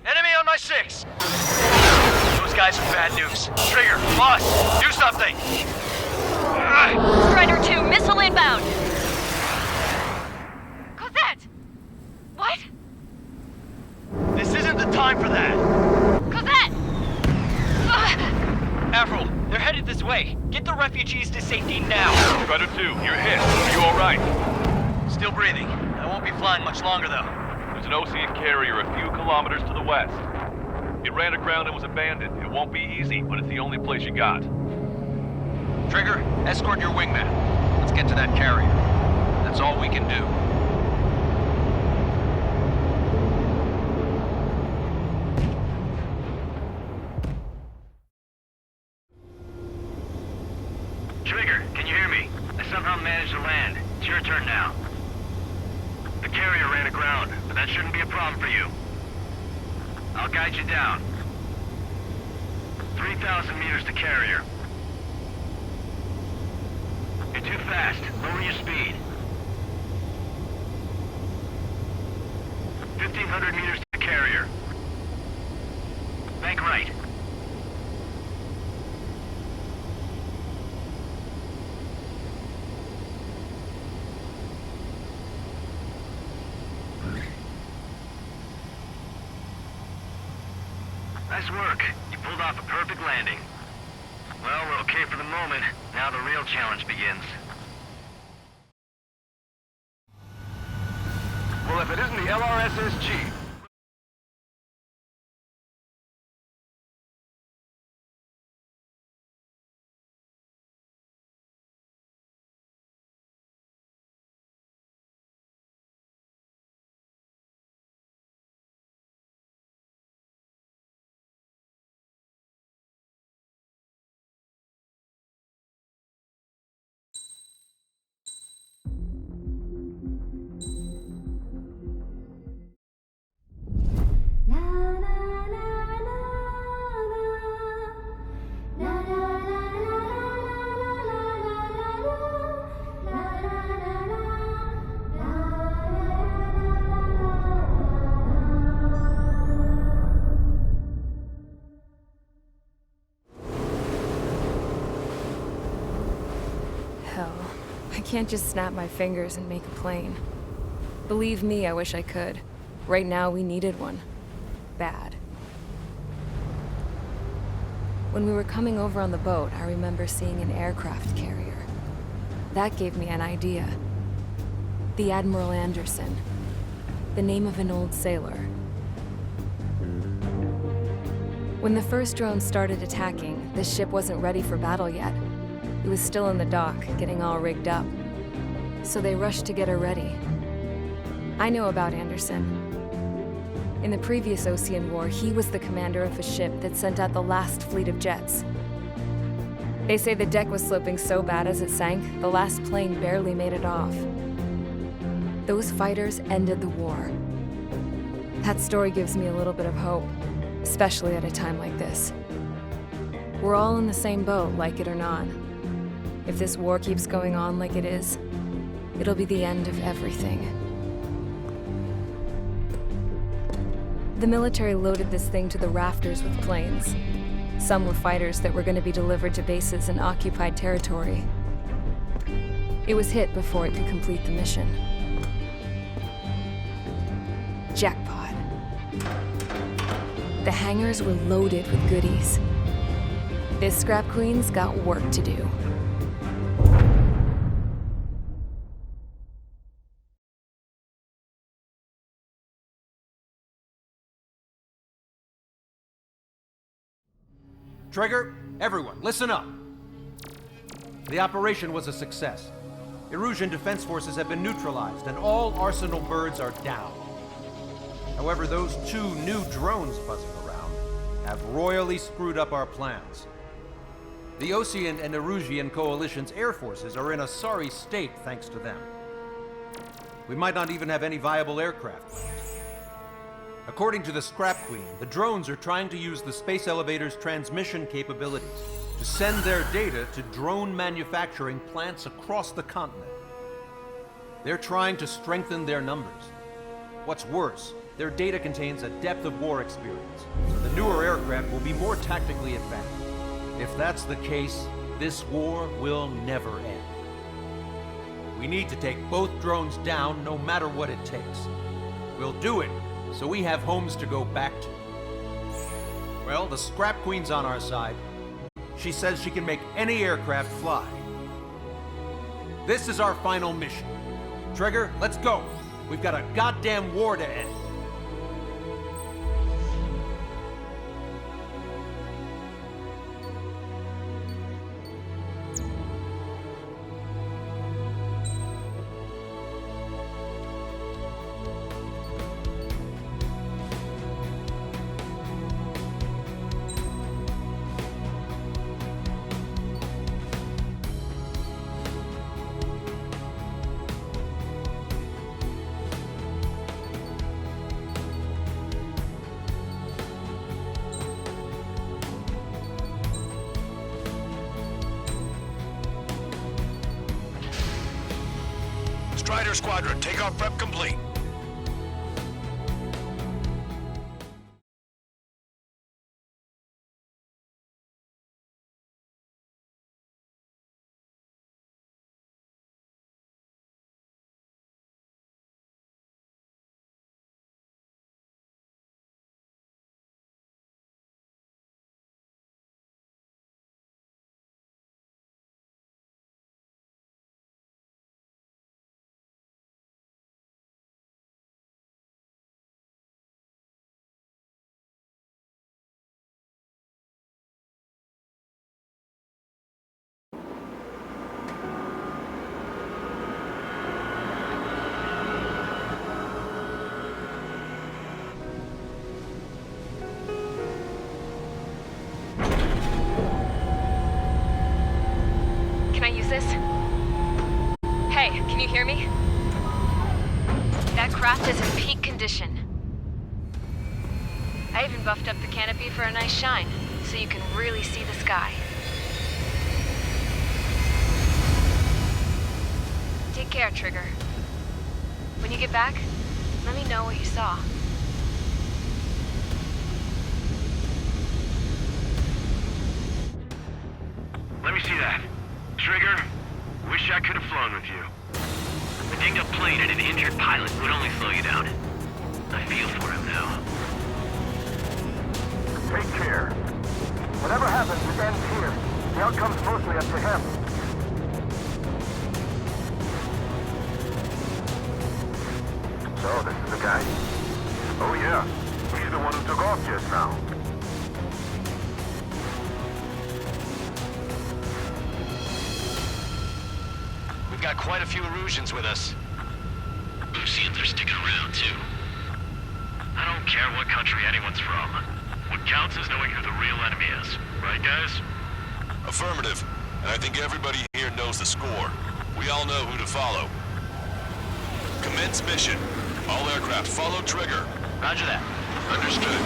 Enemy on my 6! Those guys are bad news. Trigger, boss, do something! Strider 2, missile inbound! Cosette! What? This isn't the time for that! Cosette! Avril, they're headed this way. Get the refugees to safety now. Strider 2, you're hit. Are you alright? Still breathing. I won't be flying much longer, though. There's an Osean carrier a few kilometers to the west. It ran aground and was abandoned. It won't be easy, but it's the only place you got. Trigger, escort your wingman. Let's get to that carrier. That's all we can do. Trigger, can you hear me? I somehow managed to land. It's your turn now. The carrier ran aground, but that shouldn't be a problem for you. I'll guide you down. 3,000 meters to carrier. You're too fast. Lower your speed. 1,500 meters to carrier. Bank right. Nice work. You pulled off a perfect landing. Well, we're okay for the moment. Now the real challenge begins. Well, if it isn't the LRSSG, I can't just snap my fingers and make a plane. Believe me, I wish I could. Right now, we needed one. Bad. When we were coming over on the boat, I remember seeing an aircraft carrier. That gave me an idea. The Admiral Anderson. The name of an old sailor. When the first drone started attacking, the ship wasn't ready for battle yet. It was still in the dock, getting all rigged up. So they rushed to get her ready. I know about Anderson. In the previous Osean War, he was the commander of a ship that sent out the last fleet of jets. They say the deck was sloping so bad as it sank, the last plane barely made it off. Those fighters ended the war. That story gives me a little bit of hope, especially at a time like this. We're all in the same boat, like it or not. If this war keeps going on like it is, it'll be the end of everything. The military loaded this thing to the rafters with planes. Some were fighters that were going to be delivered to bases in occupied territory. It was hit before it could complete the mission. Jackpot. The hangars were loaded with goodies. This Scrap Queen's got work to do. Trigger, everyone, listen up. The operation was a success. Erusian defense forces have been neutralized, and all Arsenal birds are down. However, those 2 new drones buzzing around have royally screwed up our plans. The Osean and Erusian coalition's air forces are in a sorry state thanks to them. We might not even have any viable aircraft left. According to the Scrap Queen, the drones are trying to use the space elevator's transmission capabilities to send their data to drone manufacturing plants across the continent. They're trying to strengthen their numbers. What's worse, their data contains a depth of war experience, so the newer aircraft will be more tactically advanced. If that's the case, this war will never end. We need to take both drones down no matter what it takes. We'll do it so we have homes to go back to. Well, the Scrap Queen's on our side. She says she can make any aircraft fly. This is our final mission. Trigger, let's go. We've got a goddamn war to end. Strider Squadron, takeoff prep complete. This? Hey, can you hear me? That craft is in peak condition. I even buffed up the canopy for a nice shine, so you can really see the sky. Take care, Trigger. When you get back, let me know what you saw. Let me see that. Trigger, Wish I could have flown with you. A dinged-up plane and an injured pilot would only slow you down. I feel for him now. Take care. Whatever happens, it ends here. The outcome's mostly up to him. So, this is the guy? Oh yeah. He's the one who took off just now. We've got quite a few Erusians with us. Lucians are sticking around, too. I don't care what country anyone's from. What counts is knowing who the real enemy is. Right, guys? Affirmative. And I think everybody here knows the score. We all know who to follow. Commence mission. All aircraft follow trigger. Roger that. Understood.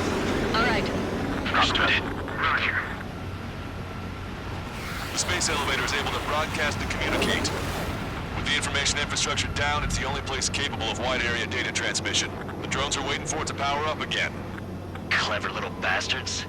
All right. Understood it. Roger. The space elevator is able to broadcast and communicate. With the information infrastructure down, it's the only place capable of wide area data transmission. The drones are waiting for it to power up again. Clever little bastards.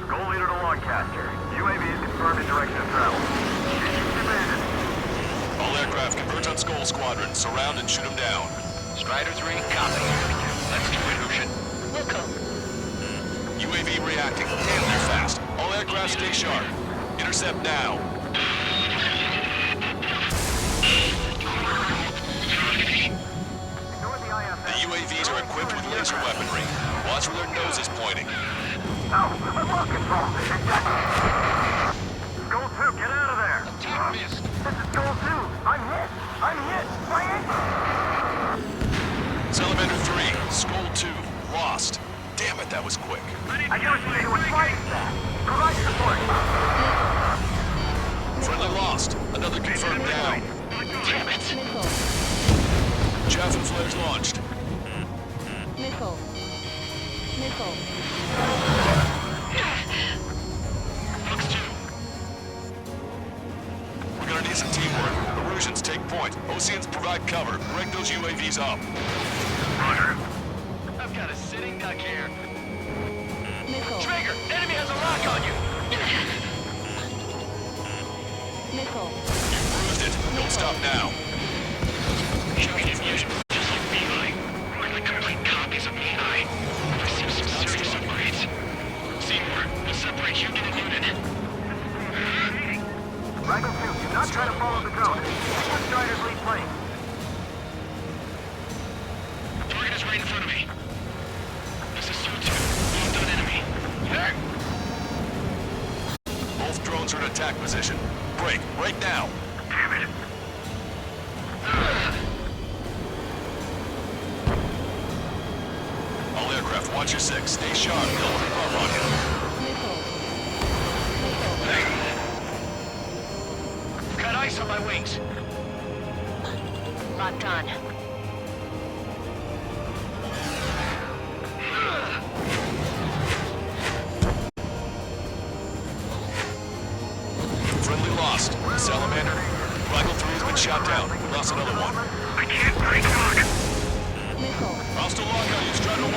Goal leader to Lancaster. UAV is confirmed in direction of travel. Mission demanded. All aircraft converge on Skull Squadron. Surround and shoot them down. Strider 3, copy. Let's do it, Lucian. We'll go. UAV reacting. Damn, they're fast. All aircraft stay sharp. Intercept now. The UAVs are equipped with laser weaponry. Watch where their nose is pointing. I'm on control. Goal 2, get out of there. This is Goal 2. I'm hit. My engine. Salamander 3, Skull 2, lost. Damn it, that was quick. I knew it was fighting that. Provide support. Friendly lost. Another confirmed down. Damn it. Chaff and flares launched. Missile. We're gonna need some teamwork. Erusians take point. Oceans provide cover. Break those UAVs up. Roger. I've got a sitting duck here. Missile. Trigger, enemy has a lock on you. Missile. You bruised it. Don't stop now. Showing fusion, just like Beeline. We're like complete copies of Beeline. I've seen some serious upgrades. Seymour, we'll separate Union and Unit. Rifle 2, do not try to follow the drone. Stick with Strider's lead plane. Target is right in front of me. This is Su-2. Locked on enemy. There! Both drones are in attack position. Break. Break now. Damn it. All aircraft, watch your 6. Stay sharp. They'll creep up on you. Got ice on my wings. Locked on. Friendly lost. Salamander. Rifle 3 has been shot down. We lost another one. I can't break lock. Hostile lockout. Use Strider 1.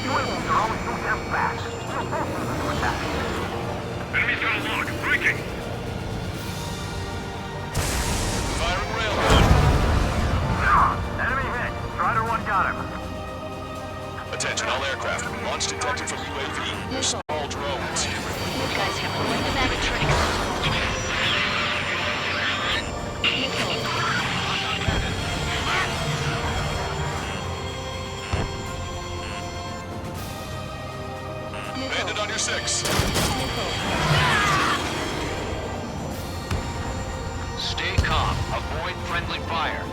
UAVs are always so damn fast. We'll both lose them to attack. Enemy's got a lock. Breaking. Firing railgun. Enemy hit. Strider 1 got him. Attention, all aircraft. Launch detected from UAV. They're small drones. You guys have quite the bag of tricks. Bandit on your 6. Stay calm. Avoid friendly fire.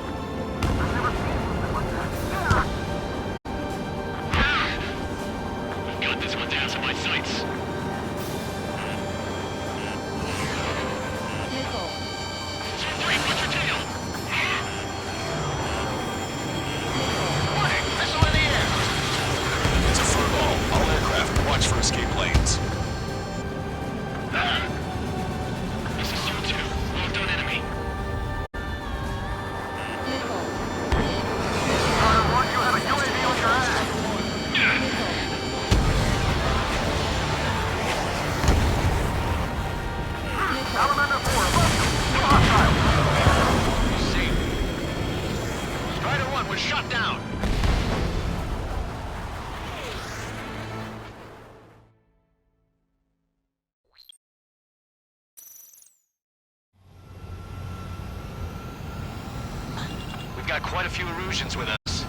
got quite a few Erusians with us.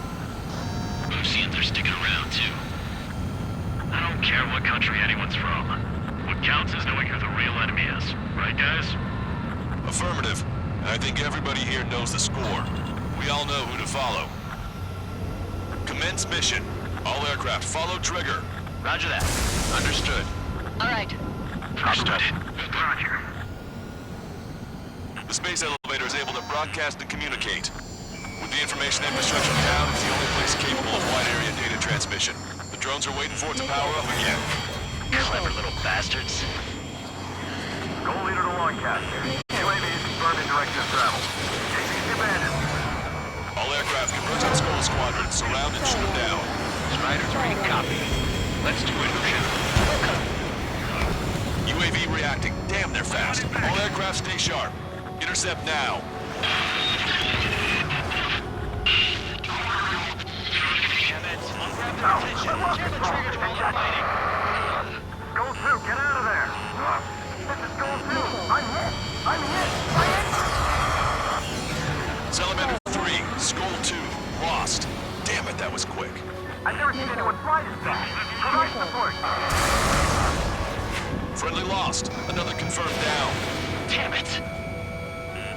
Oseans are sticking around, too. I don't care what country anyone's from. What counts is knowing who the real enemy is. Right, guys? Affirmative. And I think everybody here knows the score. We all know who to follow. Commence mission. All aircraft follow trigger. Roger that. Understood. All right. Understood. Roger. The space elevator is able to broadcast and communicate. With the information infrastructure down, it's the only place capable of wide area data transmission. The drones are waiting for it to power up again. Clever little bastards. Goal leader to Lancaster. UAVs confirming direction of travel. JV's abandoned. All aircraft converge on Skull Squadron, surround and shoot them down. Strider's reading copy. Let's do it, Lucian. UAV reacting. Damn, they're fast. All aircraft stay sharp. Intercept now. Goal 2, get out of there! This is Goal 2! I'm hit! Salamander 3, Skull 2, lost. Damn it, that was quick. I've never seen anyone fly this fast! Provide support! Friendly lost. Another confirmed down. Damn it.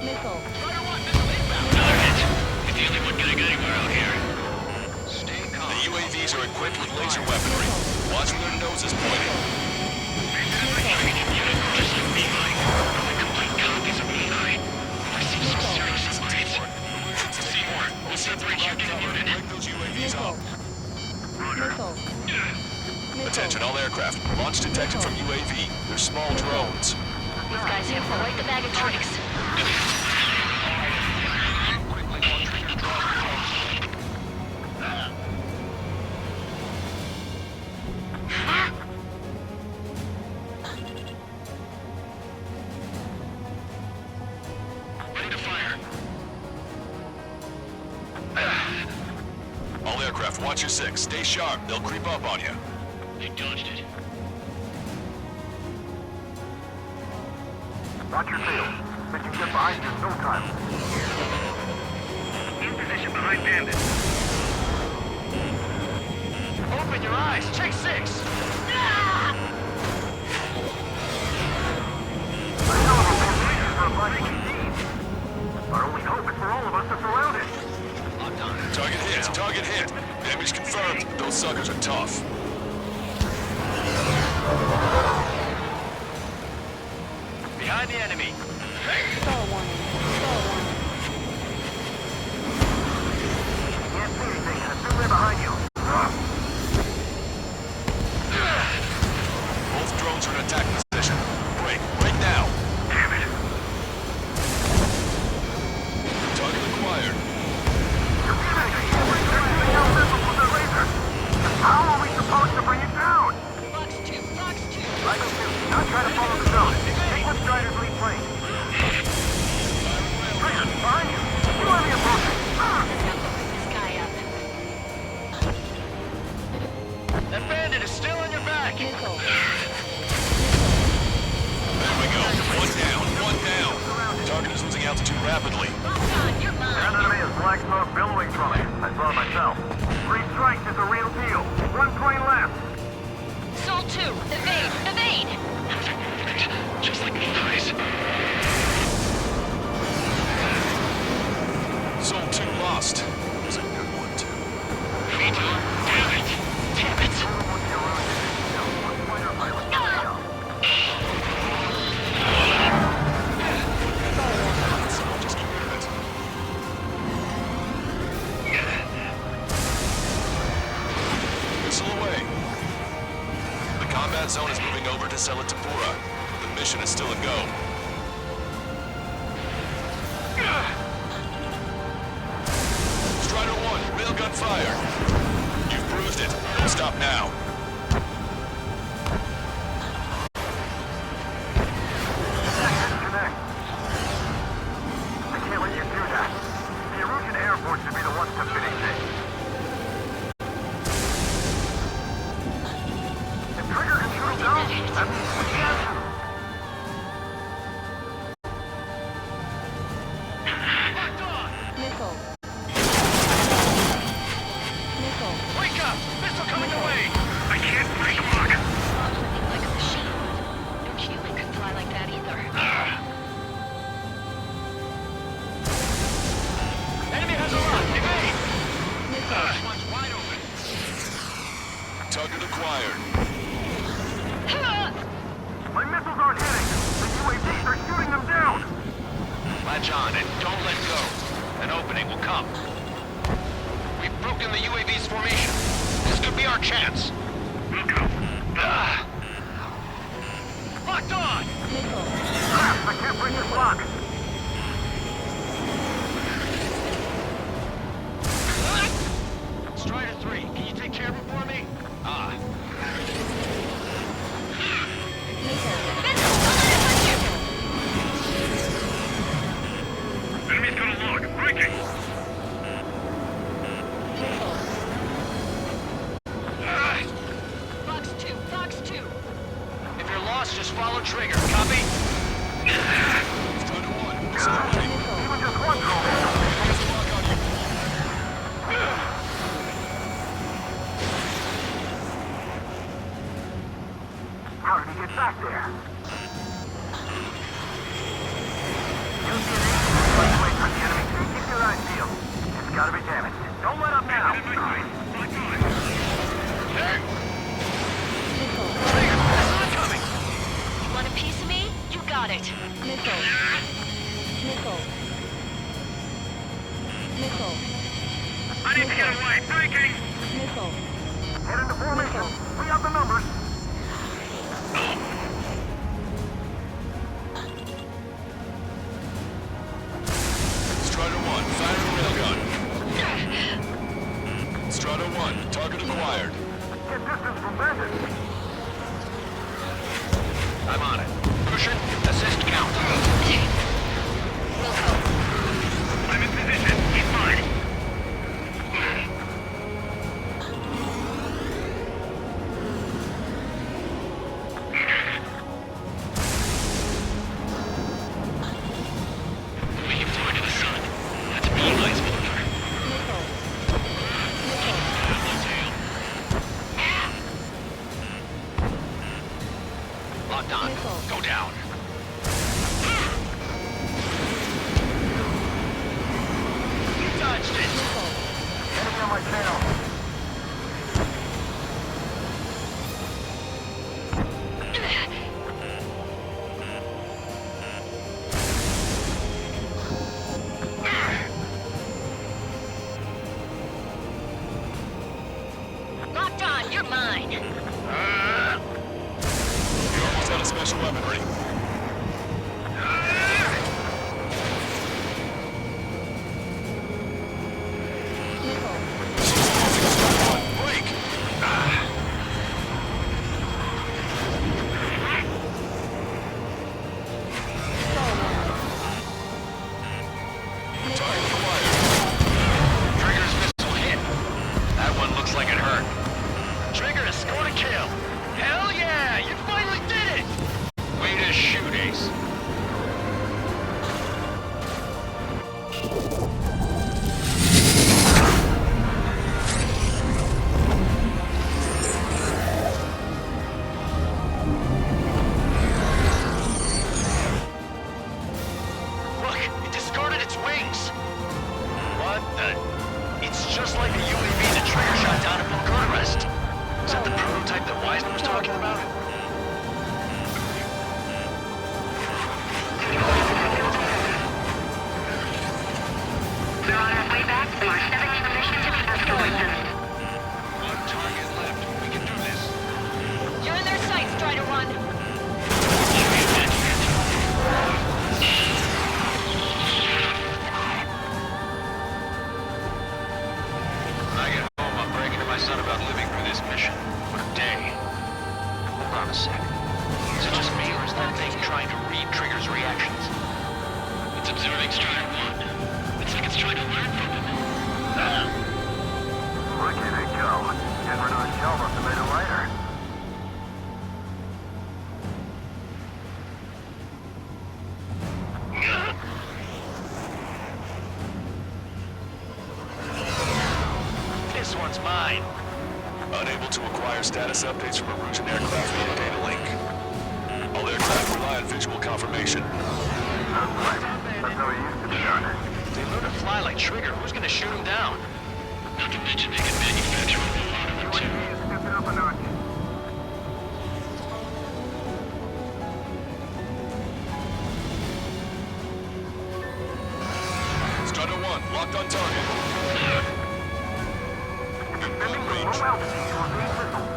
Missile. Another hit. It's the only one getting anywhere out here. Stay calm. The UAVs are equipped with laser weaponry. Watch where their noses pointing. Complete copies of Eli. Received some serious upgrades. Seymour, we'll send the recruiting unit. Break those UAVs up. Missile. Attention all aircraft. Launch detected from UAV. They're small drones. These guys have quite the bag of tricks. Ready to fire. All aircraft, watch your 6. Stay sharp. They'll creep up on you. They dodged it. Watch your tail. They can get behind you in no time. In position behind Bandit. Open your eyes. Check 6. A hell of a formation for a bunch of machines. Our only hope is for all of us to surround it. Target hit. Target hit. Damage confirmed. Those suckers are tough. Behind the enemy. Star warning. Star warning. Can't see anything, and assume they're behind you. Both drones are in attack position. Break. Break now. Damn it. Target acquired. How are we supposed to bring it down? Fox 2, Fox 2. Michael 2, not try to follow the zone. Take what Strider's lead plane. Trigger, behind you. You are the approaching. This guy up. That bandit is still on your back. Missile. There we go. One down. One down. Target is losing altitude rapidly. You're mine. That enemy is black smoke billowing from it. I saw it myself. 3 strikes is a real deal. 1 plane left. Soul 2, evade, evade. Just like me, guys. Soul 2 lost. It was a good one, too. Me too. Damn it. Damn it. Just get rid of it. Missile away. The combat zone is moving over to Selatapura. The mission is still a go. Strider 1, railgun fire. You've bruised it. Don't stop now. Disconnect. I can't let you do that. The Erusian Air Force should be the ones to finish this. If Trigger can shoot him down, that means we can too. Missile. Target acquired. My missiles aren't hitting. The UAVs are shooting them down. Latch on and don't let go. An opening will come. We've broken the UAV's formation. This could be our chance. Locked on! Crap, I can't break this lock. Strider 3, can you take care of him for me? Enemy's got a log. Breaking. Fox 2. If you're lost, just follow trigger. Copy? Even just one How did he get back there? Wait for the enemy. Keep your eyes peeled. It's gotta be damaged. Don't let up now. You want a piece of me? You got it. Missile. I need to get away. Breaking. Missile. Head into formation. We have the numbers. Strider 1, fire the railgun. Strider 1, target acquired. Get distance from bandits. I'm on it. Cushion, assist count. I'm in position. Keep mine. Locked on. Go down. You dodged it. Enemy on my tail. Locked on, you're mine. You almost had a special weaponry. Break! Target acquired. Trigger's missile hit. That one looks like it hurt. Trigger, score to kill. Hell yeah! You finally did it! Way to shoot, Ace. Look, it discarded its wings. What the? It's just like the UAV that Trigger shot down at Bukarest. Is that the prototype that Wiseman was talking about? We're on our way back to our 7th mission to be restored. One target left. We can do this. You're in their sights, Strider 1. When I get home, I'm bragging to my son about living through this mission. What a day. Hold on a sec. Is it just me, or is that thing trying to read Trigger's reactions? It's observing Strider 1. It's like it's trying to learn from him. Look at it go. Getting rid of the shell must have made it lighter. This one's mine. Unable to acquire status updates from Erusian aircraft via data link. All aircraft rely on visual confirmation. That's right. That's how it used to be done. They learn to fly like Trigger. Who's gonna shoot him down? Not to mention they can manufacture a lot of them too. UAV is scooping up into a Locked on target. Extending the low altitude to evade missiles.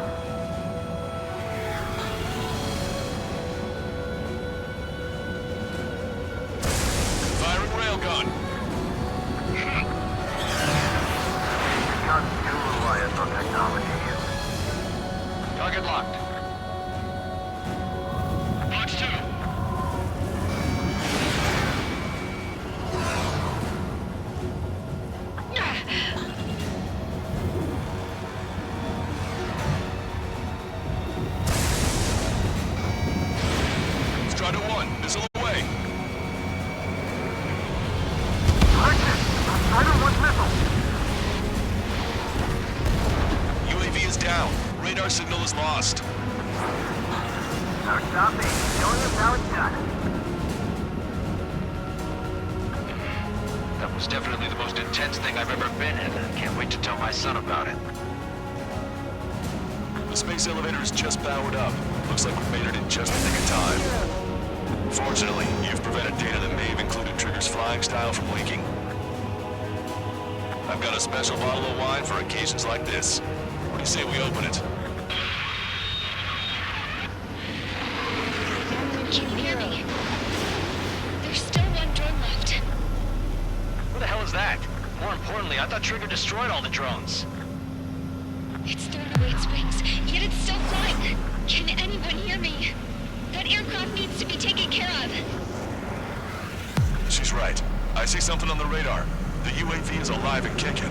Firing railgun. Got too reliant on technology. Target locked. Box 2. Strider 1, missile away. Correction! Strider 1's missile! UAV is down. Radar signal is lost. Our stop me. Showing us how it's done. That was definitely the most intense thing I've ever been in. I can't wait to tell my son about it. The space elevator is just powered up. Looks like we made it in just the nick of time. Fortunately, you've prevented data that may have included Trigger's flying style from leaking. I've got a special bottle of wine for occasions like this. What do you say we open it? Can you hear me? There's still one drone left. Who the hell is that? More importantly, I thought Trigger destroyed all the drones. It's thrown away its wings, yet it's still flying. Can anyone hear me? That aircraft needs to be taken care of. She's right. I see something on the radar. The UAV is alive and kicking.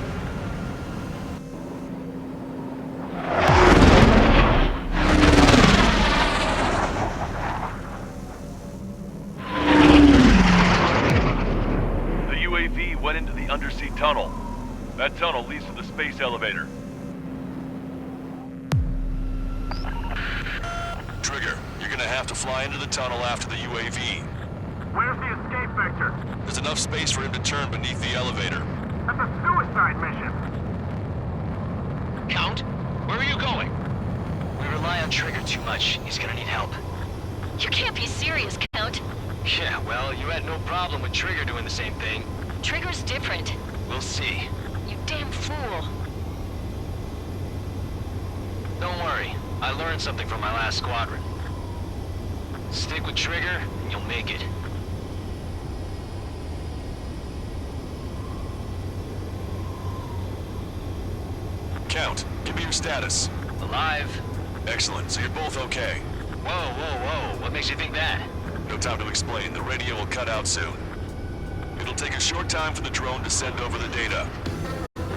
The UAV went into the undersea tunnel. That tunnel leads to the space elevator. Trigger, you're gonna have to fly into the tunnel after the UAV. Where's the escape vector? There's enough space for him to turn beneath the elevator. That's a suicide mission. Count, where are you going? We rely on Trigger too much. He's gonna need help. You can't be serious, Count. Yeah, well, you had no problem with Trigger doing the same thing. Trigger's different. We'll see. You damn fool. Don't worry. I learned something from my last squadron. Stick with Trigger, and you'll make it. Count, give me your status. Alive. Excellent, so you're both okay. Whoa, whoa, whoa. What makes you think that? No time to explain. The radio will cut out soon. It'll take a short time for the drone to send over the data.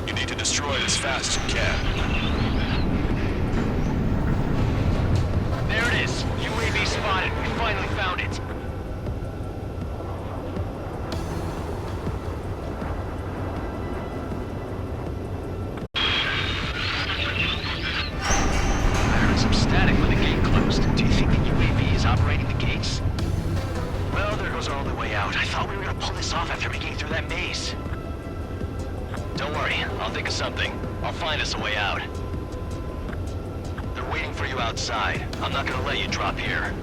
You need to destroy it as fast as you can. There it is. UAV spotted. We finally found it. I heard some static when the gate closed. Do you think the UAV is operating the gates? Well, there goes our only way out. I thought we were gonna pull this off after making it through that maze. Don't worry, I'll think of something. I'll find us a way out. They're waiting for you outside. I'm not gonna let you drop here.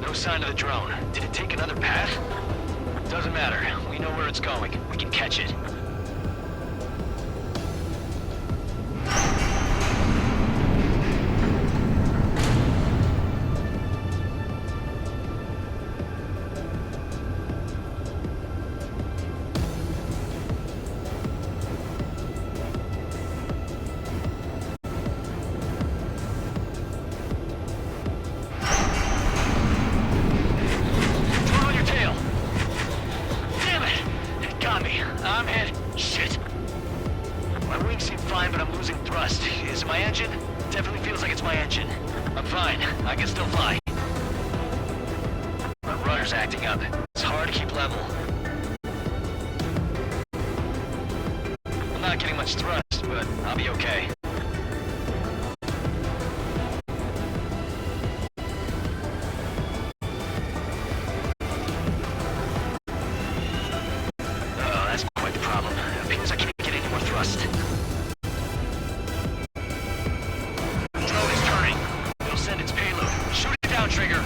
No sign of the drone. Did it take another path? Doesn't matter. We know where it's going. We can catch it. Drone on your tail. Damn it! It got me. I'm hit. Shit. My wings seem fine, but I'm losing thrust. Is it my engine? Definitely feels like it's my engine. I'm fine. I can still fly. My rudder's acting up. It's hard to keep level. I'm not getting much thrust, but I'll be okay. Oh, that's quite the problem. It appears I can't get any more thrust. Drone is turning. It'll send its payload. Shoot it down, Trigger.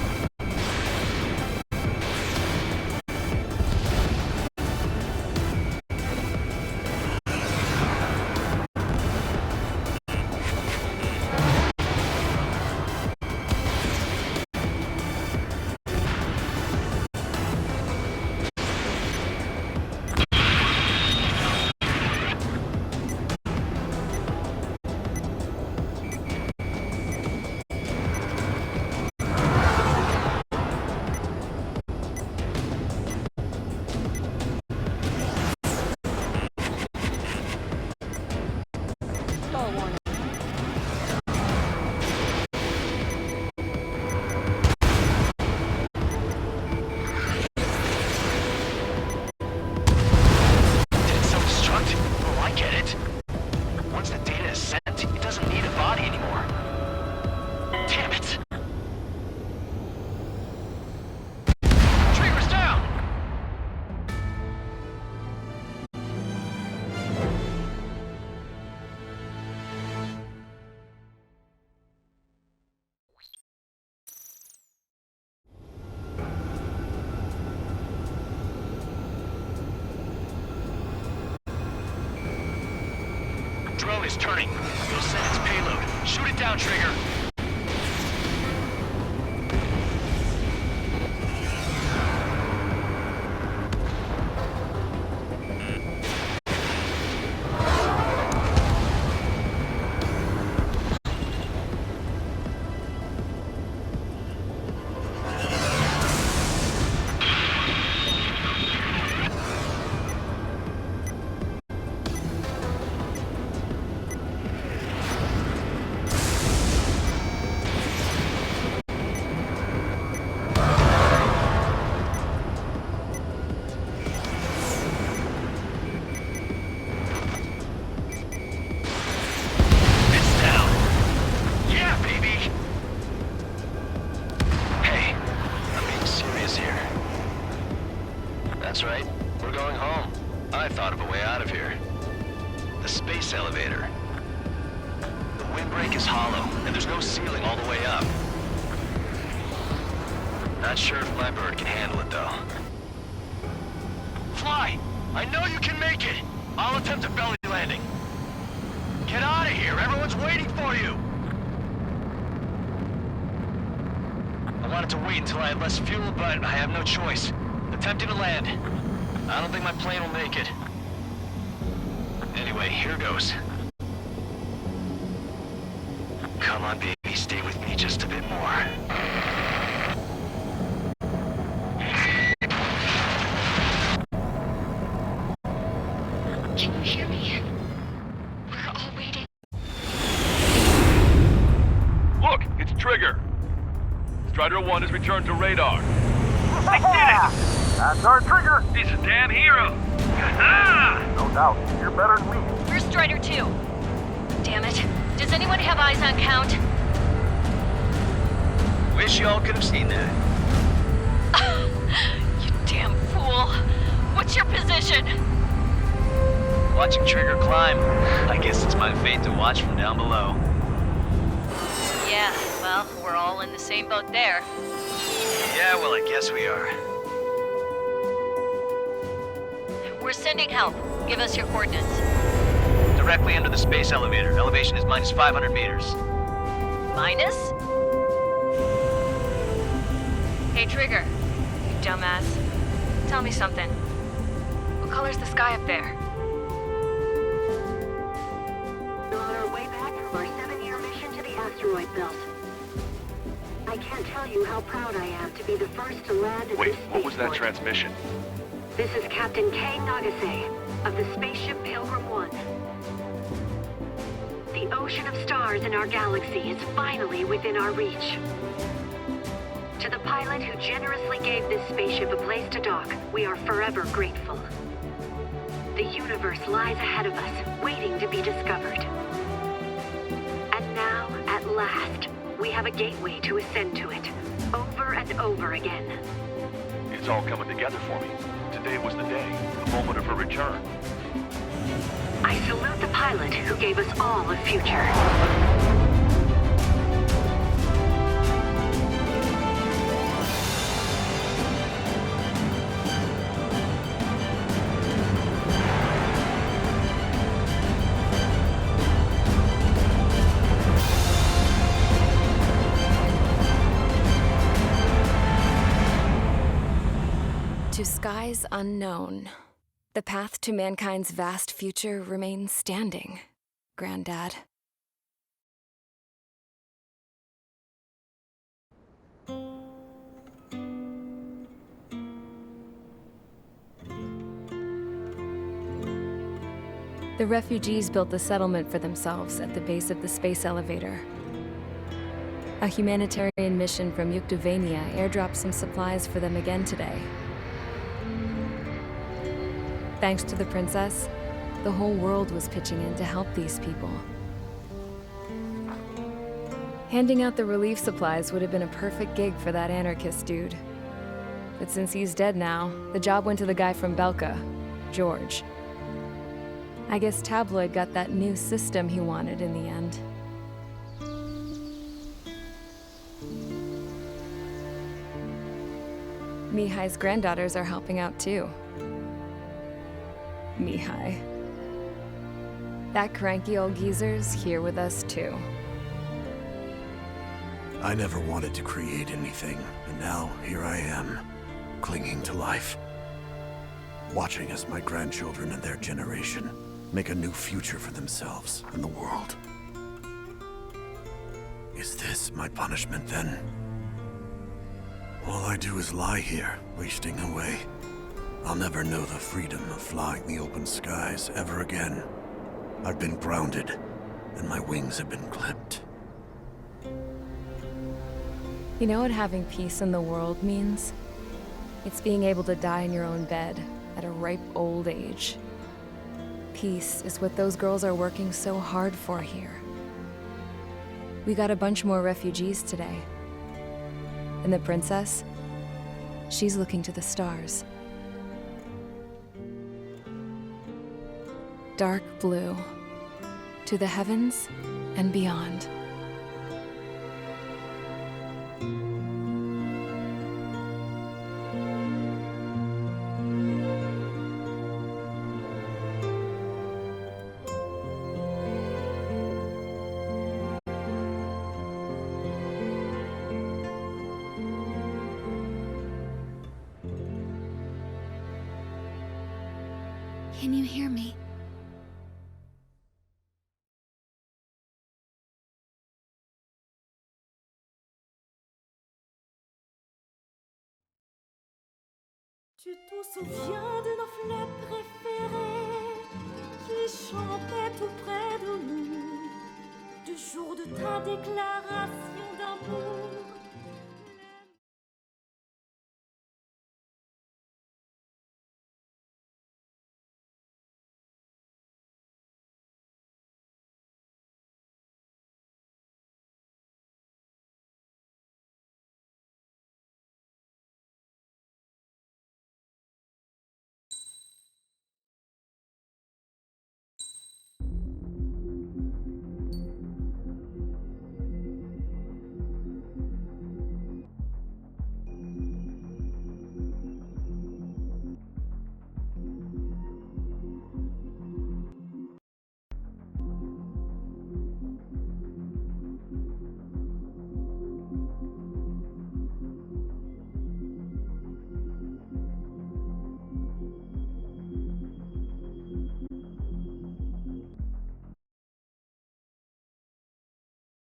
Missile warning. Did it self-destruct? Oh, I get it. Once the data is sent, it doesn't need a body anymore. Damn it! Trigger's down! Drone is turning. We'll send its payload. Shoot it down, Trigger. It's down. Yeah, baby. Hey, I'm being serious here. That's right. We're going home. I thought of a way out of here. The space elevator. The windbreak is hollow, and there's no ceiling all the way up. Not sure if my bird can handle it, though. Fly! I know you can make it! I'll attempt a belly landing. Get out of here! Everyone's waiting for you! I wanted to wait until I had less fuel, but I have no choice. Attempting to land. I don't think my plane will make it. Anyway, here goes. Come on, baby, stay with me just a bit more. Can you hear me? We're all waiting. Look, it's Trigger. Strider 1 has returned to radar. I did it! That's our Trigger! He's a damn hero. No doubt. You're better than me. Where's Strider 2? Damn it. Does anyone have eyes on Count? Wish y'all could have seen that. You damn fool. What's your position? Watching Trigger climb. I guess it's my fate to watch from down below. Yeah, well, we're all in the same boat there. Yeah, well, I guess we are. We're sending help. Give us your coordinates. Directly under the space elevator. Elevation is minus 500 meters. Minus? Hey, Trigger. You dumbass. Tell me something. What color's the sky up there? We're on our way back from our 7-year mission to the asteroid belt. I can't tell you how proud I am to be the first to land at Wait, this what was that spaceport. transmission? This is Captain Kay Nagase of the spaceship Pilgrim 1. The ocean of stars in our galaxy is finally within our reach. To the pilot who generously gave this spaceship a place to dock, we are forever grateful. The universe lies ahead of us, waiting to be discovered. And now, at last, we have a gateway to ascend to it, over and over again. It's all coming together for me. Today was the day, the moment of her return. I salute the pilot who gave us all a future. To skies unknown, the path to mankind's vast future remains standing, Granddad. The refugees built a settlement for themselves at the base of the space elevator. A humanitarian mission from Yuktovania airdropped some supplies for them again today. Thanks to the princess, the whole world was pitching in to help these people. Handing out the relief supplies would have been a perfect gig for that anarchist dude. But since he's dead now, the job went to the guy from Belka, George. I guess Tabloid got that new system he wanted in the end. Mihai's granddaughters are helping out too. Mihai. That cranky old geezer's here with us too. I never wanted to create anything, and now here I am, clinging to life. Watching as my grandchildren and their generation make a new future for themselves and the world. Is this my punishment then? All I do is lie here, wasting away. I'll never know the freedom of flying the open skies ever again. I've been grounded, and my wings have been clipped. You know what having peace in the world means? It's being able to die in your own bed at a ripe old age. Peace is what those girls are working so hard for here. We got a bunch more refugees today. And the princess? She's looking to the stars. Dark blue. To the heavens and beyond. Can you hear me? Tu te souviens de nos fleurs préférées qui chantaient tout près de nous, du jour de ta déclaration